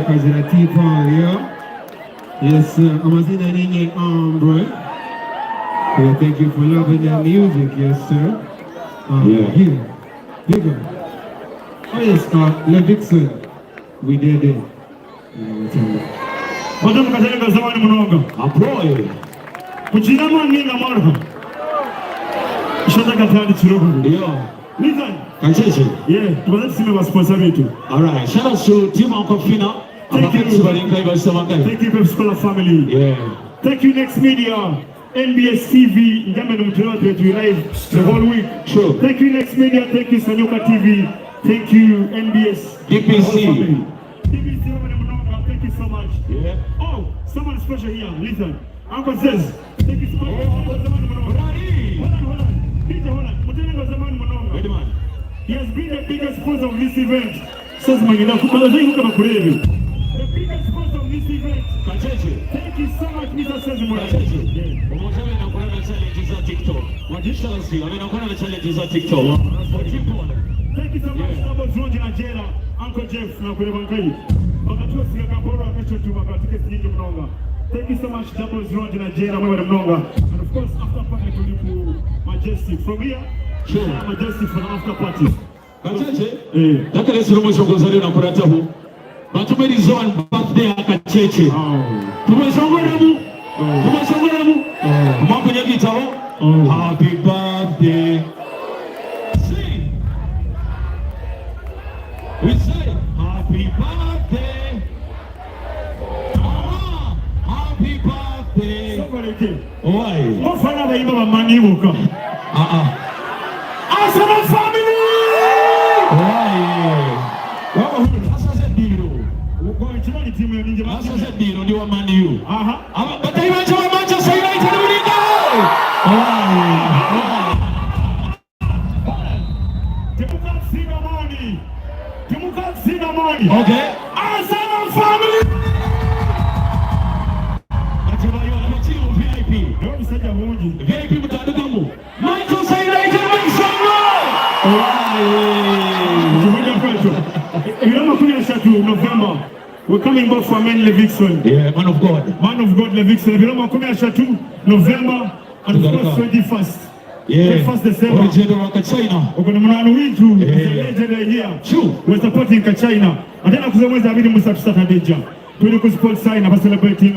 Kazira T-Paul, yeah? Yes, sir. Amazina Ninye Boy. Yeah, thank you for loving that music, yes, sir. Here, bigger. Oh, yes, Levixen. We did it. Madam Kazenga Zamani Munoga. Aboy. Kuchinamu Ninga Marha. Shota Katani Chirogu. Yeah. Listen. Kancheche. Yeah, tuweze kusema responsibility. All right. Shout out to Team Uncle Fina. Thank you, Pep Scholar family. Yeah. Thank you, Next Media, NBS TV, we live the whole week. Sure. Thank you, Next Media. Thank you, Sanyuka TV. Thank you, NBS. DPC. Thank you so much. Yeah. Oh, someone special here. Listen. Uncle says, thank you so much. Hold on. Wait a minute. He has been the biggest sponsor of this event. Says Magina, the biggest sponsor of this event. Thank you so much, Mr. Sezimura. Thank you so much, Double Drone Nigeria, Uncle Jeff, thank you so much, Double Drone Nigeria, and of course, after party to Majestic. From here, Majestic for the after party. birthday akacheche. Tumesongoremu. Mambo ya kitao. Happy birthday. Sing. We say happy birthday. Happy birthday. Why? Mofana baimba bamangi buka. Asana family. Why? Sasa dino ni wa Man U. Batai wa Manchester United ulinga. Timuka Sinamoni. Okay. Arsenal family. Atibayo anachio VIP. Ndio msaja mmoja. VIP mtadukamu. Manchester United wamesonga. November. We're coming back for men Levickson. Yeah, man of God. Man of God Levickson. November and of course 21st. Yeah. 21st December. Original China. We're here. Sure. We're supporting China. And then kuzomweza abidi Saturday. We're support China by celebrating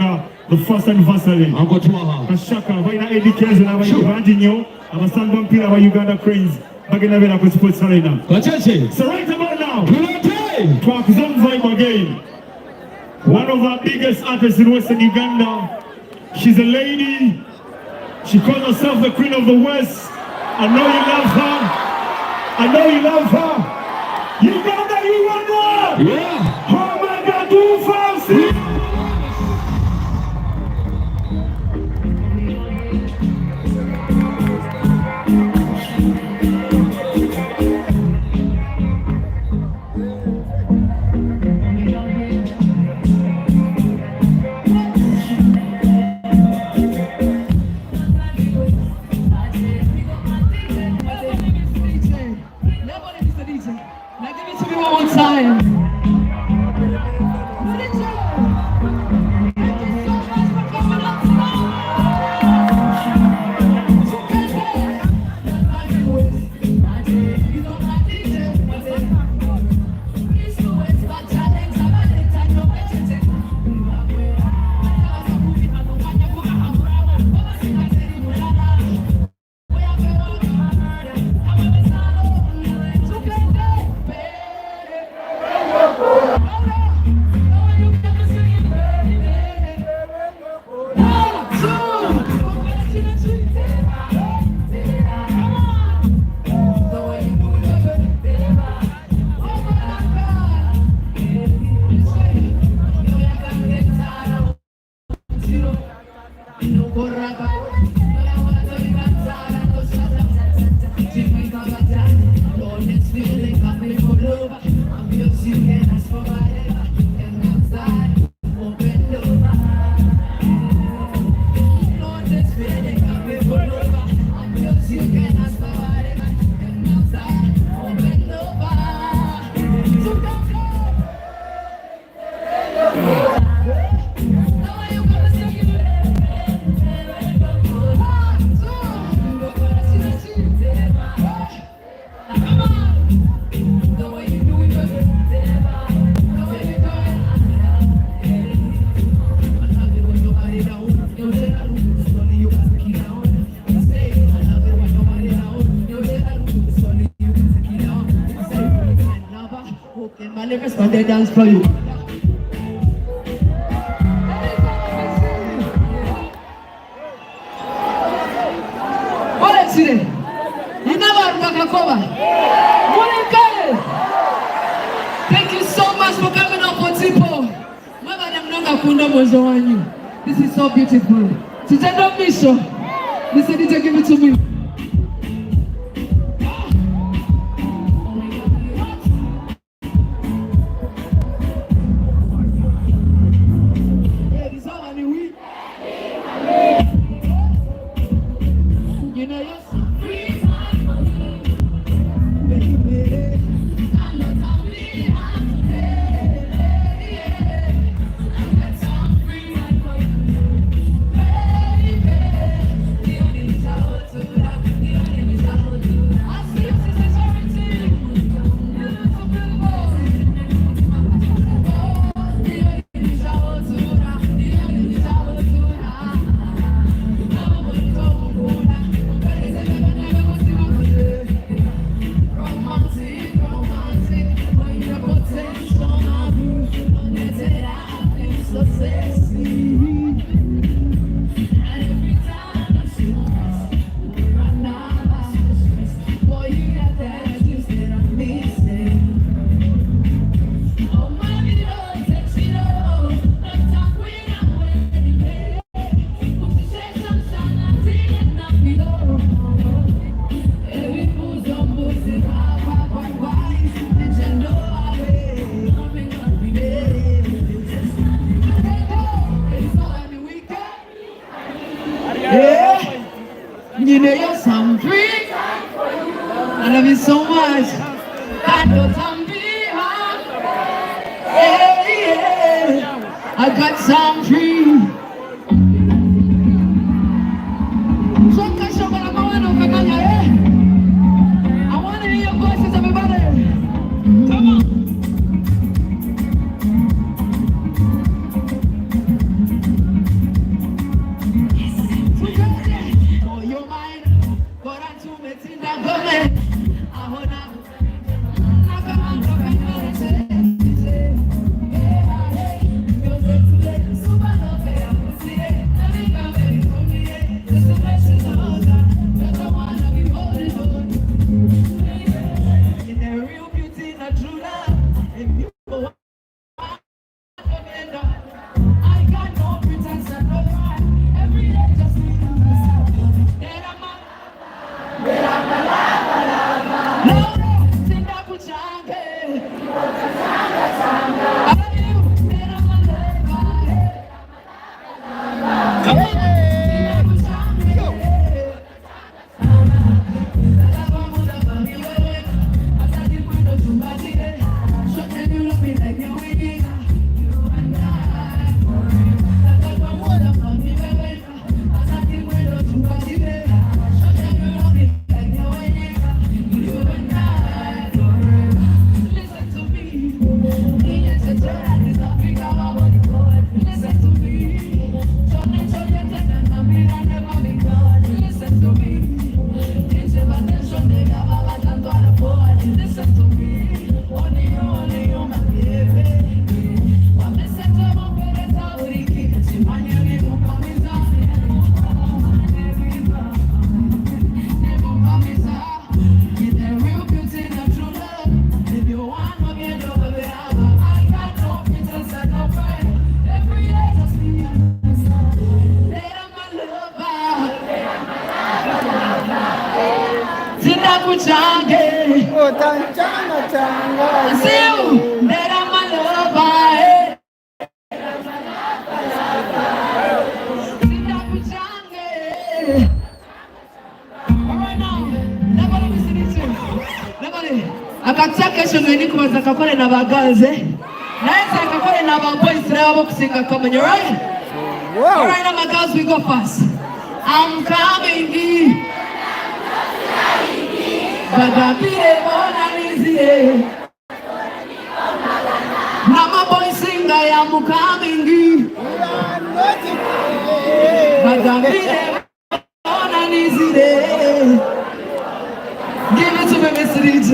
the first anniversary. Kashaka, vaina ADKs na vaina Bandinyo, abasanga mpira wa Uganda Cranes. Bagina vena support China. So right about now, Twak Zone Vibe again. One of our biggest artists in Western Uganda. She's a lady. She calls herself the Queen of the West. I know you love her. Uganda, you want more? Yeah. Oh my God, do fancy. One time. they dance for you. What is it? You never Kakakova. Thank you so much for coming up for Tipo. This is so beautiful. Titendo Misho. Listen, DJ, give it to me. I love you so much. I got some free. I want to hear your voices, everybody. Come on. Akakole na bagaze naeza akakole na boys leo kusinga kama you right? All right, now my girls, we go fast. I'm coming. Bagabire bona nizie. Mama boy singa ya coming. Bagabire bona nizie. Give it to me, Mr. DJ.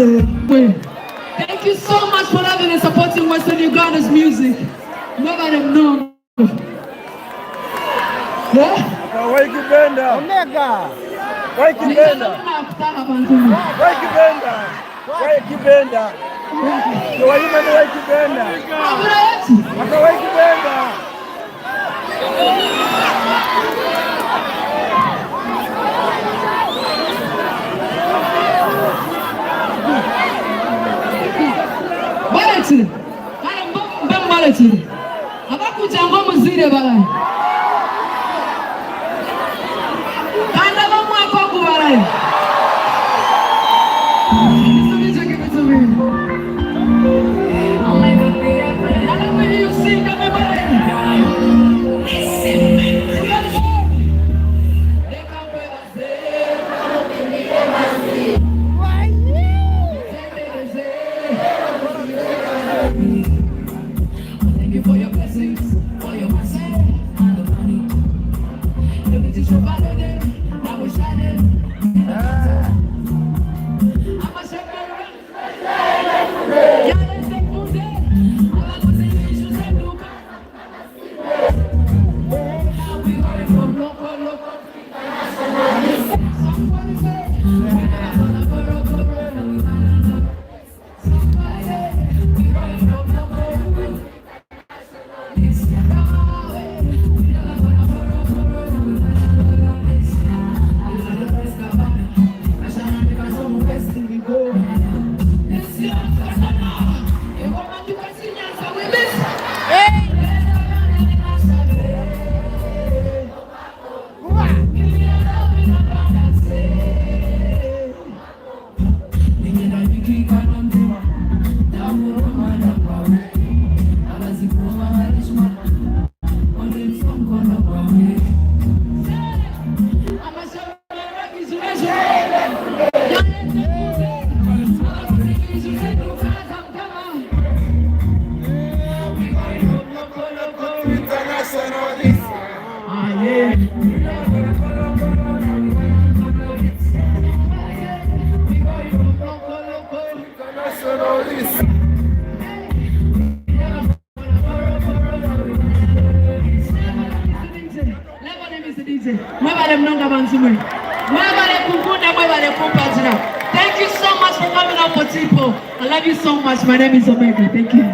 Thank you so much for loving and supporting Western Uganda's music. Nobody know. Yeah? Waikibenda. Omega. Waikibenda. Waikibenda. Waikibenda. Waima ni waikibenda. Aka waikibenda. Baleti. Bam baleti. Abakuja ngomu zile balai. Kanda bamu akoku balai. Give it to me. Oh my God. I love when you sing, come on, thank you for your blessings, for your mercy, and the money. The bitches are valid, I was shining. I'm a shepherd. Yeah, let's take food there. I'm a you say look. We are from local. Somebody say, we're gonna Thank you so much for coming out for people. I love you so much. My name is Omega. Thank you.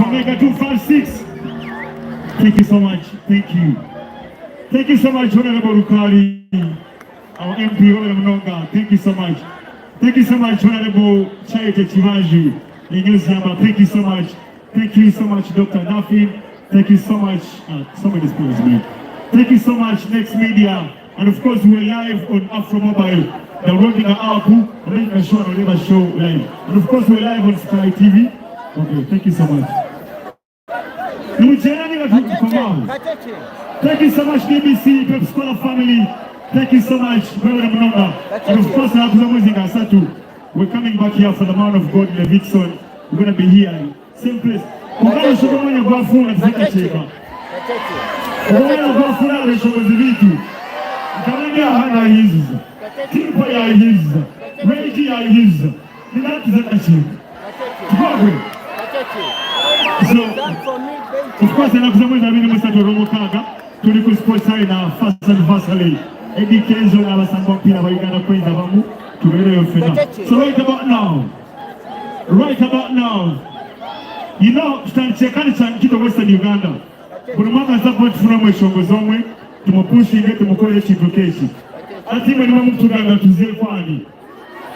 Omega 256. Thank you so much. Thank you. Thank you so much, Honorable Rukali, our MP, Honorable. Thank you so much. Thank you so much, Honorable Charity Chivaji, English number. Thank you so much. Thank you so much, Dr. Duffy. Thank you so much. Somebody spoils me. Thank you so much, Next Media. And of course, we're live on Afro Mobile. They're working on our I'm making sure I'll never show live. And of course, we're live on Sky TV. Okay, thank you so much. Thank you so much, BBC, Pep Scholar family. Thank you so much, and of course, we're coming back here for the man of God, Levickson. We're going to be here, same place. We're going to show you your bathroom and take a check. We're going to go for the show with the video. Hana is, Timpa is, Reggie is, that is a check. So, of course, I'm going to Mr. Romokaga to the sports side now, fast and fastly. Education, I was some Pina, but you got a point of Amu to the So, right about now, you know, stand checking to Western Uganda. But the mother support from a show was on way to push it to college education. I think when we move together to Zilfani,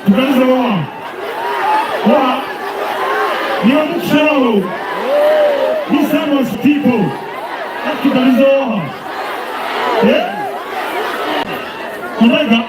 to the war. What? Young show. These are most people. That's the result. Yeah? Oh my God.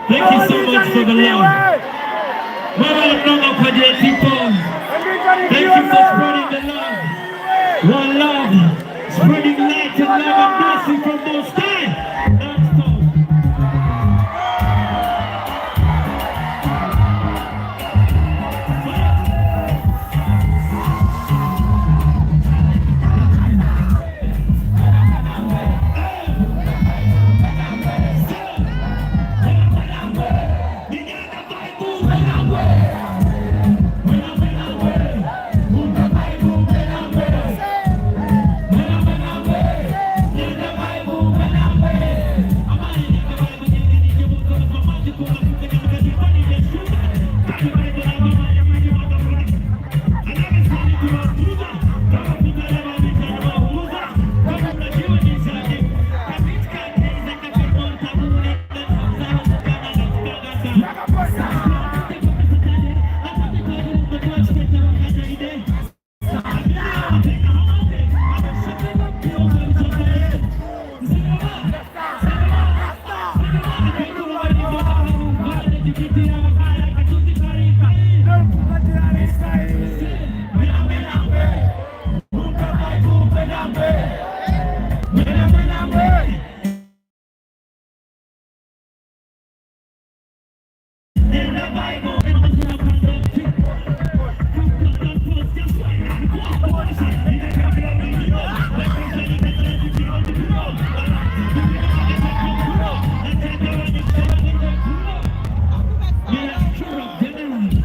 Thank you so much for the love. Thank you for spreading the love. One love, spreading light and love and mercy from those times.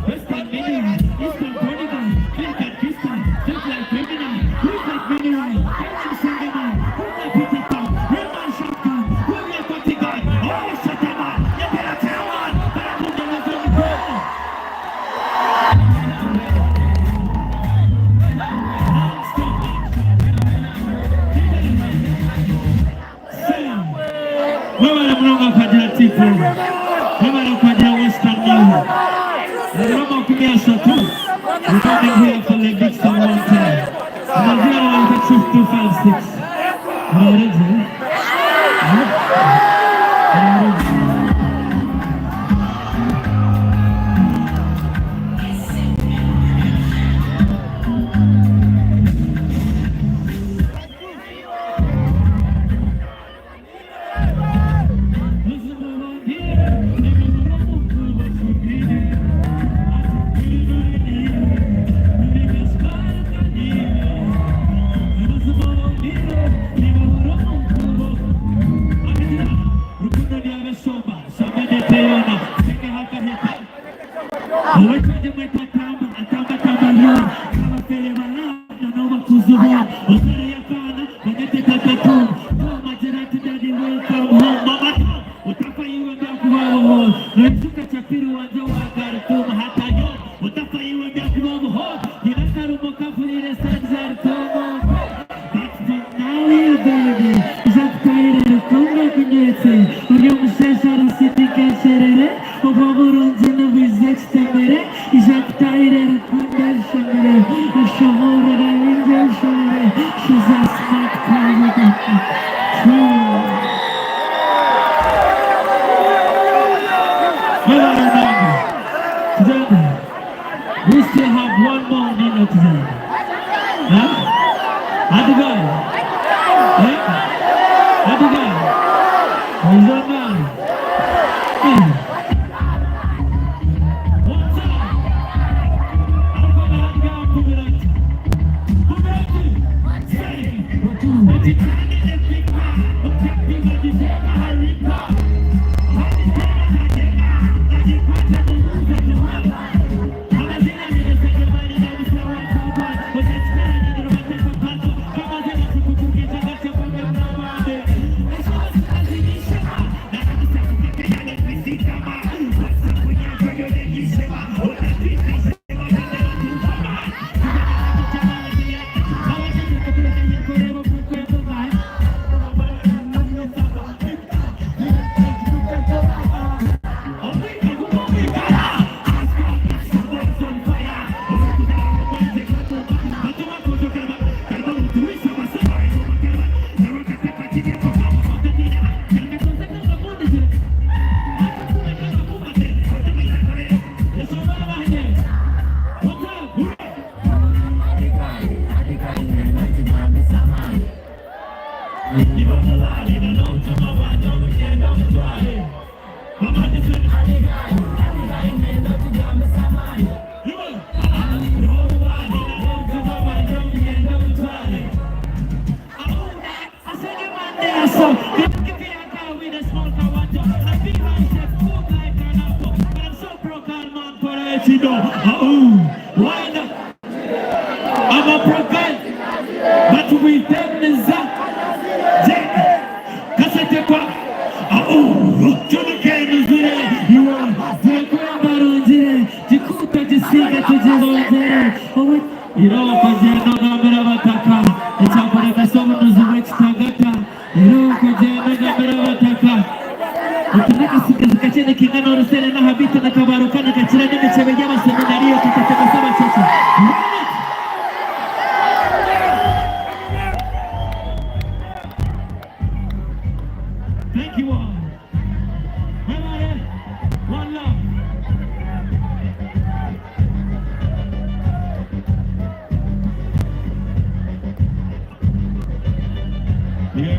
Western Uganda. We're coming here for the big song one time. I'm going to take 256. What is it? We still have one more dinner today. Huh? Adigai. Adigai. Thank you all. One love. Yeah.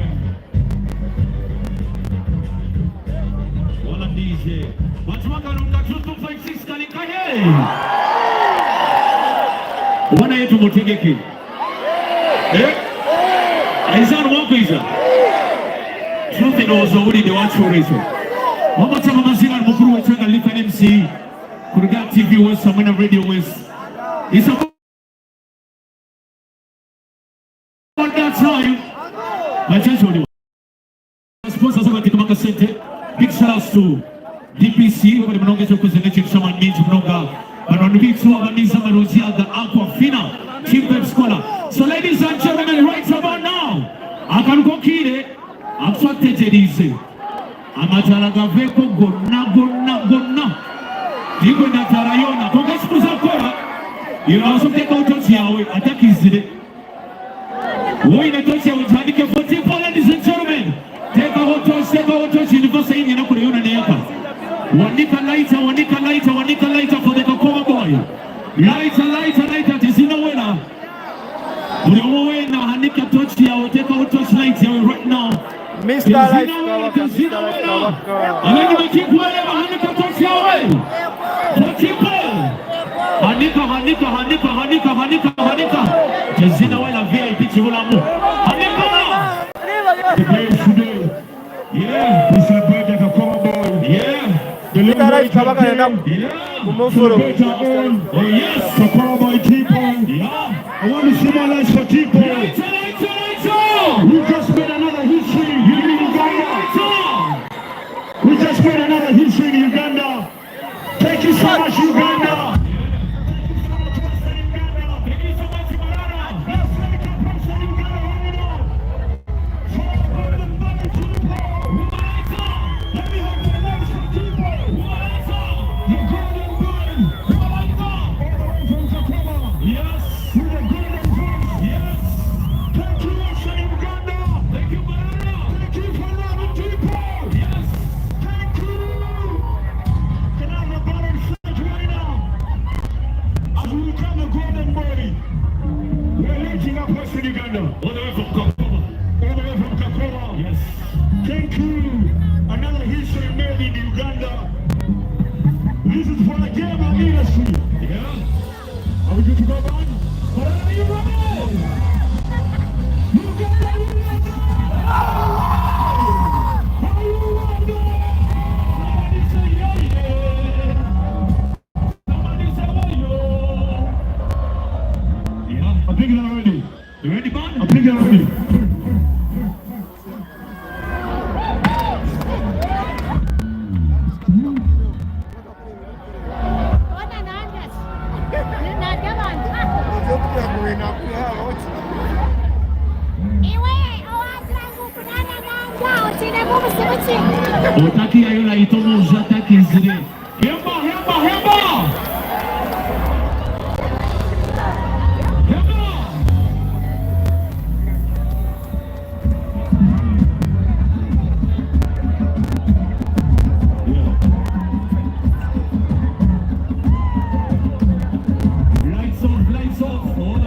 Wala DJ. Watu wakarunga 226 kanikaye. Wana yetu motegeke. Aizan wako iza. Truth inozo uri de watu rezo. Wama chama mazina mukuru wechanga lipa MC. Kuruga TV West, Samana Radio West. It's about that time. My chance audio. Sponsors of Kitamaka Center. Big shoutouts to DPC, where the Mononga Zokuzenechi Shaman means Mononga. But on the big two of Anisa Marozia, the Aquafina, Team Pep Scholar. So, ladies and gentlemen, right about now, I can go kid. I'm so tejedise. Amatalaga veko gonna. Digo na tarayona. Konga sikuza kora. iraza uteka utoki yawe atakizire wowe inatoki yawe tandike 40 people, ladies and gentlemen. Take a utoki universe yenye na kuliona nepa. Wanika lighter for the Kakoma boy. Lighter tizina wena. Uliwa wena hanika tochi yawe, take a utoki light yawe right now. Mr. Light Kawaka. Aleni makipu wale hanika tochi yawe. Hanika. Tizina wena VIP chivulamu. Hanika. The day is today. Yeah, we celebrate the Kakoma boy. Yeah. Mr. Light Kawaka enda kumufuru. Oh yes, Kakoma boy people. Yeah. I want to see my lights for people. We just made another history in Uganda. We just made another history in Uganda. Thank you so much, Uganda. Western Uganda, all the way from Kakoma. Yes. Thank you. Another history made in Uganda. This is for the gamer industry. Yeah. Are we good to go, man? Are you ready? Uganda! Are you ready? Somebody say yeah. Somebody say yeah. I think they're ready. You ready, man? I think they're ready. Otaki ayola itomo uzataki nzire. Hemba! Lights off. Hold on.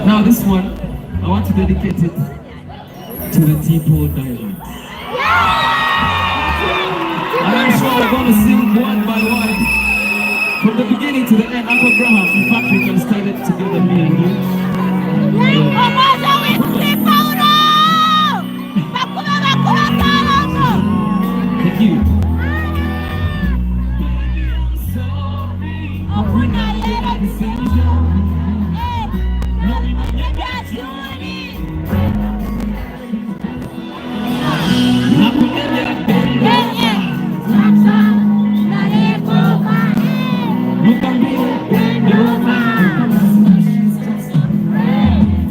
Now this one, I want to dedicate it to the T-Pole Diamond. And I'm sure we're going to sing one by one, from the beginning to the end. Uncle Graham, in fact, we can start it together, me and you. Thank you.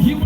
You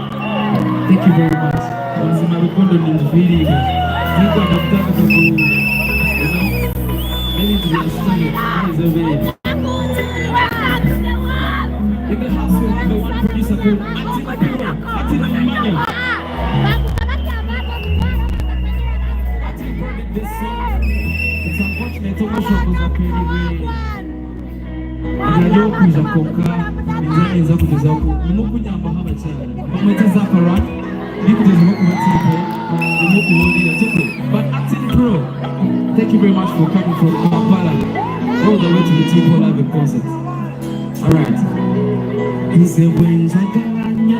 Thank you very much. Wanasema Rukondo ni mviri. Niko nataka ku maybe to understand it. Is over there. In the house with the one producer called Atina Manya. This song, it's unfortunate because of the anajua kuza koka mizani za kucheza huko nyamba haba sana wamecheza paran niko tazama kwa tipo niko kuona tipo but acting pro. Thank you very much for coming from Kampala all the way to the Tipo live concert. All right, he said when Zagalanya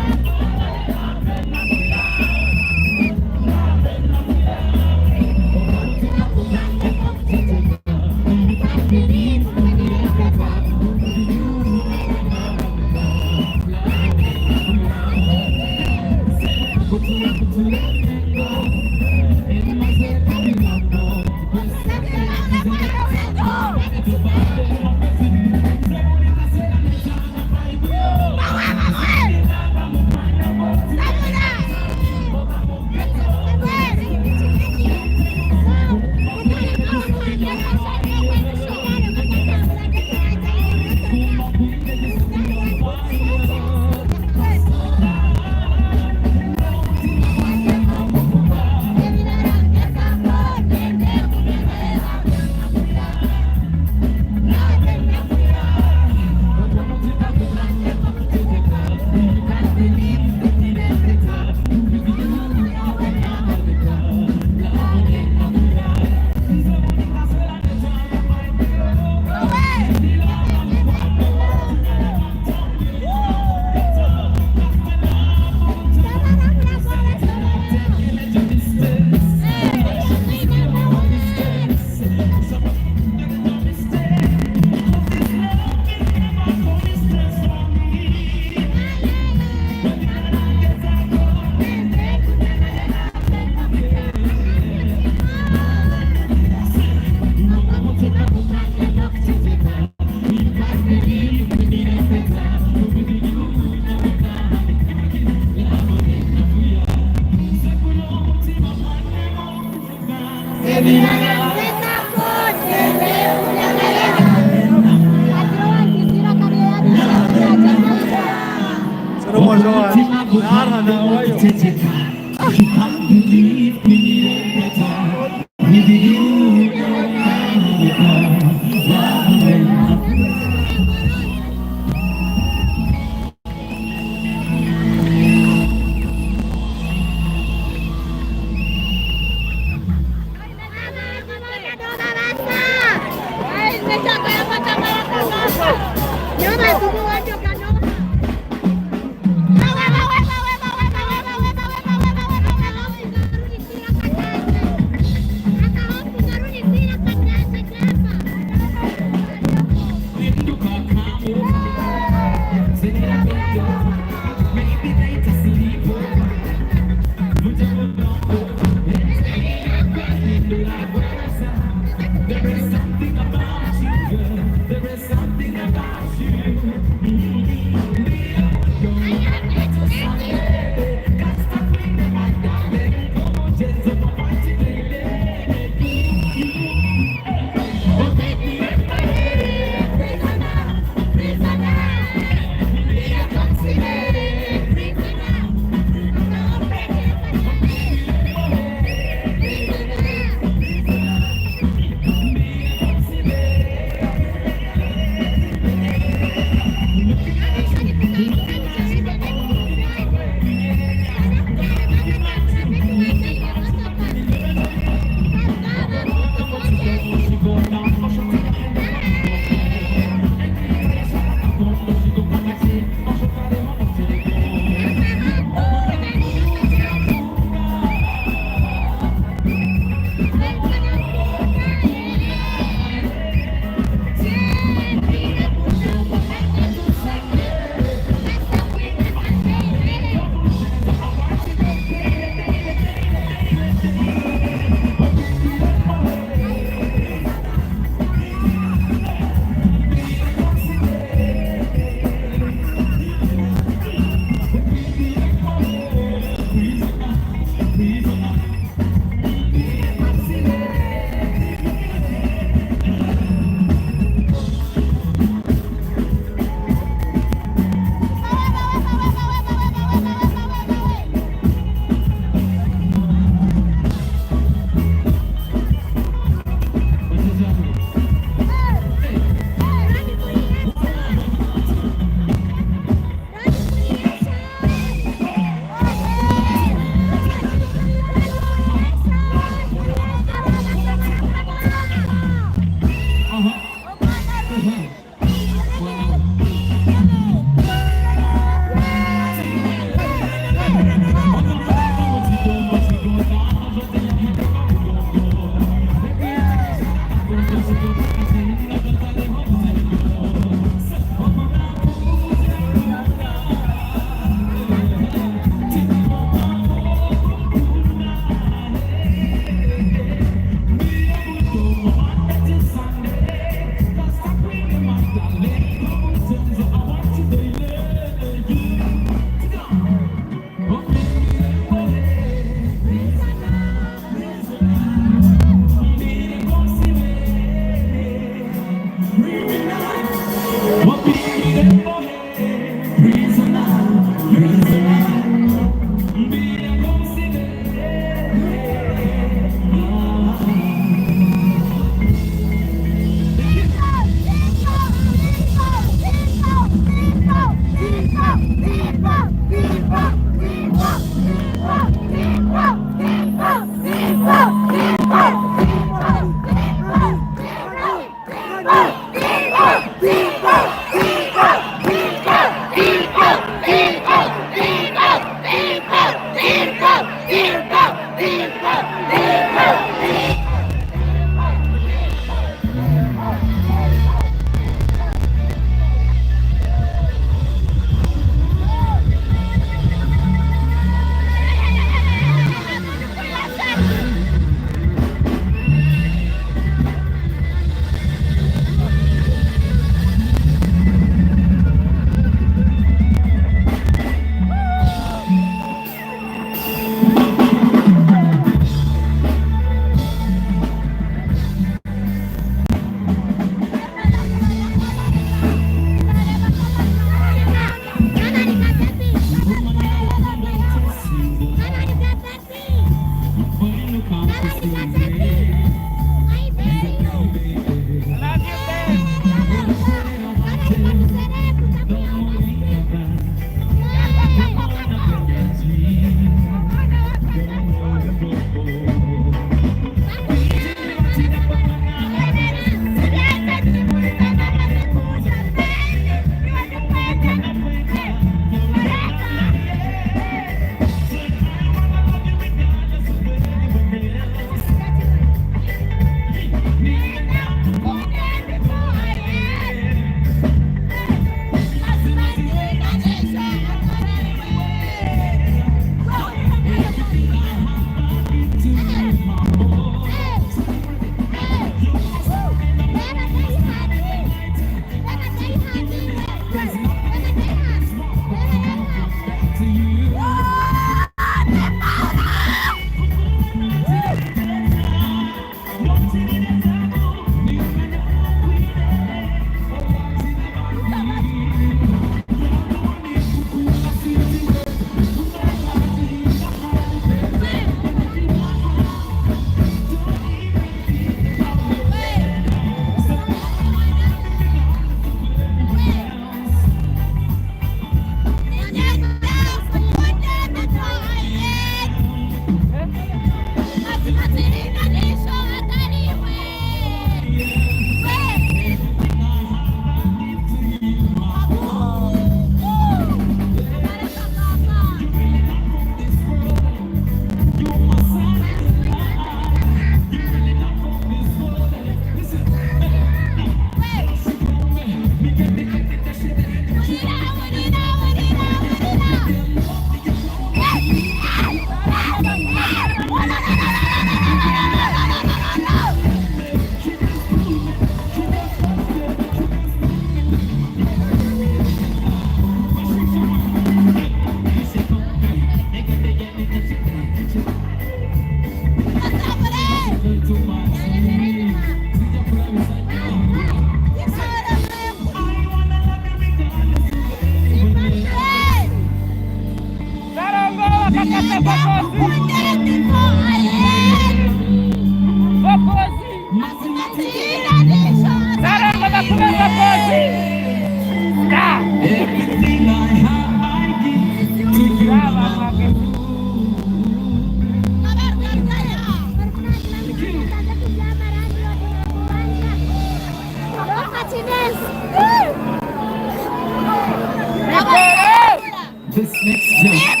This next jump.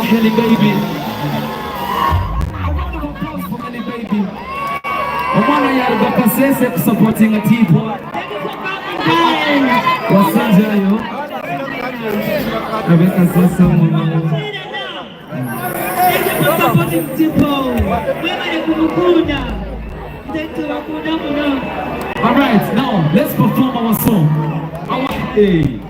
Helly baby. A round of applause for Helly baby. Omwana yalga kasese supporting a teapot. Wasanjayo. Abeka sasa mwana. Supporting teapot. All right, now let's perform our song. Hey,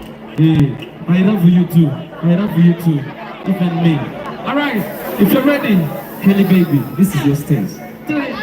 I love you too. I love you too. Even me. All right, if you're ready, Helly baby, this is your stage. Do it.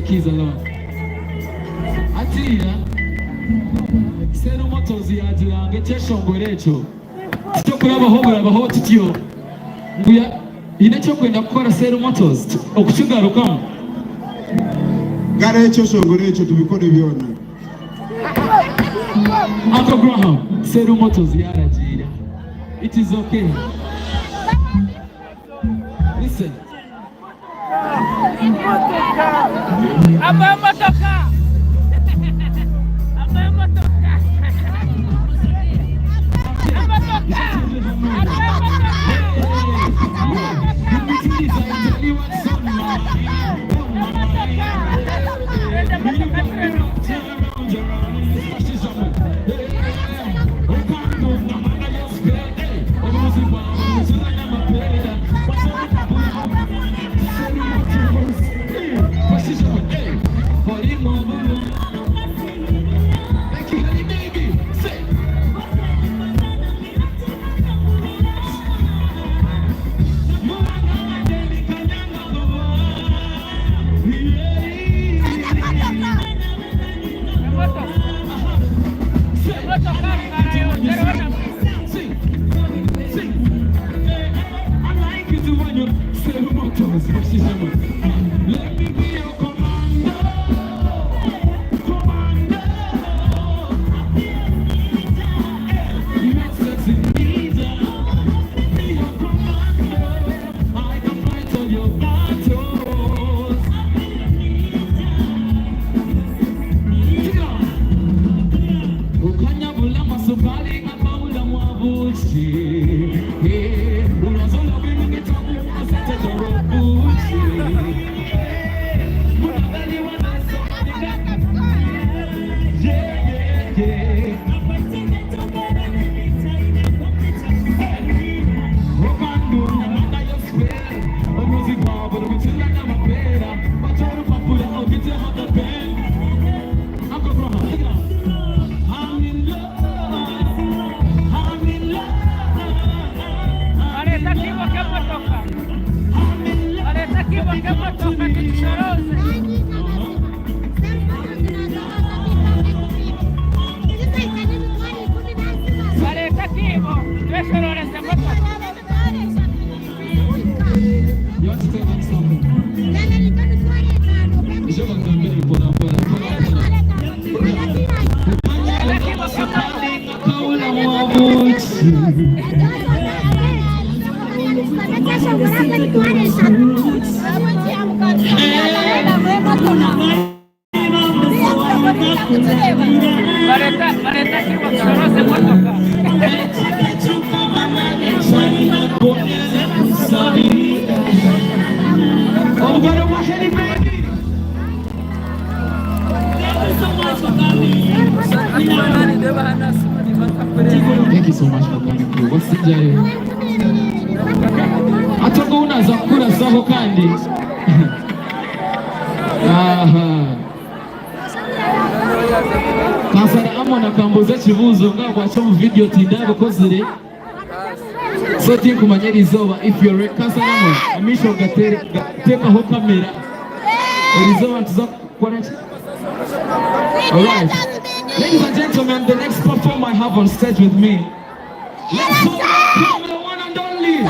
keys alone. Atiya sero motozi yagirange cyeshongorecho cyo kurabaho titiyo nguya ine cyo kwenda gukora sero motozi okukigarukamo garecho shongorecho tubikore byona Uncle Graham sero motozi yaragira. It is okay. Listen, Thank you so much for coming through. What's the day? Atoko unaza kula sako kandi. Aha. Kasana amona kamboza chibuzo nga kwacha mu video tindabo kozire. So think kumanyeri zoba if you're a kasana mo amisho gateka ho kamera. Elizoba tuzakora. All right. Ladies and gentlemen, the next performer I have on stage with me. Let's welcome the one and only.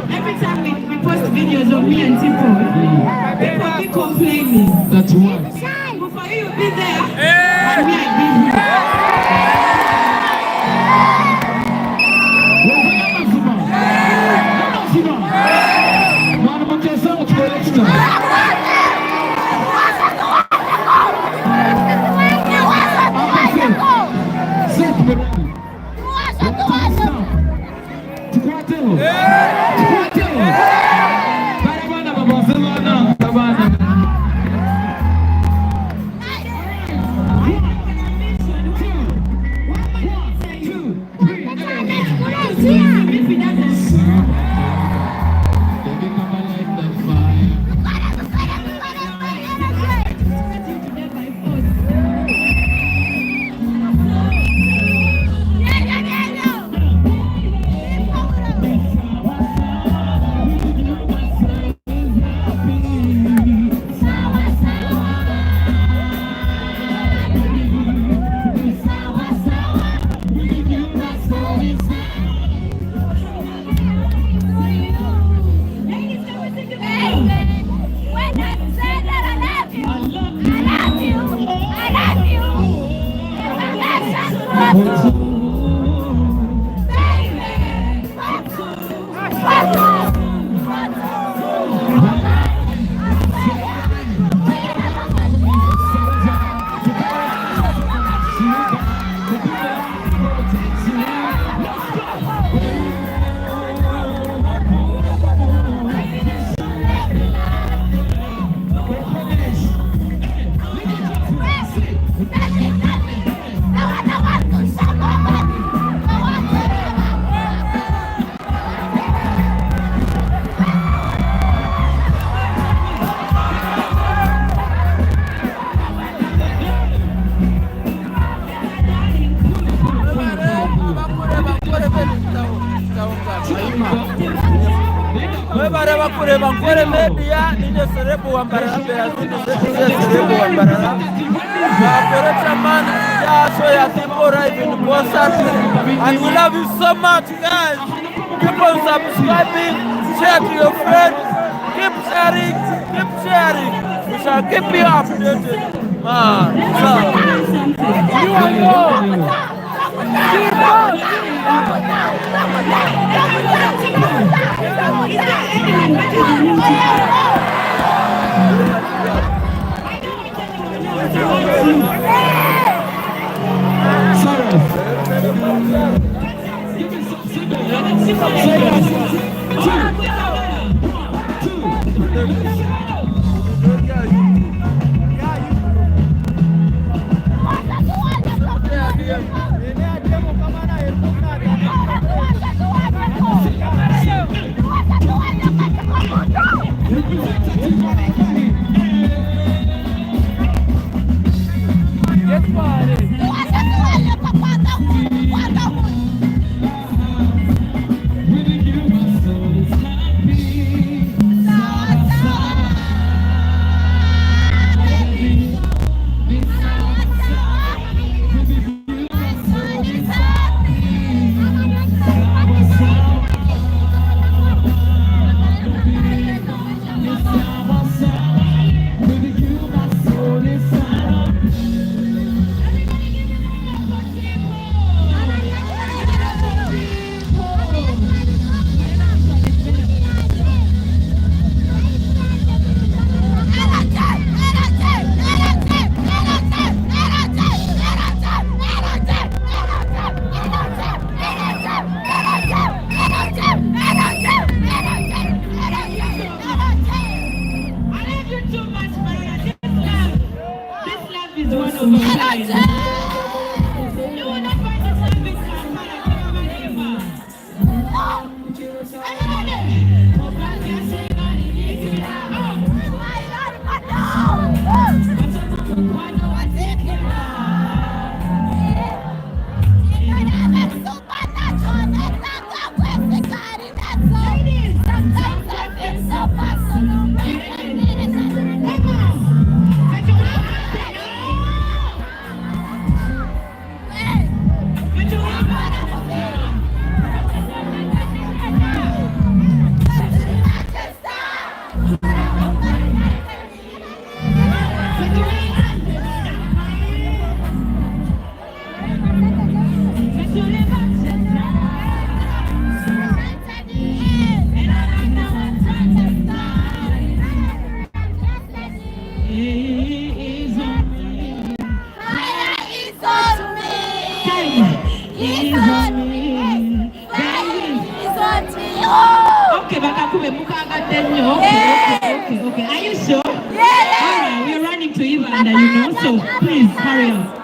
Every time we post videos of me and Tipo, people be complaining. That's why. But for you, be there, and me, I be Ankole Media nine serebu wambarala beazini serebu wambarala operator man ya show ya Tipo right in Bosat, and we love you so much, guys. Keep on subscribing, share to your friends, keep sharing. We shall keep you updated, man. So you are go. Okay, are you sure? Yeah. All right, we're running to Uganda, you know, so please hurry up.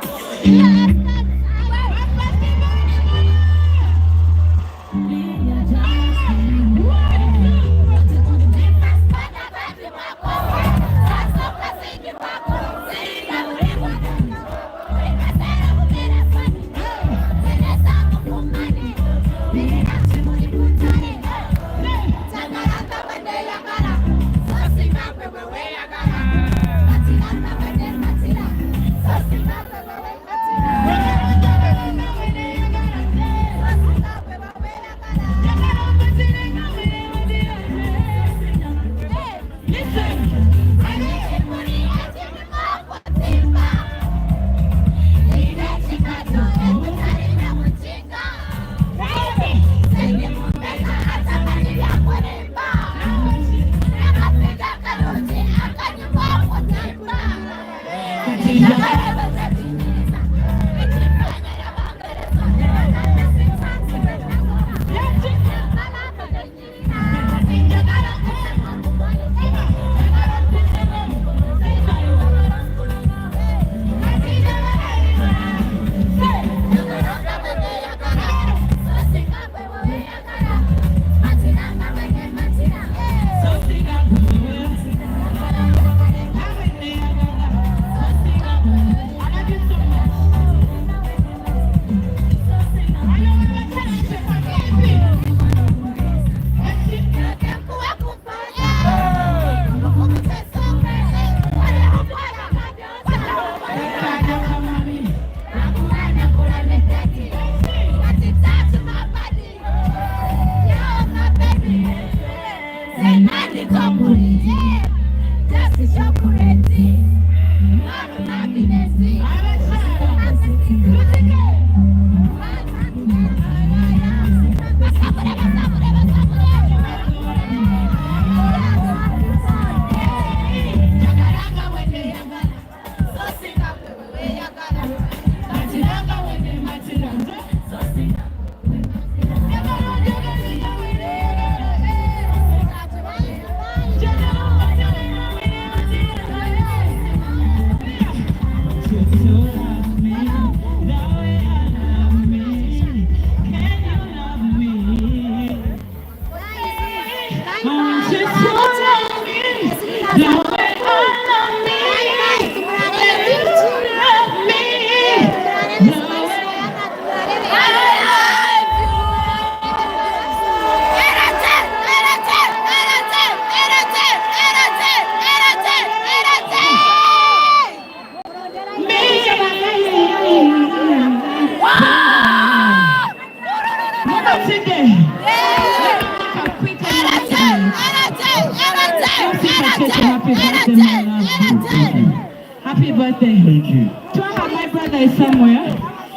Happy birthday. Thank you. My brother is somewhere.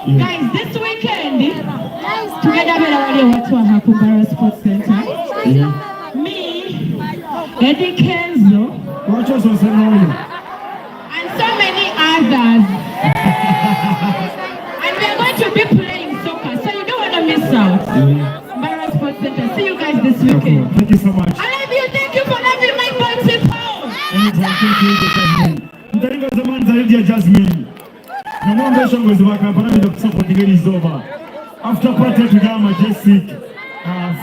Yeah. Guys, this weekend, together with our watu wa Hakumbara Sports Center, me, Eddie Kenzo, and so many others. And we are going to be playing soccer, so you don't want to miss out. Hakumbara Sports Center. See you guys this weekend. Thank you so much. I love you. Thank you for loving my beautiful. Thank you. Mtaringa zamani zaidi ya Jasmine. Na mwamba shangwe zibaka hapana ndio support ngeli zoba. After party to go Majestic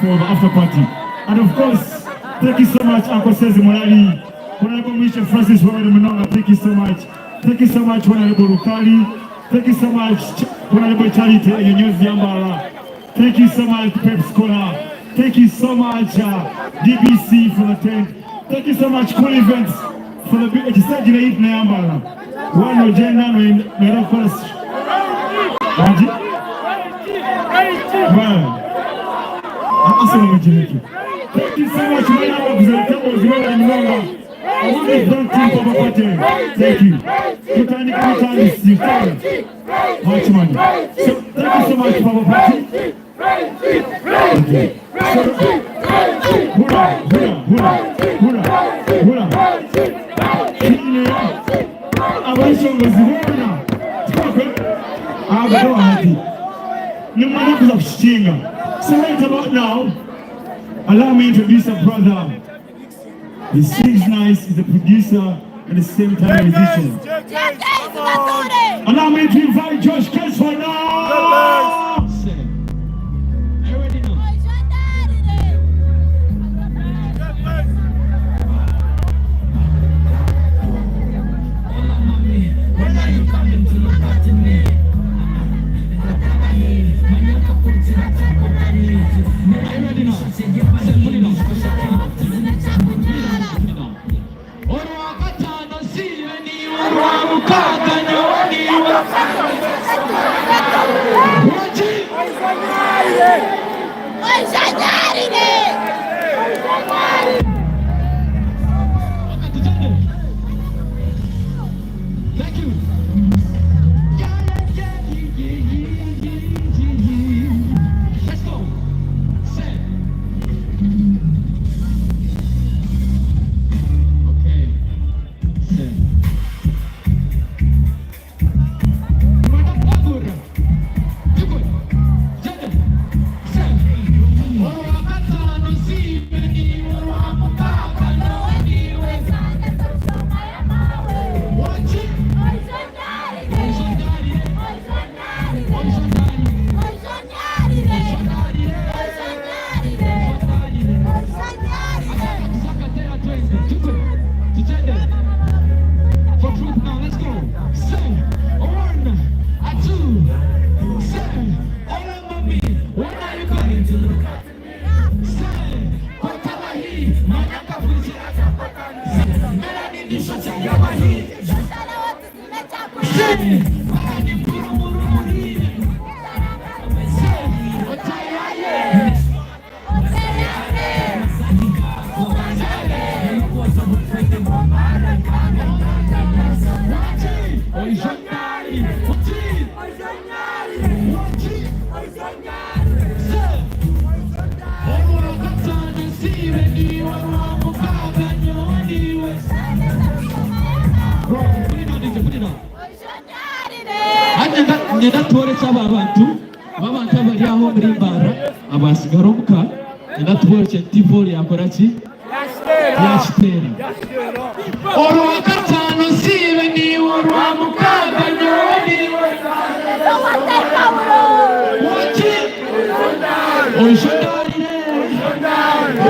for the after party. And of course, thank you so much Uncle Sezi Mwalali. Honorable Mr. Francis Wawere Mnonga, thank you so much. Thank you so much Honorable Rukali. Thank you so much Honorable Charity Yenyozi Yambala. Thank you so much Pep Scholar. Thank you so much DBC for the tent. Thank you so much Cool Events. For the big excited eight number, one of Jenna and of course, well, thank you so much, my love, the tables well and longer. I want to thank you for the party. Thank you. You can much money. So thank you so much for the party. Okay. So right about now, allow me to introduce a brother. He sings nice, he's a producer, and at the same time a musician. Allow me to invite Josh Kess for now. Ngenda tore cyaba abantu abari aho muri mbara abasigaromuka ngenda tore cy'tivoli yakora ki yashitera oro wakatano sibe ni oro mukaga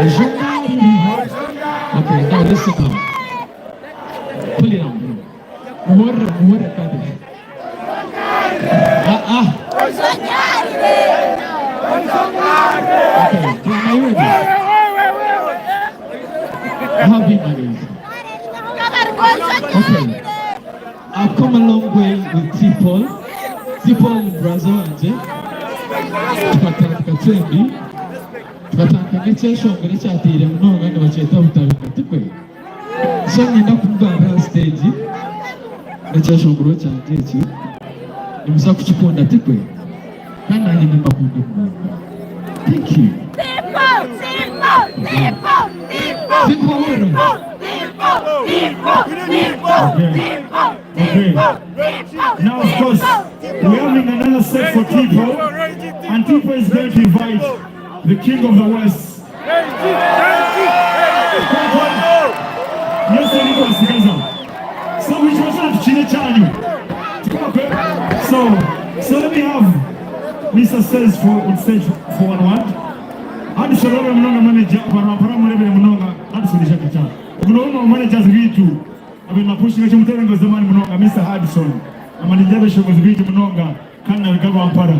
Okay, now listen up. Pull it on, bro. Muore kade. Okay, are you ready? How big are you? Okay. I've come a long way with T-Paul. T-Paul ni brother wanje. Tukatandika twendi. Tukatandika necheshonga nechatire mnonga nibacheta butabika tikwe. So ngenda kugara stage. Necheshongoro chanje echi. Nimusa kuchiponda tikwe. Kana nyine makundi mnonga. Thank you. Okay. Now, of course, we're having another set for Tipo, and Tipo is going to invite the King of the West. So, which was not Chile Chanyu. So let me have Mr. Says on stage for 1-1. Hadi shalom mnonga manager para mrebe mnonga hadi suluhisha kichana. Unaona managers vitu abenapushika chimterengo zamani mnonga Mr. Hudson amanijebe shogozi vitu mnonga kana bigaba ampara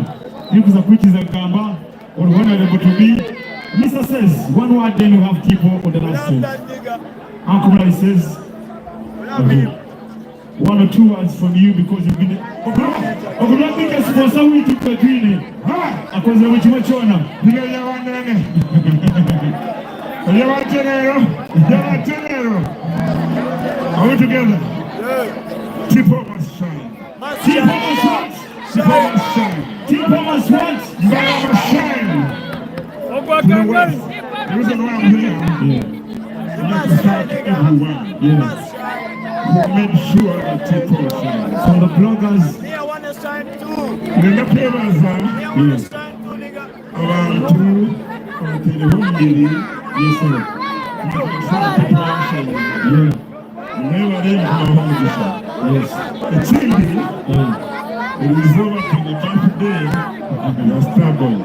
nikuza kwikiza kamba or honorable to be. Mr. Says 1 word, then you have people on the last stage. Ankole says okay. 1 or 2 words from you because you've been Okulapika sponsor wetu kwa twini. Akoze wichimachona. Nige ya wanene. Ya watenero. Are we together? Tipo must shine. Tipo must what? Tipo must shine. Tipo must what? Tipo must shine. The reason why I'm here, I have to thank everyone. Yes. Who made sure that Tipo shines. From the bloggers, the papers, yes. Around 2 on the home lady, yes sir. Yeah. Never did my home edition. Yes. The TV, it is over to the birthday of your star boy.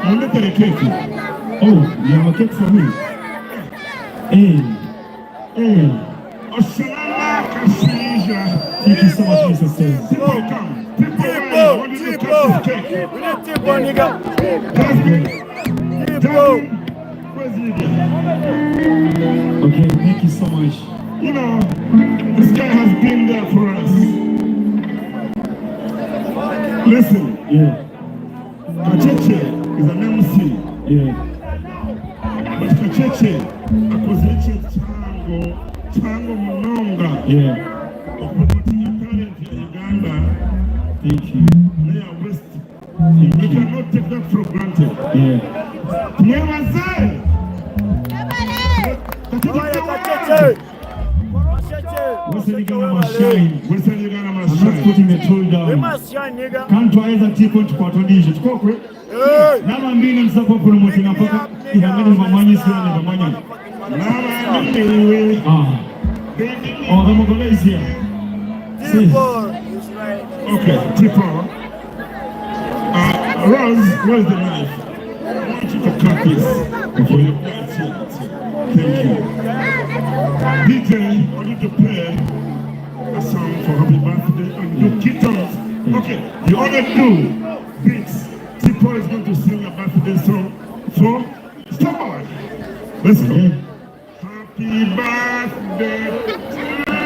I'm not going to cake. Oh, you have a cake for me? Hey. Thank you so much, Mr. Says. People come. People, we need people, nigga. Okay, thank you so much. You know, this guy has been there for us. Listen, Kacheche is an MC. But Kacheche, Akozeche Tango Mnonga. Promoting your talent in Uganda. Thank you. They are West. We cannot take that for granted. Never say. Western Uganda must shine. Western Uganda must shine. I'm not putting the tool down. We must shine, nigga. Can't try as a ticket to Quatonisha. Kokwe. Now I'm being so promoting a pocket. If I'm getting my money, so I'm never money. Now I'm doing it. Oh, the Mogol is here. Okay, Tipo. Rose, where's the knife? I want you to cut this for your plate. Thank you. DJ, I want you to play a song for happy birthday and do guitars. Okay, you only do beats. Tipo is going to sing a birthday song for someone. Let's go. Happy birthday to you.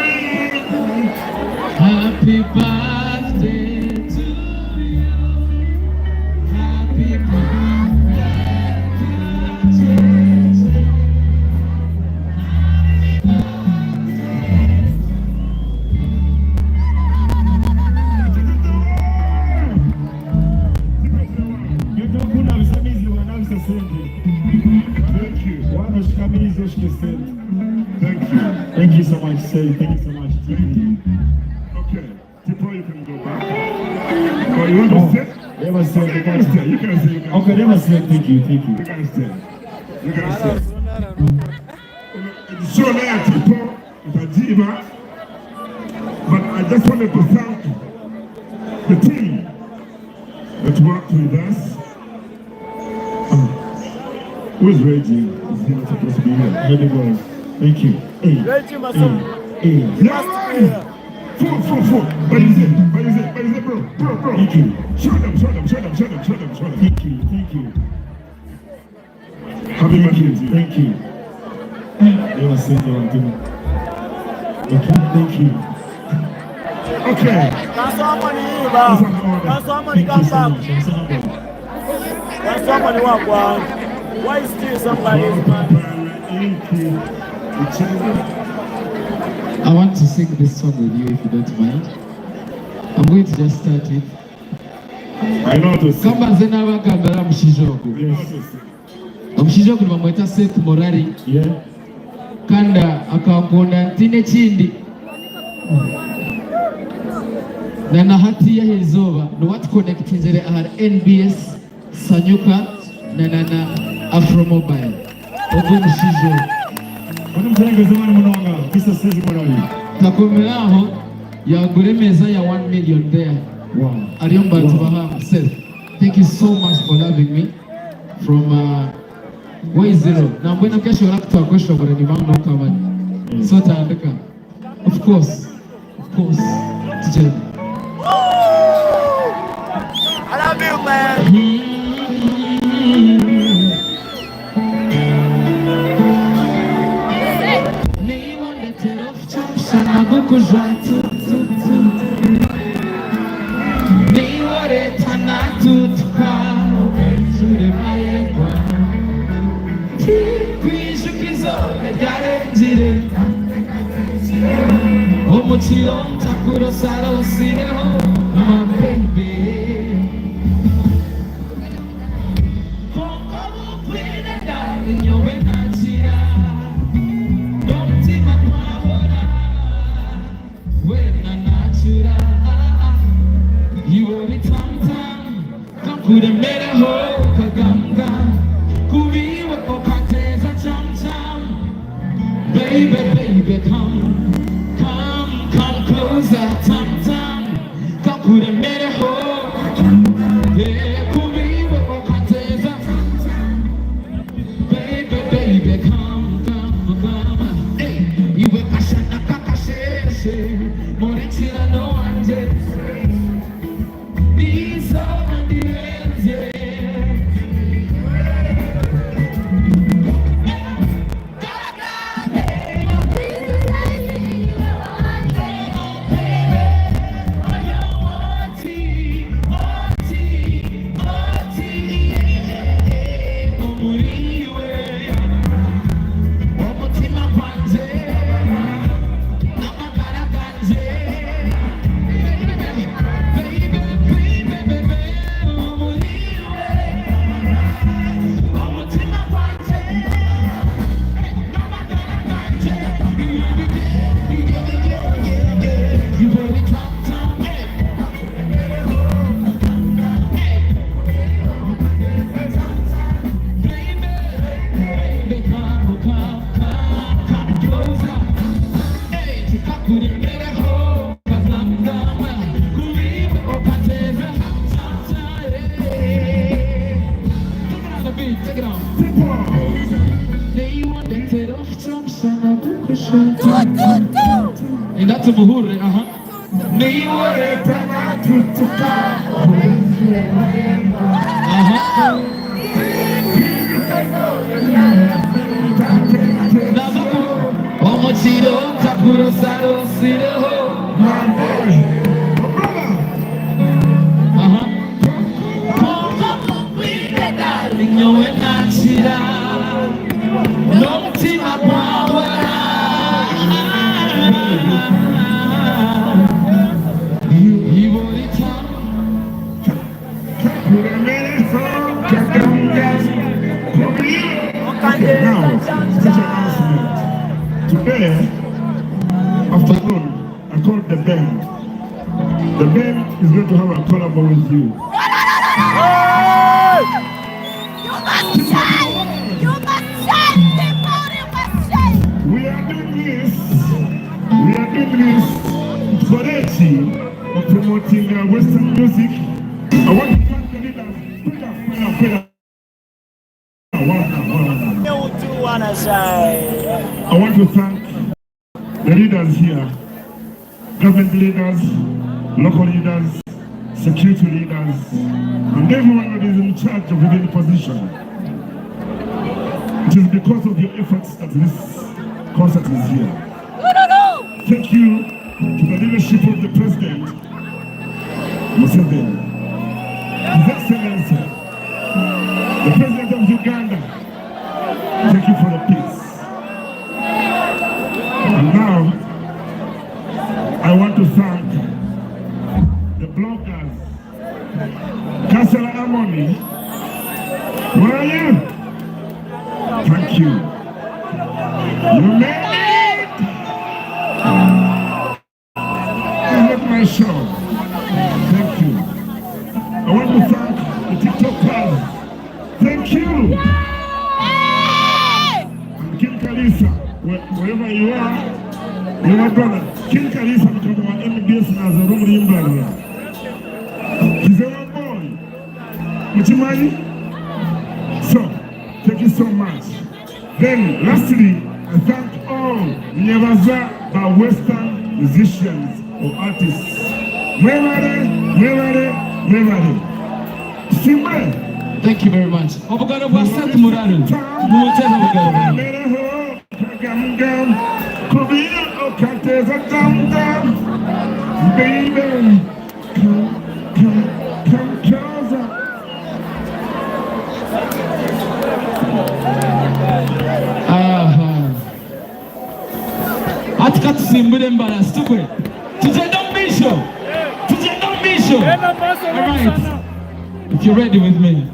Happy birthday to you. Happy birthday to you. Thank you so much, Say. Thank you so much. Okay, Tipo, you can go back. Oh, you want to stay? Never stay. Okay, you can stay. You can stay. Okay, never stay. Thank you. You can stay. You can stay. It's so late, Tipo, Tajiba, but I just wanted to thank the team that worked with us. Who's Reggie? Ready, boys. Thank you. Hey. Four. What is it, bro? Thank you. Show them. Thank you. Happy Mackenzie. Thank you. They were saying they want to. Thank you. Okay. Can somebody come back? Can somebody walk one? Why is still somebody's man? I want to sing this song with you if you don't mind. I'm going to just start it. I know to sing. Kamba zena wakagala mshijoku. Mshijoku bamweta Seth Morari. Yeah. Kanda akakonda ntine chindi. Na hati ya hizoba no what connectinzere ahar NBS Sanyuka na Afro Mobile. Ogu mshijoku. Takomeraho yagure meza ya 1 million there. Wow. Ariomba tubaha Seth. Thank you so much for having me from Way Zero. Na mbona kesho rakta question kwa ni mango kama so taandika. Of course. Tijeni. I love you, man. Nabuku jantu ni wore tanatu tukano sure mayewa kwishu kizo gare jire omochiro takuro saro sireho my baby kokomo kwina darling yowe nachira don't take my power. You only tam, come to the middle, kaganga, kubi wa okateza cham, baby, come closer, tam, come to the middle, yeah, kubi wa okateza, baby, come, hey, you were kashana kakashe, morichira no anje. And that's a muhure, Omochiro takuro saro sireho. Darling, you're nachira. No tima power. Today, afternoon, I called the band. The band is going to have a collab with you. You must say, people, you must say. We are doing this for Eti of promoting Western music. I want to thank the leaders. Put up. I want to thank the leaders here, government leaders, local leaders, security leaders, and everyone that is in charge of any position. It is because of your efforts that this concert is here. Thank you to the leadership of the President, Museveni, His Excellency, the President of Uganda. Thank you for the peace. And now, I want to thank the bloggers. Councillor Amoni, where are you? Thank you. You made it! This is my show. Thank you. I want to thank the TikTokers. Thank you! And King Kalisa, wherever you are, you're my brother. King Kalisa, because our MBS has a room in Bangla. He's our boy. Muchimani? So, thank you so much. Then, lastly, I thank all Nyevaza by Western musicians or artists. Thank you very much. Obugaro bwa Sant Murano. Mumucheza obugaro. Baby, come closer. Atika tusimbule mbala stukwe. Tujenda mbisho. All right. If you're ready with me.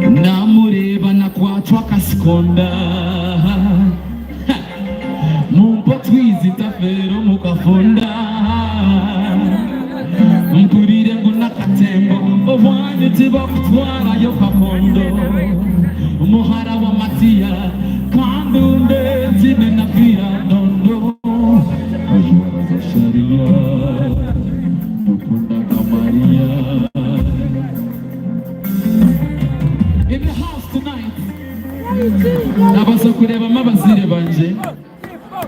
namureba nakwatwa kasikonda mumpo twizita fero mukafonda mpurire ngo nakatembo obwanyu tibakutwara yo kakondo umuhara wa matiya kandunde zine na pira nondo ajuwaza sharia mukunda kamaria. In the house tonight nabaza kureba mabazire banje,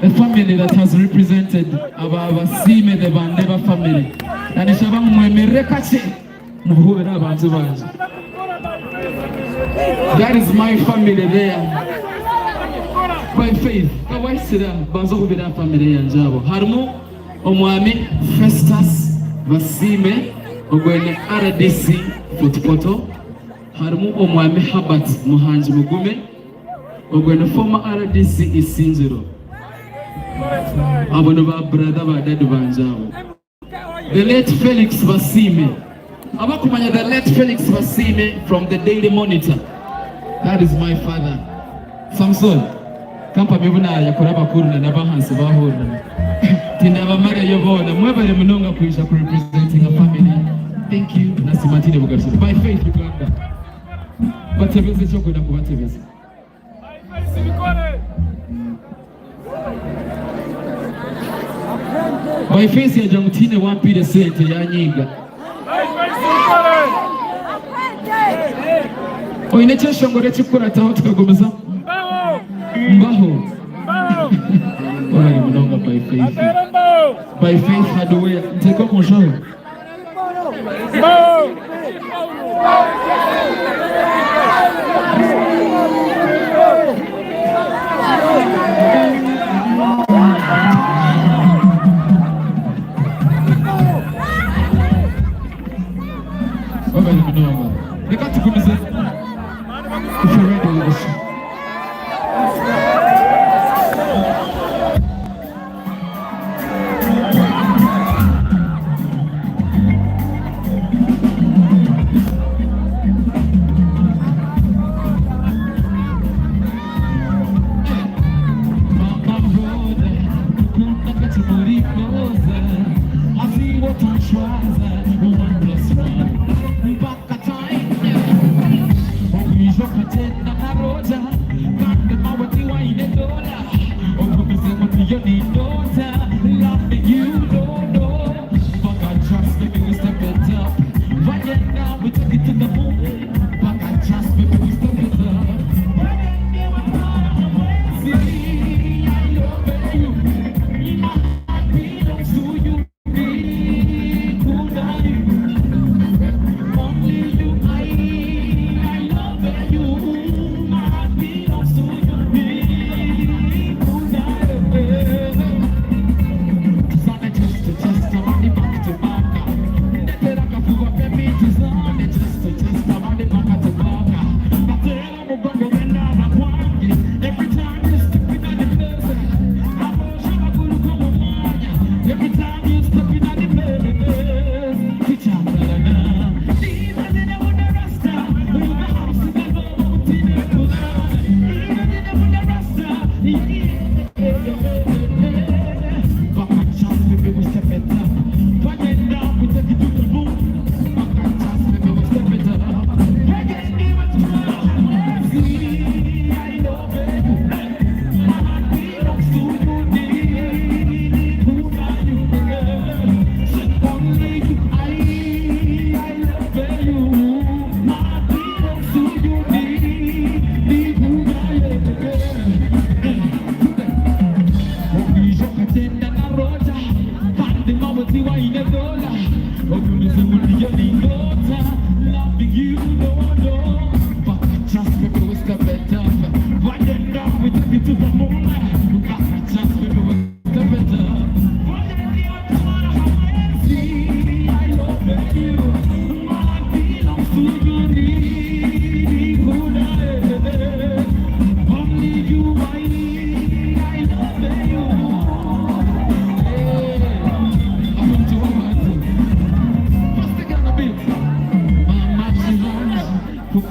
a family that has represented abasime the bandeba family nanishaba mwemere kache muhubera abantu banje. That is my family there by faith. Kawaisira bazo kubira family yanjabo harimo omwami Festus basime ogwene RDC footpoto, harimo omwami Habat muhanji mugume ogwene former RDC isinziro, abono ba brother ba dadu banjabo. The late Felix Basime, abakumanya the late Felix Basime from the Daily Monitor. That is my father. Samson kampa mibuna yakuraba kuruna nabahansi bahuruna tinaba mara yobona mwebale munonga kuisha ku representing a family. Thank you. Nasimatine bugarisi by faith Uganda batebeze cyo kwenda kubatebeza by faith ya jamutine wampire sente yanyiga oine cyeshongore cyikora taho tukagomeza mbaho munonga by faith haduwe nteko mushoho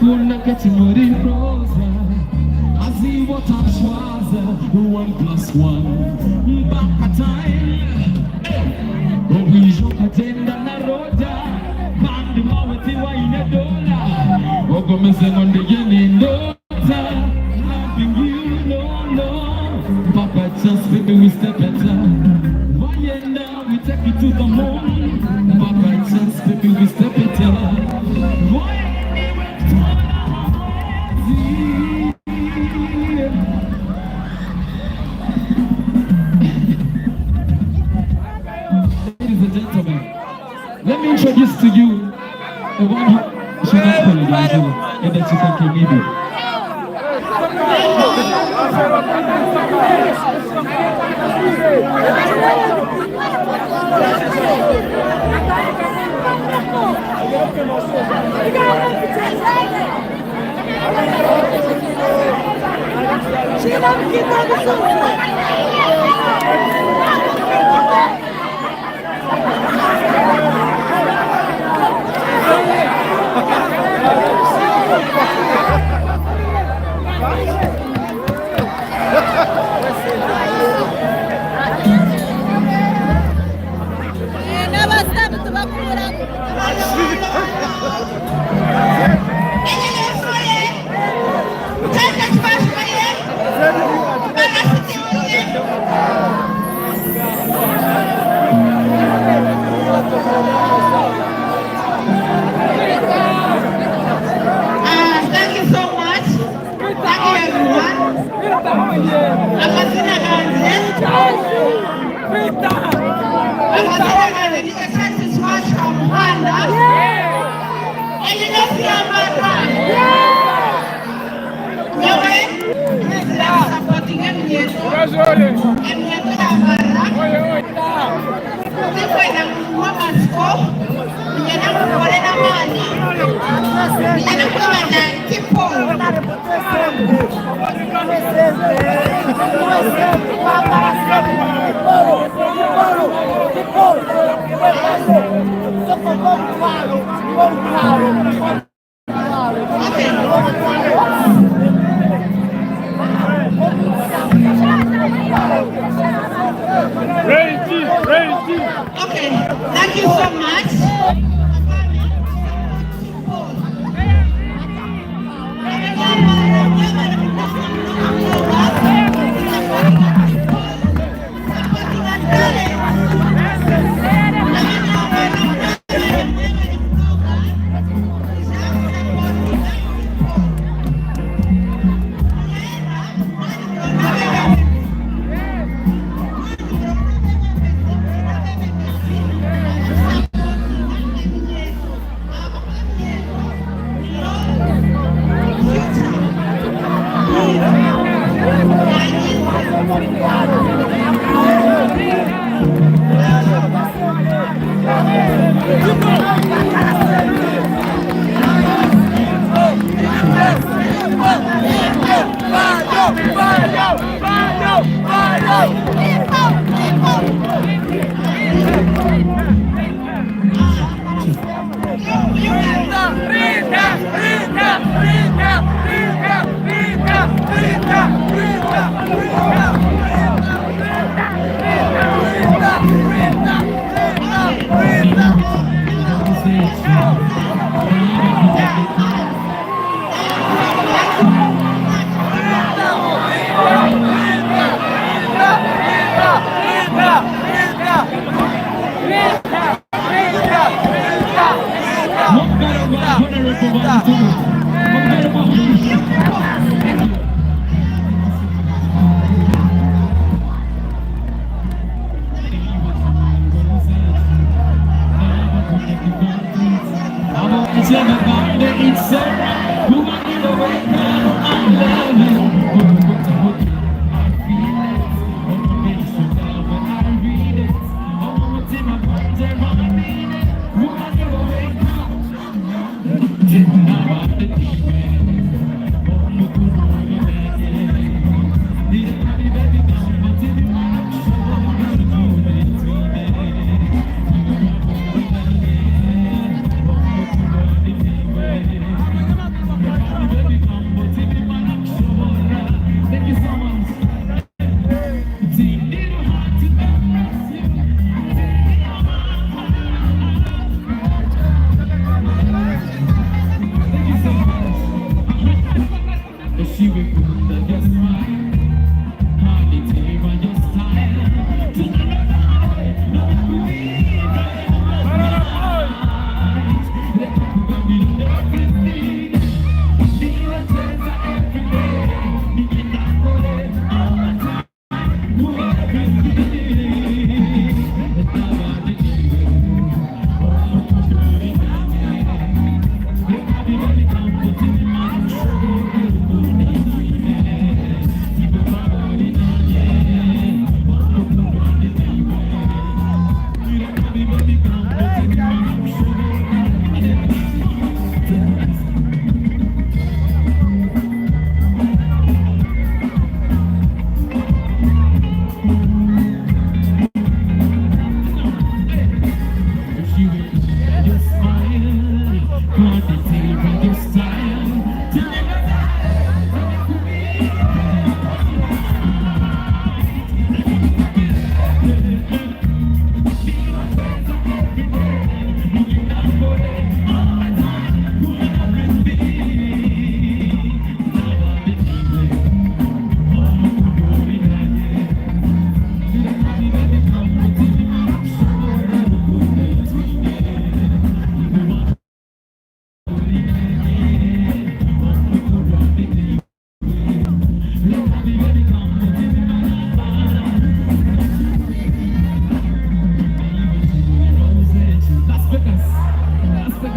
Kuna katimuri rosa Azi wata shwaza 1+1 Mbaka time Obijo katenda na roda Bandi mawati wa ina dola Ogomeze ngonde yene ndota Loving you no no Papa just baby we step better Vayenda we take it to the moon Papa just baby we step better Ladies and gentlemen, let me introduce to you the one who should not call you guys and that you can maybe. Thank you so much. Thank you everyone. Okay, thank you so much.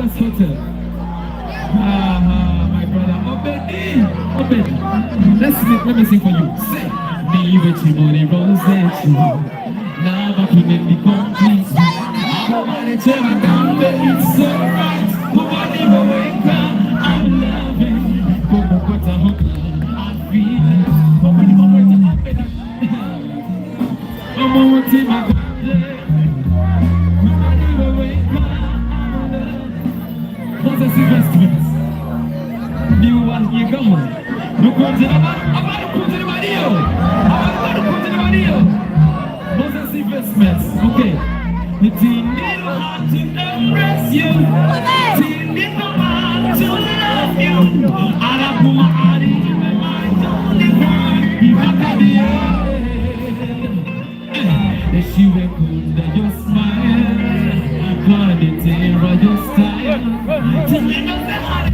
Palace Hotel. My brother, Obedi. Let me sing for you. Say, me with you, money rose at you. Now back in the complete. I want to tell you down, but it's alright. Nobody will wake up. I'm loving. Go what I hope. I'm feeling. Nobody will wake up. I'm on what team I got. Nobody will wake up. What's the investment? New one, you go. No comes in about to put in the video. Moses investments, okay. The team need no heart to embrace you. The team need no heart to love you. And I put my heart in my mind, only one. Be back at the end. If she were good, then your smile. God, it's in your style. Tell me nothing hard.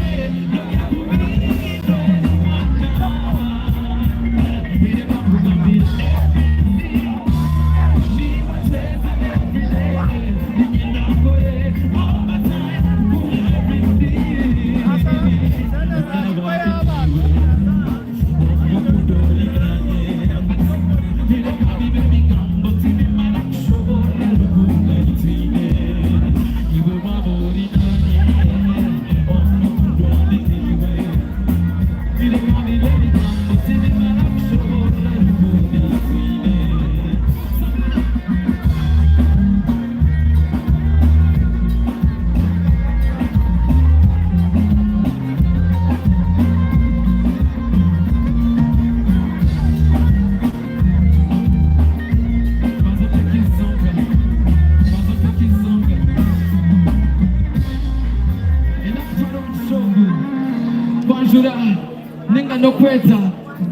Nenga nokweta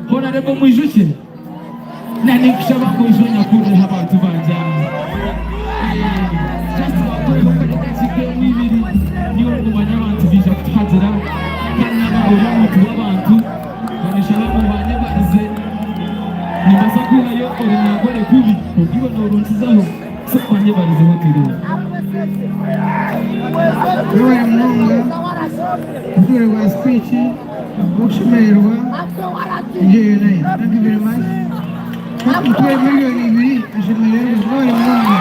honorable mwijushe na nikishaba kuishonya kuri abantu banja just bakore bakashike mwibiri niyo kumanya abantu bija kutagira kana n'abantu abantu banishala mu banye barize nibasakura yo orunagore kubi ugiwe n'urunzizaho so banye barize hoteli Roy Munga Ndure wa speech Bukshimerwa Jene. Thank you very much. Mtuwe milioni 2 ashimerwa Roy Munga.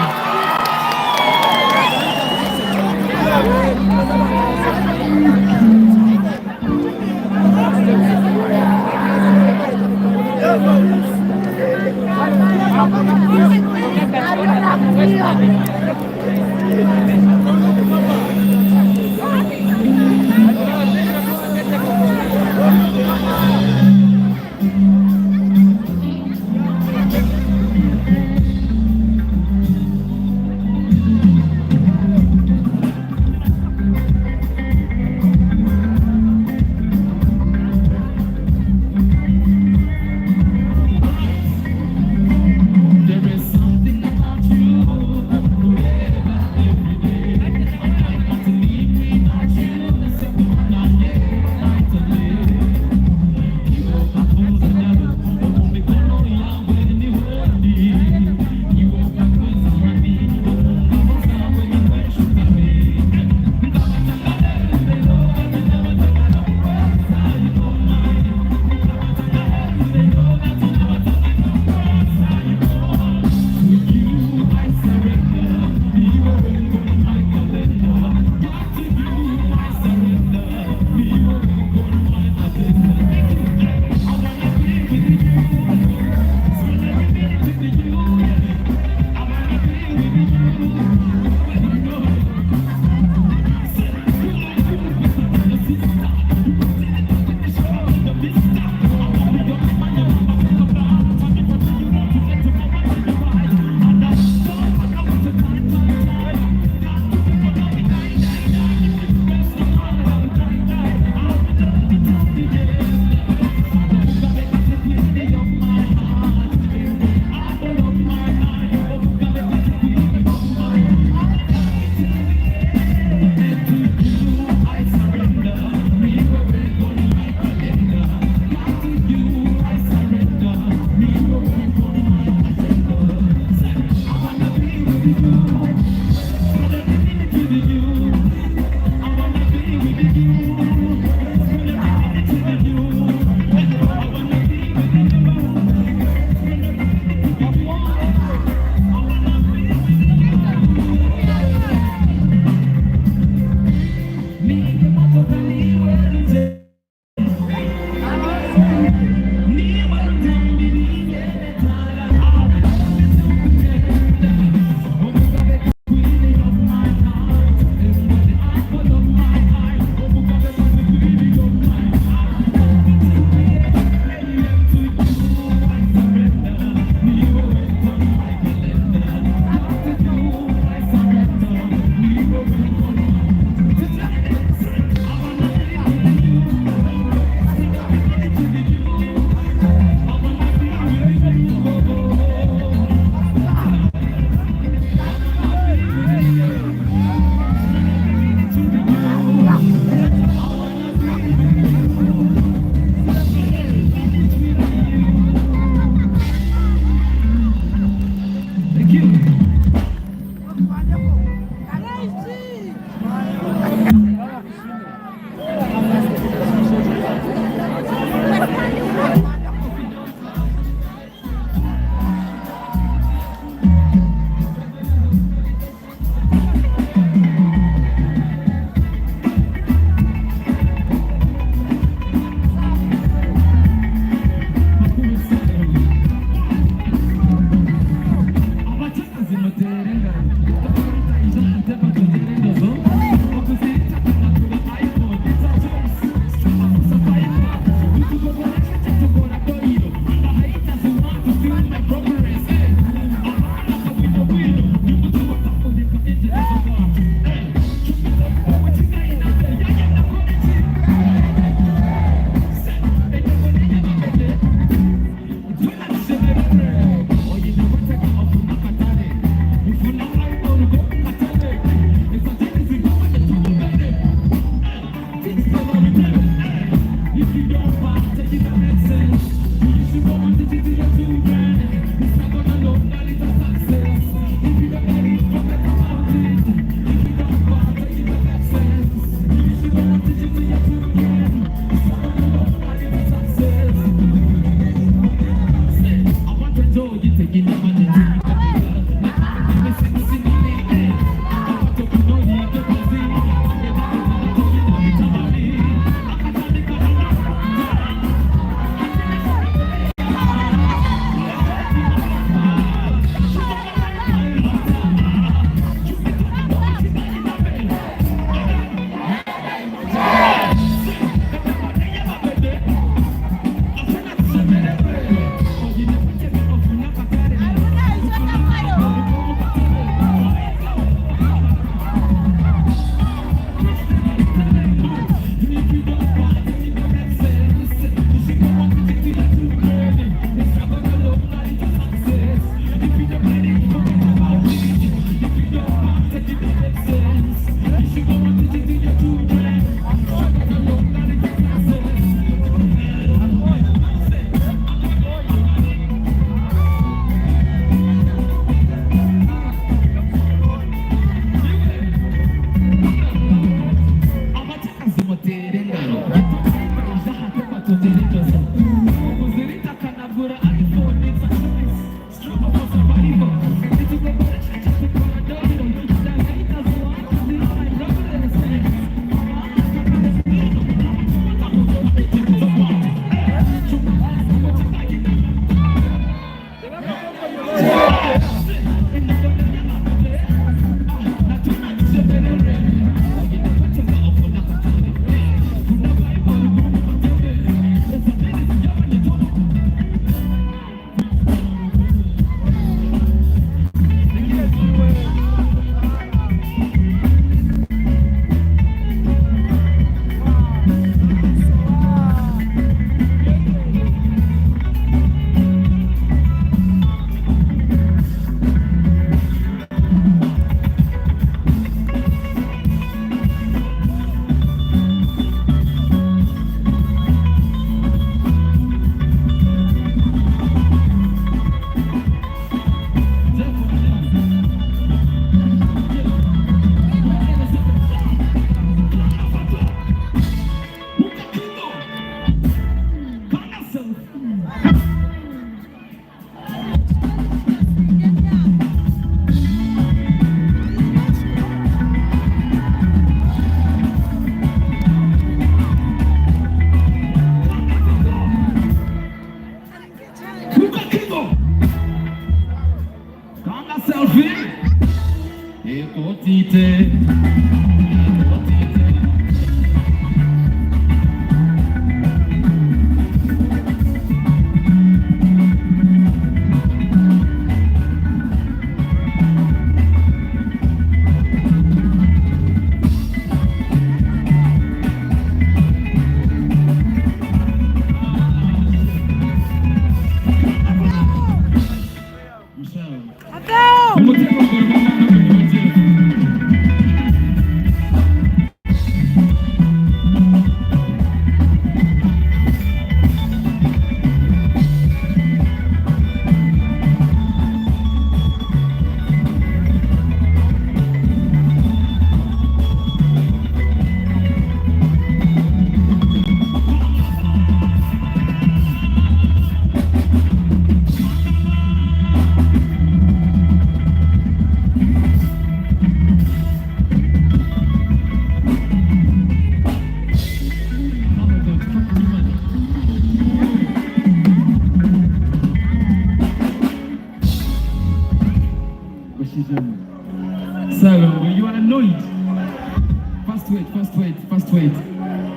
first wait.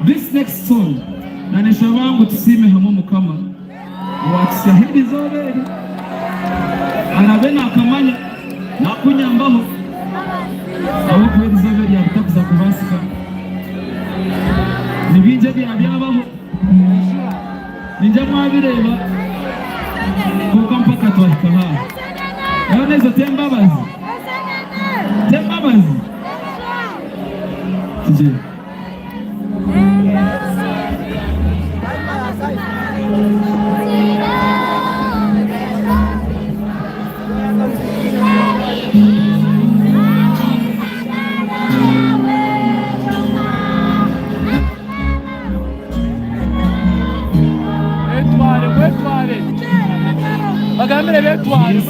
This next song, nanesha wangu tusime hamo mukama wakisahidi zoberi anabena akamanya nakunyambaho aho kubera zoberi yakutakuza kubasika nibinje byabaho ninja mwabireba kuko mpaka twahika ha yone zo tembabazi tije Bagamire betware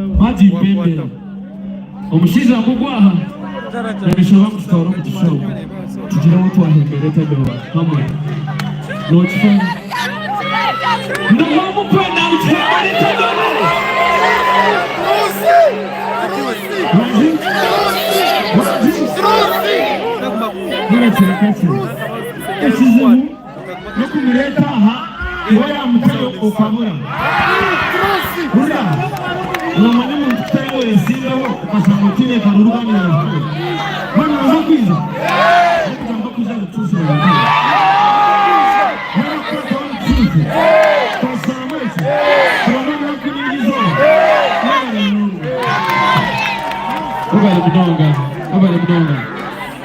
Maji pembe. Omushiza kugwaha. Nabishobora mustoro mutisho. Tugira watu wahembere tabewa. Hamwe. No chifanya. Ndio mpenda uchifanya tabewa. Nukumuleta aha iwaya mutalo ukamura kura nomanya muntu kutayo yesindo ukasangotine karurugani yawe mwana uzakwiza kugamba kuza gutusa